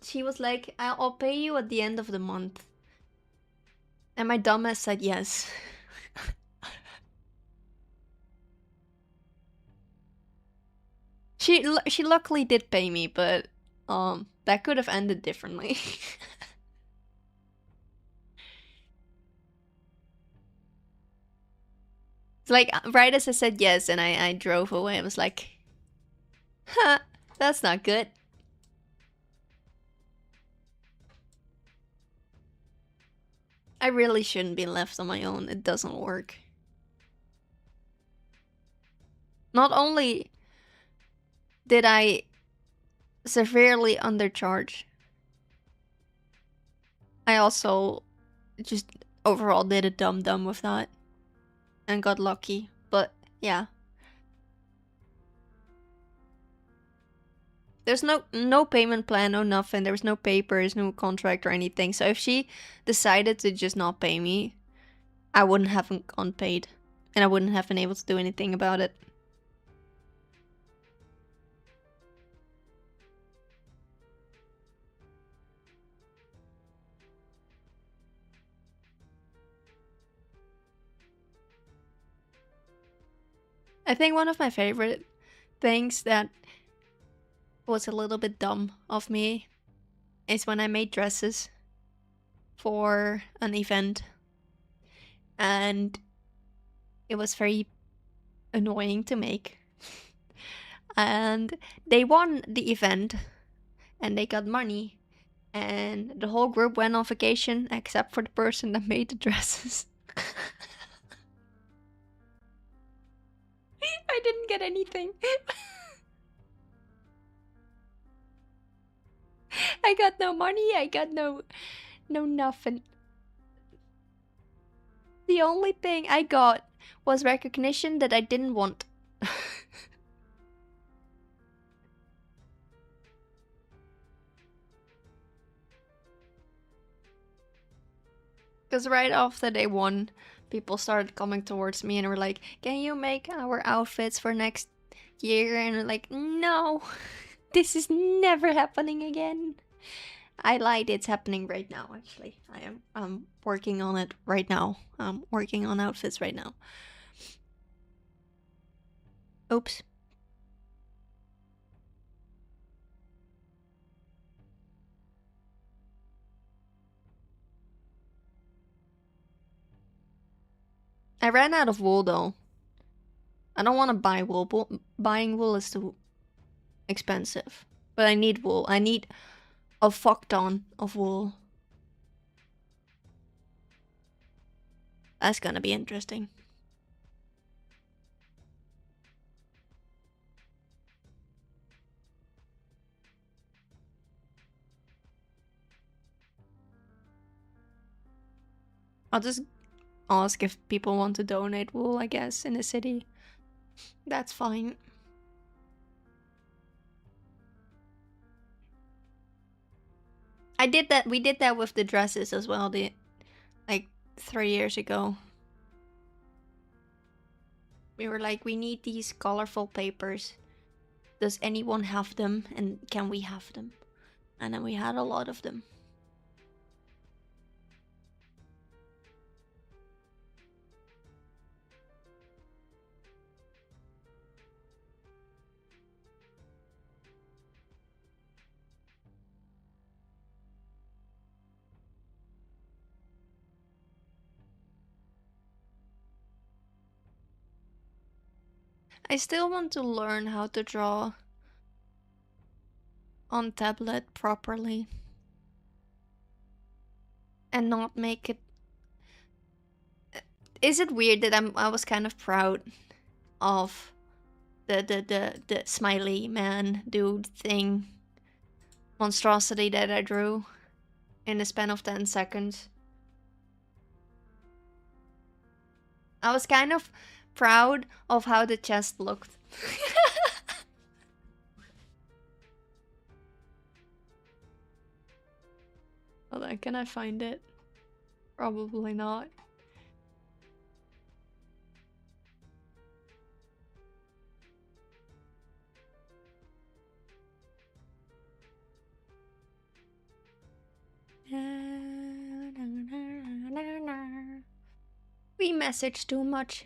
she was like, I'll pay you at the end of the month. And my dumbass said yes. She luckily did pay me, but that could have ended differently. It's like right as I said yes and I drove away, I was like, huh, that's not good. I really shouldn't be left on my own. It doesn't work. Not only did I severely undercharge, I also just overall did a dumb with that and got lucky. But yeah, there's no payment plan, no nothing. There was no papers, no contract or anything. So if she decided to just not pay me, I wouldn't have gone paid, and I wouldn't have been able to do anything about it. I think one of my favorite things that was a little bit dumb of me is when I made dresses for an event, and it was very annoying to make. And they won the event and they got money, and the whole group went on vacation except for the person that made the dresses. I didn't get anything. I got no money, I got no nothing. The only thing I got was recognition that I didn't want. Because right after they won, people started coming towards me and were like, can you make our outfits for next year? And I'm like, no, this is never happening again. I lied, it's happening right now, actually. I'm working on it right now. I'm working on outfits right now. Oops. I ran out of wool though. I don't want to buy wool. Buying wool is too expensive. But I need wool. I need a fuck ton of wool. That's gonna be interesting. I'll just ask if people want to donate wool, I guess, in the city. That's fine. I did that. We did that with the dresses as well. Like 3 years ago. We were like, we need these colorful papers. Does anyone have them? And can we have them? And then we had a lot of them. I still want to learn how to draw on tablet properly and not make it. Is it weird that I was kind of proud of the smiley man dude thing monstrosity that I drew in the span of 10 seconds? I was kind of proud of how the chest looked. Hold on, can I find it? Probably not. We message too much.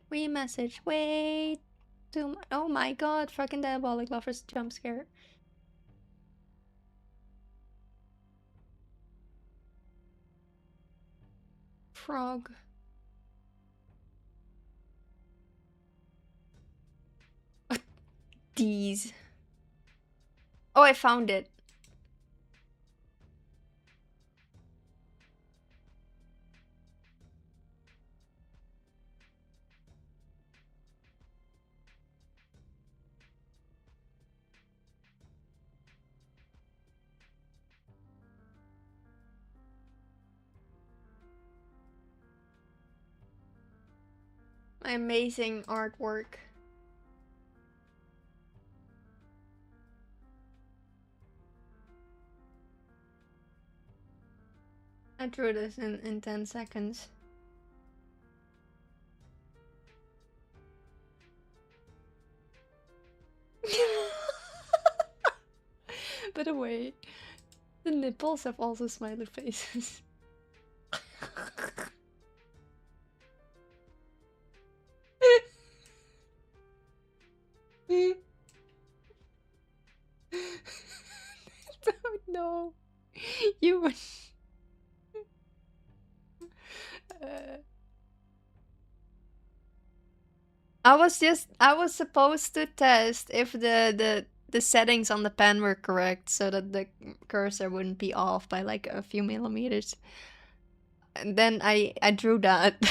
We message way too much. Oh my god, fucking Diabolic Lovers jump scare. Frog. These. Oh, I found it. My amazing artwork. I drew this in 10 seconds. By the way, the nipples have also smiley faces. No, you would. I was supposed to test if the settings on the pen were correct so that the cursor wouldn't be off by like a few millimeters. And then I drew that.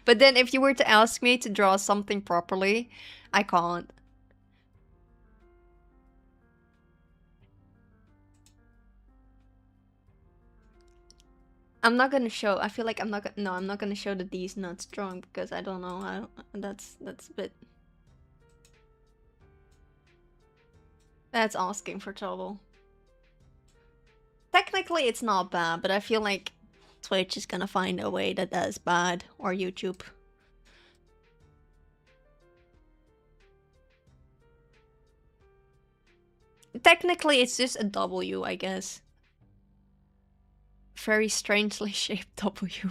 But then if you were to ask me to draw something properly, I can't. I'm not gonna show. I feel like I'm not gonna. No, I'm not gonna show the D's nuts drawing because I don't know. That's a bit. That's asking for trouble. Technically, it's not bad, but I feel like Twitch is gonna find a way that that's bad, or YouTube. Technically, it's just a W, I guess. Very strangely shaped W.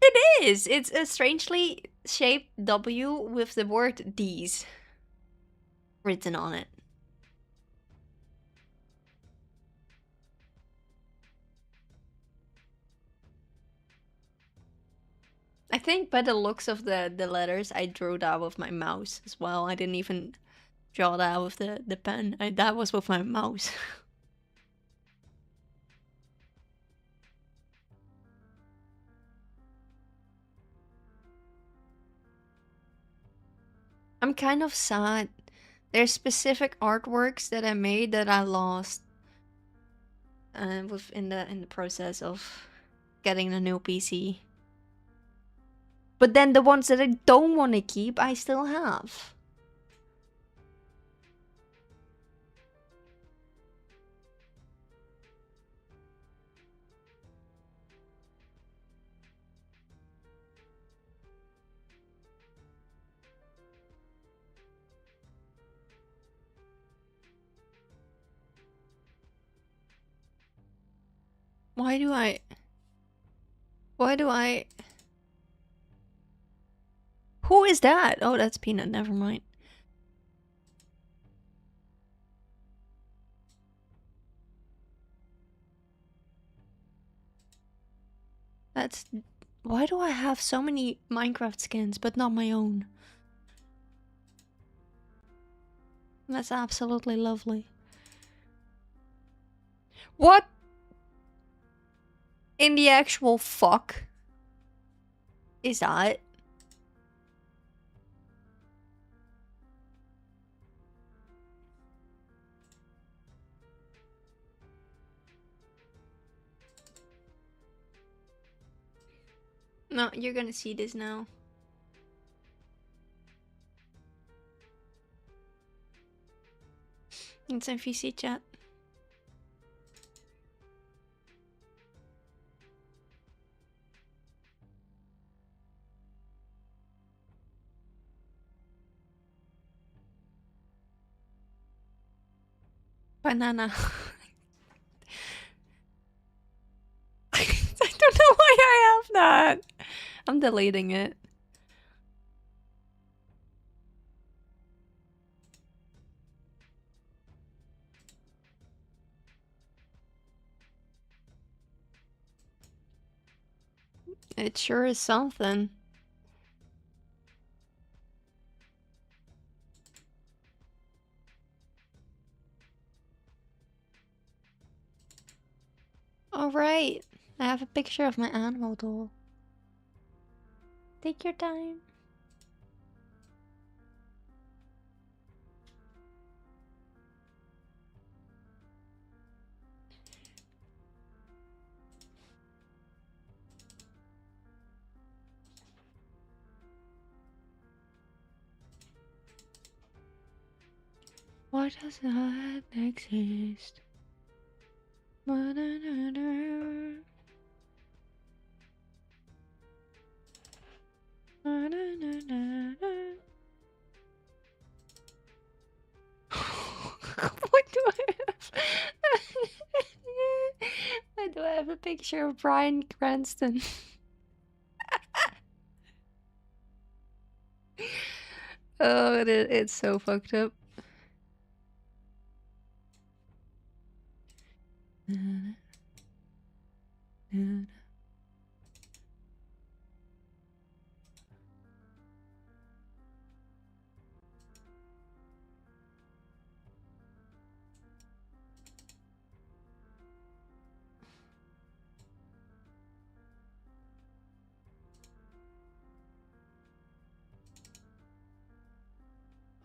It is! It's a strangely shaped W with the word D's written on it. I think by the looks of the letters, I drew that with my mouse as well. I didn't even draw that with the pen. That was with my mouse. I'm kind of sad. There's specific artworks that I made that I lost in the process of getting a new PC. But then the ones that I don't want to keep, I still have. Why do I... Who is that? Oh, that's Peanut. Never mind. That's... Why do I have so many Minecraft skins, but not my own? That's absolutely lovely. What? In the actual fuck is that? No, you're gonna see this now. It's in VC chat. Banana. I don't know why I have that. I'm deleting it. It sure is something. Alright. I have a picture of my animal doll. Take your time. Why does that exist? What do I have? Why do I have a picture of Bryan Cranston? Oh, it's so fucked up.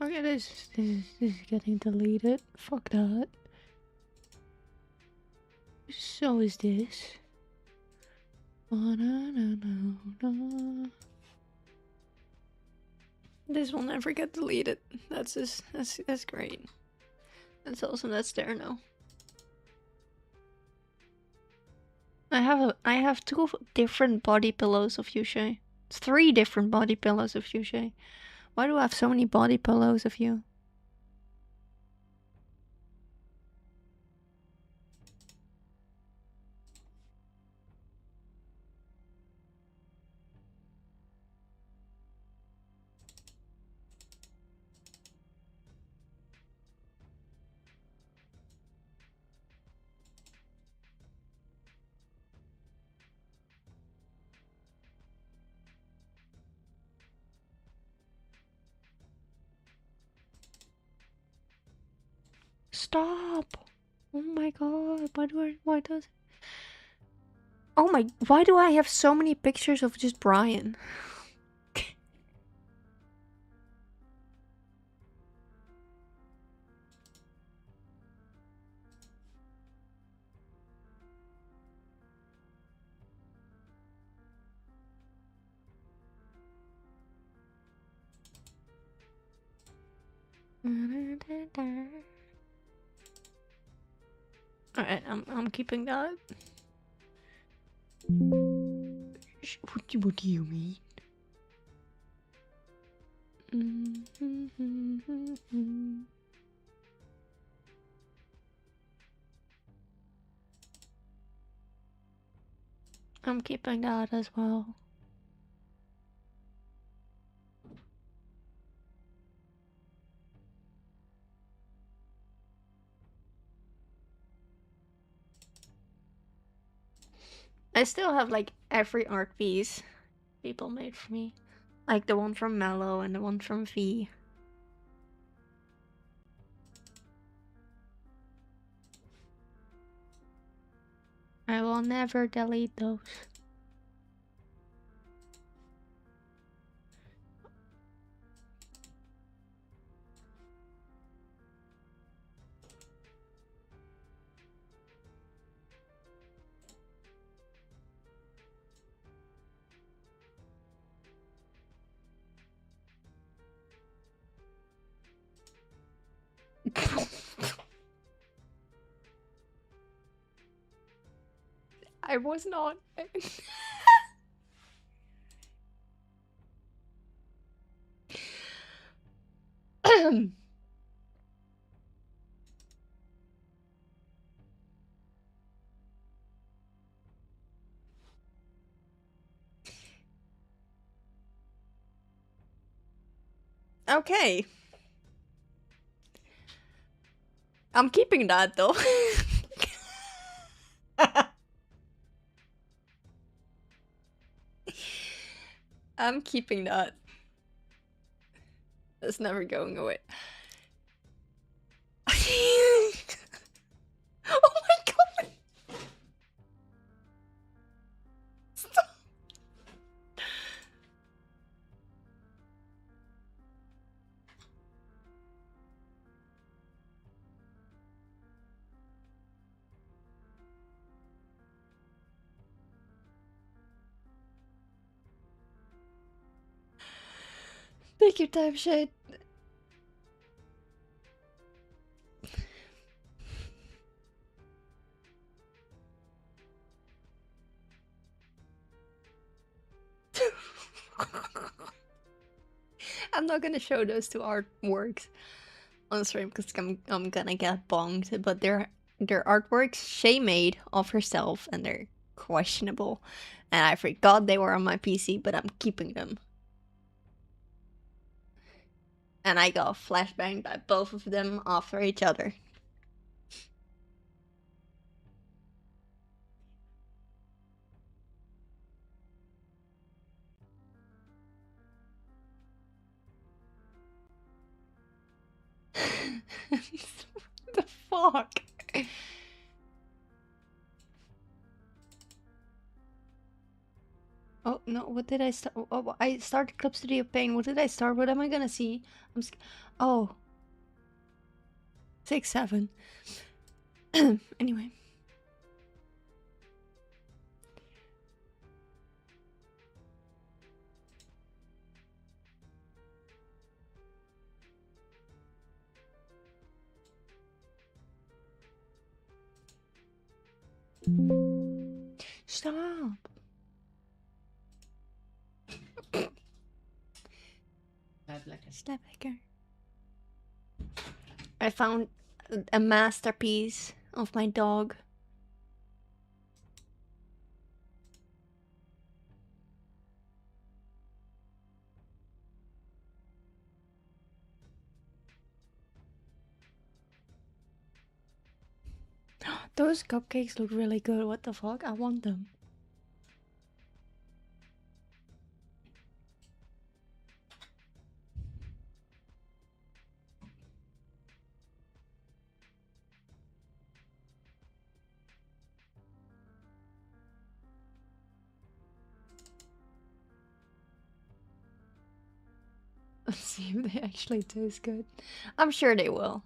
Okay, this is getting deleted. Fuck that. So is this. Oh, no. This will never get deleted. That's just that's great. That's awesome. That's there now. I have 2 different body pillows of Yushay. 3 different body pillows of Yushay. Why do I have so many body pillows of you? Stop! Oh my god, why does... Oh my, why do I have so many pictures of just Bryan? Alright, I'm keeping that. What do you mean? I'm keeping that as well. I still have like every art piece people made for me. Like the one from Mellow and the one from V. I will never delete those. I was not. Okay. I'm keeping that though. I'm keeping that. That's never going away. Oh my god! Stop. Take your time, Shade. I'm not gonna show those two artworks on stream because I'm gonna get bonked. But they're artworks Shay made of herself, and they're questionable. And I forgot they were on my PC, but I'm keeping them. And I got flashbanged by both of them after each other. What the fuck? Oh no, what did I start? Oh, I started Club Studio Paint. What did I start? What am I gonna see? Oh. 6, 7. Anyway. Stop. Sleppecker. I found a masterpiece of my dog. Those cupcakes look really good. What the fuck? I want them. Let's see if they actually taste good. I'm sure they will.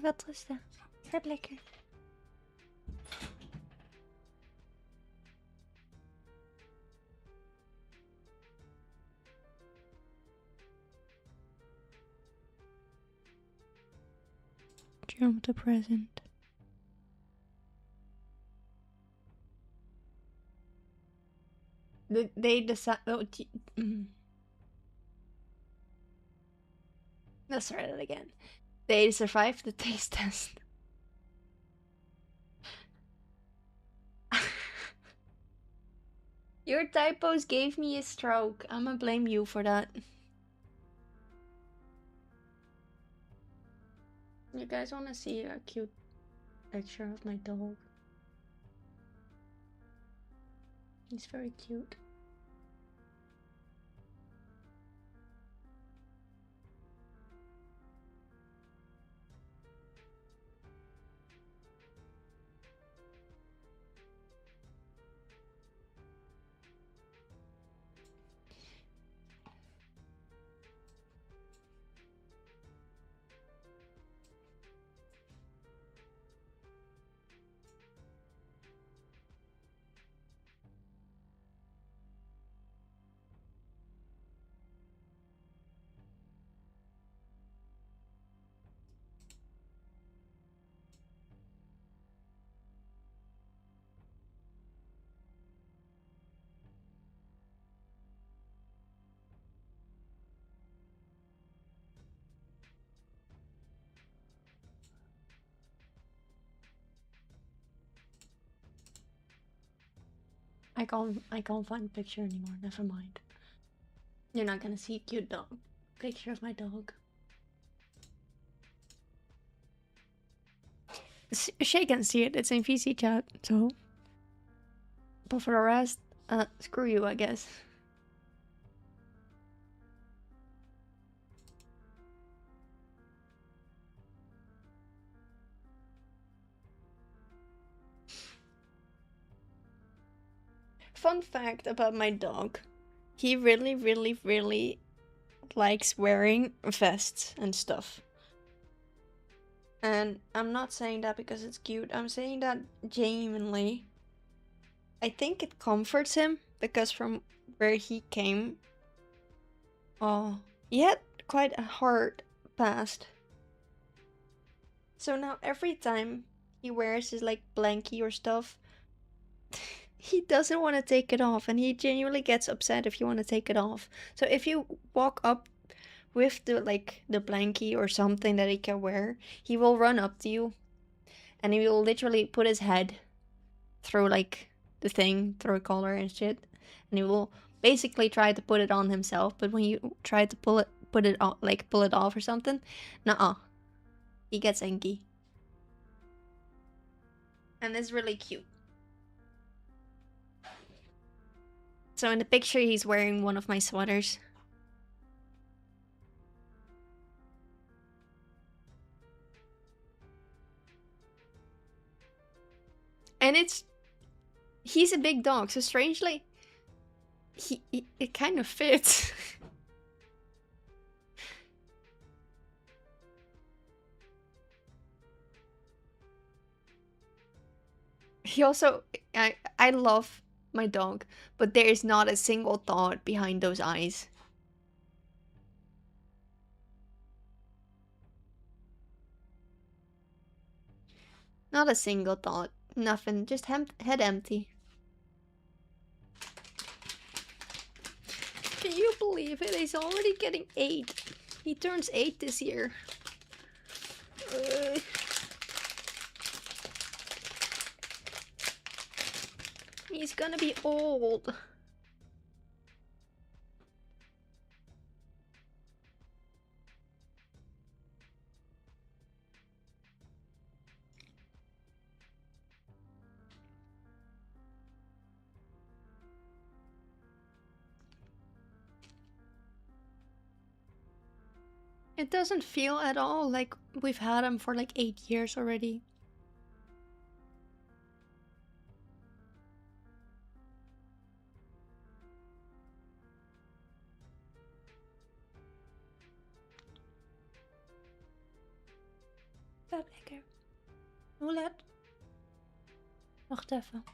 Wat rusten. Gaat lekker. Jump the present. They decide. Oh, let's try it again. They survived the taste test. Your typos gave me a stroke. I'ma blame you for that. You guys wanna see a cute picture of my dog? He's very cute. I can't find a picture anymore. Never mind. You're not gonna see a cute dog. Picture of my dog. Shay can see it. It's in VC chat. So, but for the rest, screw you, I guess. Fun fact about my dog. He really, really, really likes wearing vests and stuff. And I'm not saying that because it's cute. I'm saying that genuinely. I think it comforts him because from where he came, he had quite a hard past. So now every time he wears his like blankie or stuff, he doesn't want to take it off, and he genuinely gets upset if you want to take it off. So if you walk up with the blankie or something that he can wear, he will run up to you and he will literally put his head through like the thing, through a collar and shit, and he will basically try to put it on himself. But when you try to pull it off or something, nuh-uh, he gets angry. And it's really cute. So in the picture, he's wearing one of my sweaters. And he's a big dog, so strangely, it kind of fits. He also, I love my dog, but there is not a single thought behind those eyes. Not a single thought. Nothing. Just head empty. Can you believe it? He's already getting 8. He turns 8 this year. He's gonna be old. It doesn't feel at all like we've had him for like 8 years already. Slaap lekker. Hoe laat? Wacht even.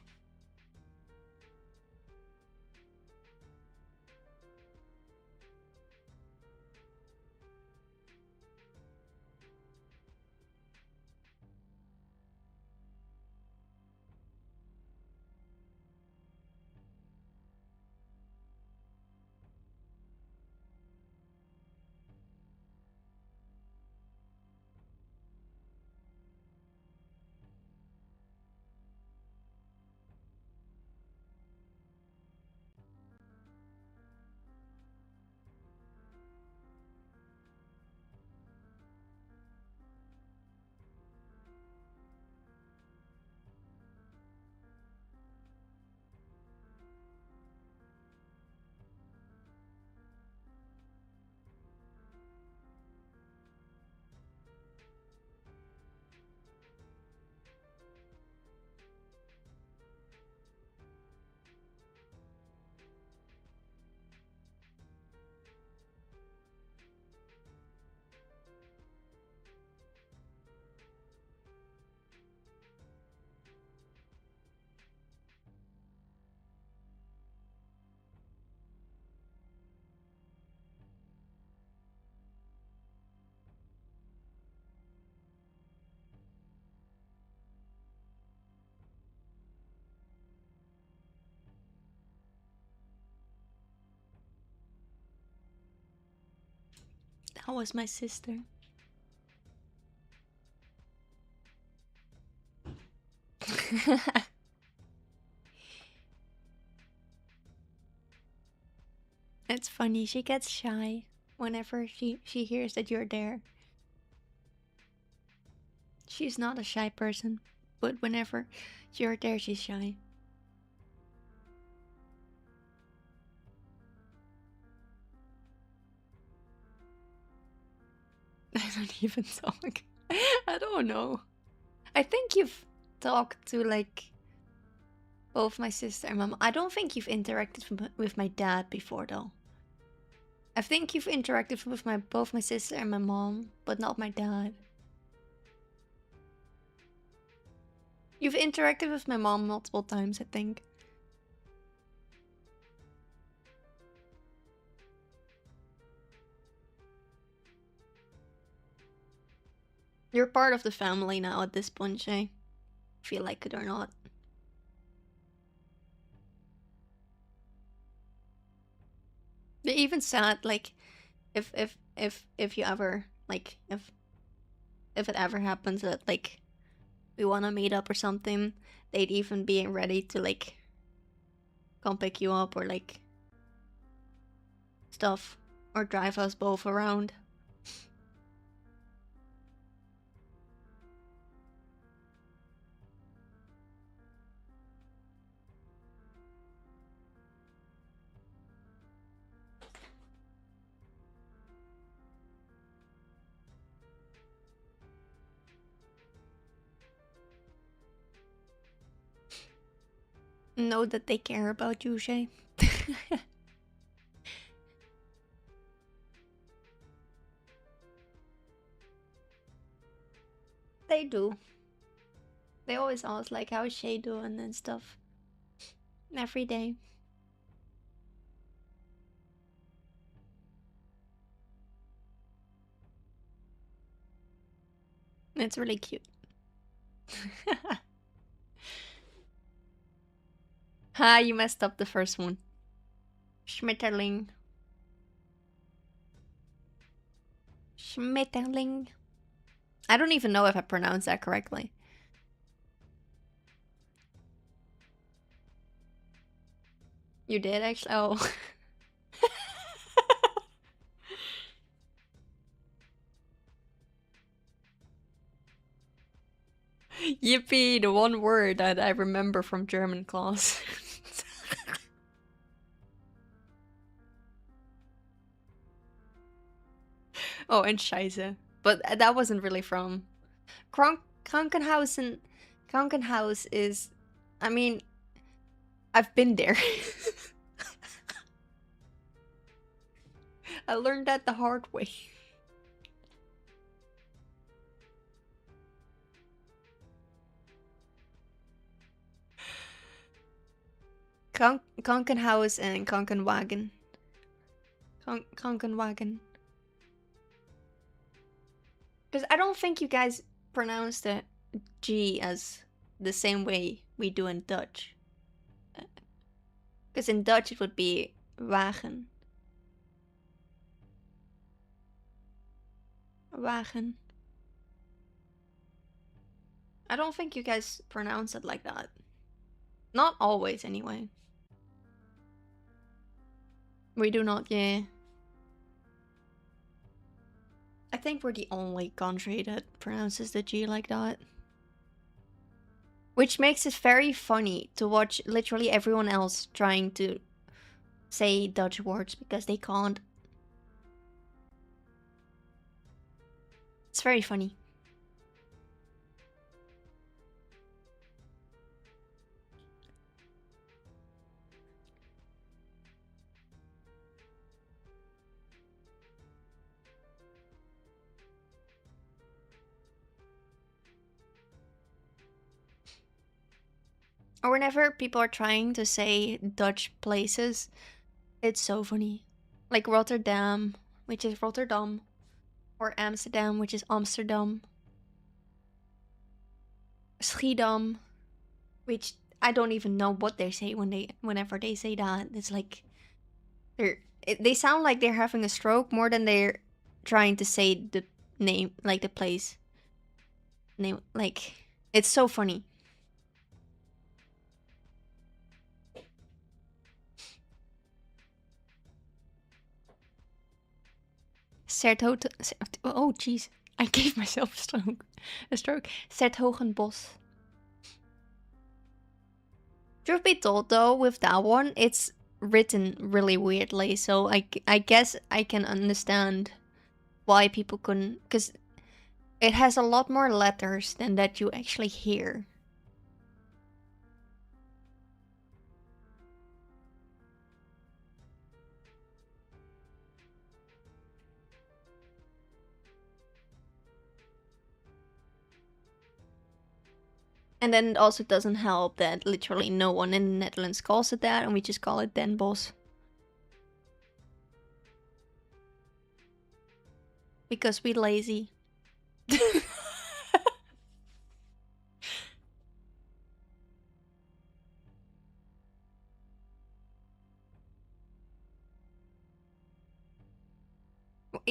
How was my sister? It's funny, she gets shy whenever she hears that you're there. She's not a shy person, but whenever you're there, she's shy. I don't even talk. I don't know. I think you've talked to like both my sister and my mom. I don't think you've interacted with my dad before though. I think you've interacted with both my sister and my mom, but not my dad. You've interacted with my mom multiple times, I think. You're part of the family now at this point, Shay. Feel like it or not. They even said like, if you ever like if it ever happens that like we want to meet up or something, they'd even be ready to like come pick you up or like stuff or drive us both around. Know that they care about you, Shay. They do. They always ask like, how's Shay doing and stuff. Every day. It's really cute. Ha, you messed up the first one. Schmetterling. Schmetterling. I don't even know if I pronounced that correctly. You did actually? Oh. Yippee, the one word that I remember from German class. Oh, and Scheiße. But that wasn't really from... Krankenhaus is... I mean... I've been there. I learned that the hard way. Krankenhaus and Krankenwagen. Krankenwagen. Because I don't think you guys pronounce the G as the same way we do in Dutch. Because in Dutch it would be wagen. Wagen. I don't think you guys pronounce it like that. Not always, anyway. We do not, yeah. I think we're the only country that pronounces the G like that. Which makes it very funny to watch literally everyone else trying to say Dutch words because they can't. It's very funny. Or whenever people are trying to say Dutch places, it's so funny. Like Rotterdam, which is Rotterdam. Or Amsterdam, which is Amsterdam. Schiedam, which I don't even know what they say whenever they say that. It's like they sound like they're having a stroke more than they're trying to say the name, like the place name. Like, it's so funny. Oh, jeez. I gave myself a stroke. Sertogenbos. Truth be told, though, with that one, it's written really weirdly, so I guess I can understand why people couldn't, because it has a lot more letters than that you actually hear. And then it also doesn't help that literally no one in the Netherlands calls it that, and we just call it Den Bosch. Because we lazy.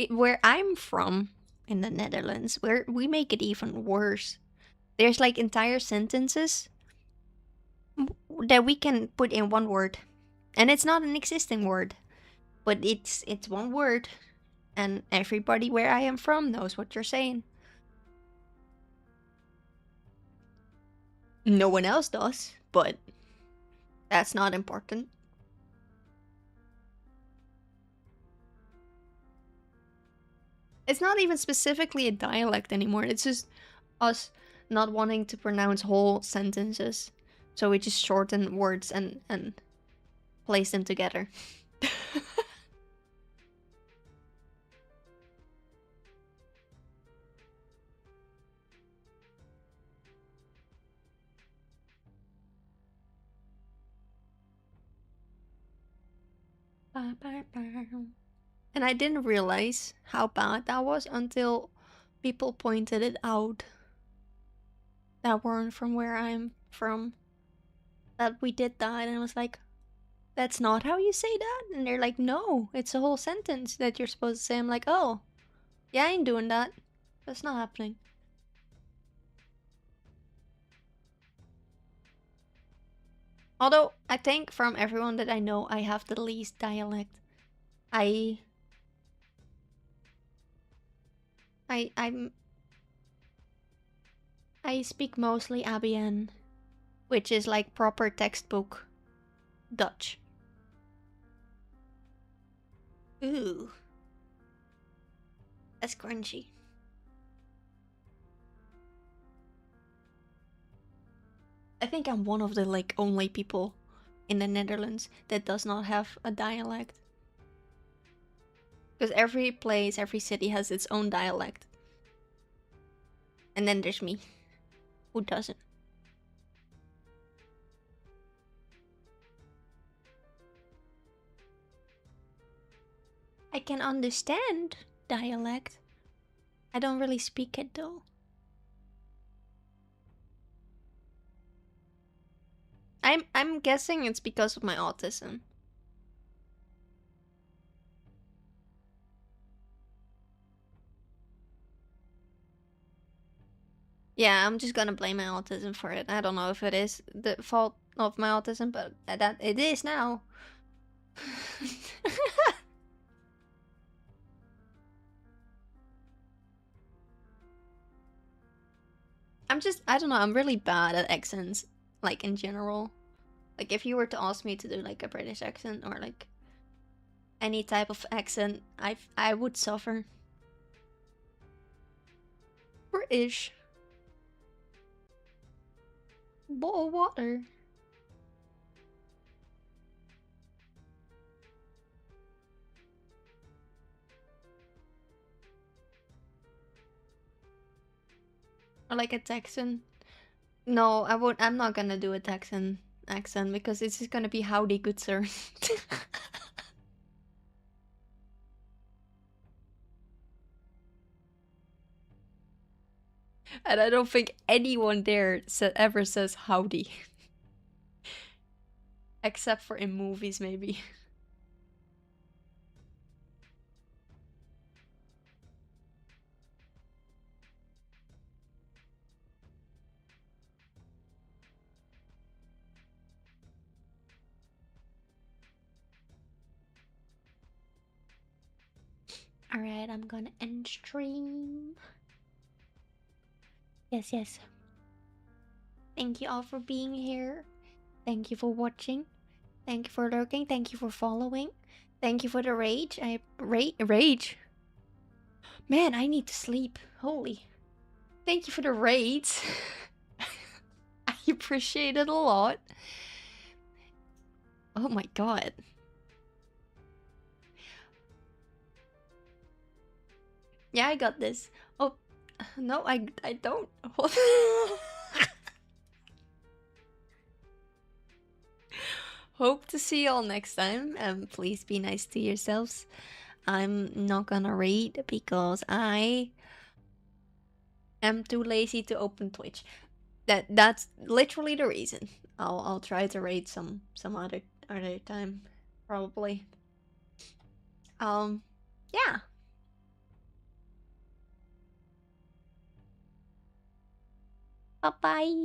Where I'm from, in the Netherlands, where we make it even worse. There's like entire sentences that we can put in one word, and it's not an existing word, but it's one word, and everybody where I am from knows what you're saying. No one else does, but that's not important. It's not even specifically a dialect anymore. It's just us not wanting to pronounce whole sentences, so we just shorten words and place them together. And I didn't realize how bad that was until people pointed it out that weren't from where I'm from. That we did that, and I was like, that's not how you say that? And they're like, no, it's a whole sentence that you're supposed to say. I'm like, oh, yeah, I ain't doing that. That's not happening. Although, I think from everyone that I know, I have the least dialect. I speak mostly ABN, which is like proper textbook Dutch. Ooh. That's crunchy. I think I'm one of the like only people in the Netherlands that does not have a dialect. Because every place, every city has its own dialect. And then there's me, who doesn't. I can understand dialect. I don't really speak it though. I'm guessing it's because of my autism. Yeah, I'm just gonna blame my autism for it. I don't know if it is the fault of my autism, but that it is now. I don't know, I'm really bad at accents, like in general. Like if you were to ask me to do like a British accent or like any type of accent, I would suffer. British. Bottle of water. Or like a Texan. No, I won't. I'm not gonna do a Texan accent because it's just gonna be howdy, good sir. And I don't think anyone there ever says howdy. Except for in movies, maybe. Alright, I'm gonna end stream. Yes. Thank you all for being here. Thank you for watching. Thank you for lurking. Thank you for following. Thank you for the rage. Rage. Man, I need to sleep. Holy. Thank you for the raids. I appreciate it a lot. Oh my god. Yeah, I got this. Oh, no, I don't. Hope to see y'all next time. Please be nice to yourselves. I'm not gonna raid because I am too lazy to open Twitch. That's literally the reason. I'll try to raid some other time, probably. Yeah. Bye bye.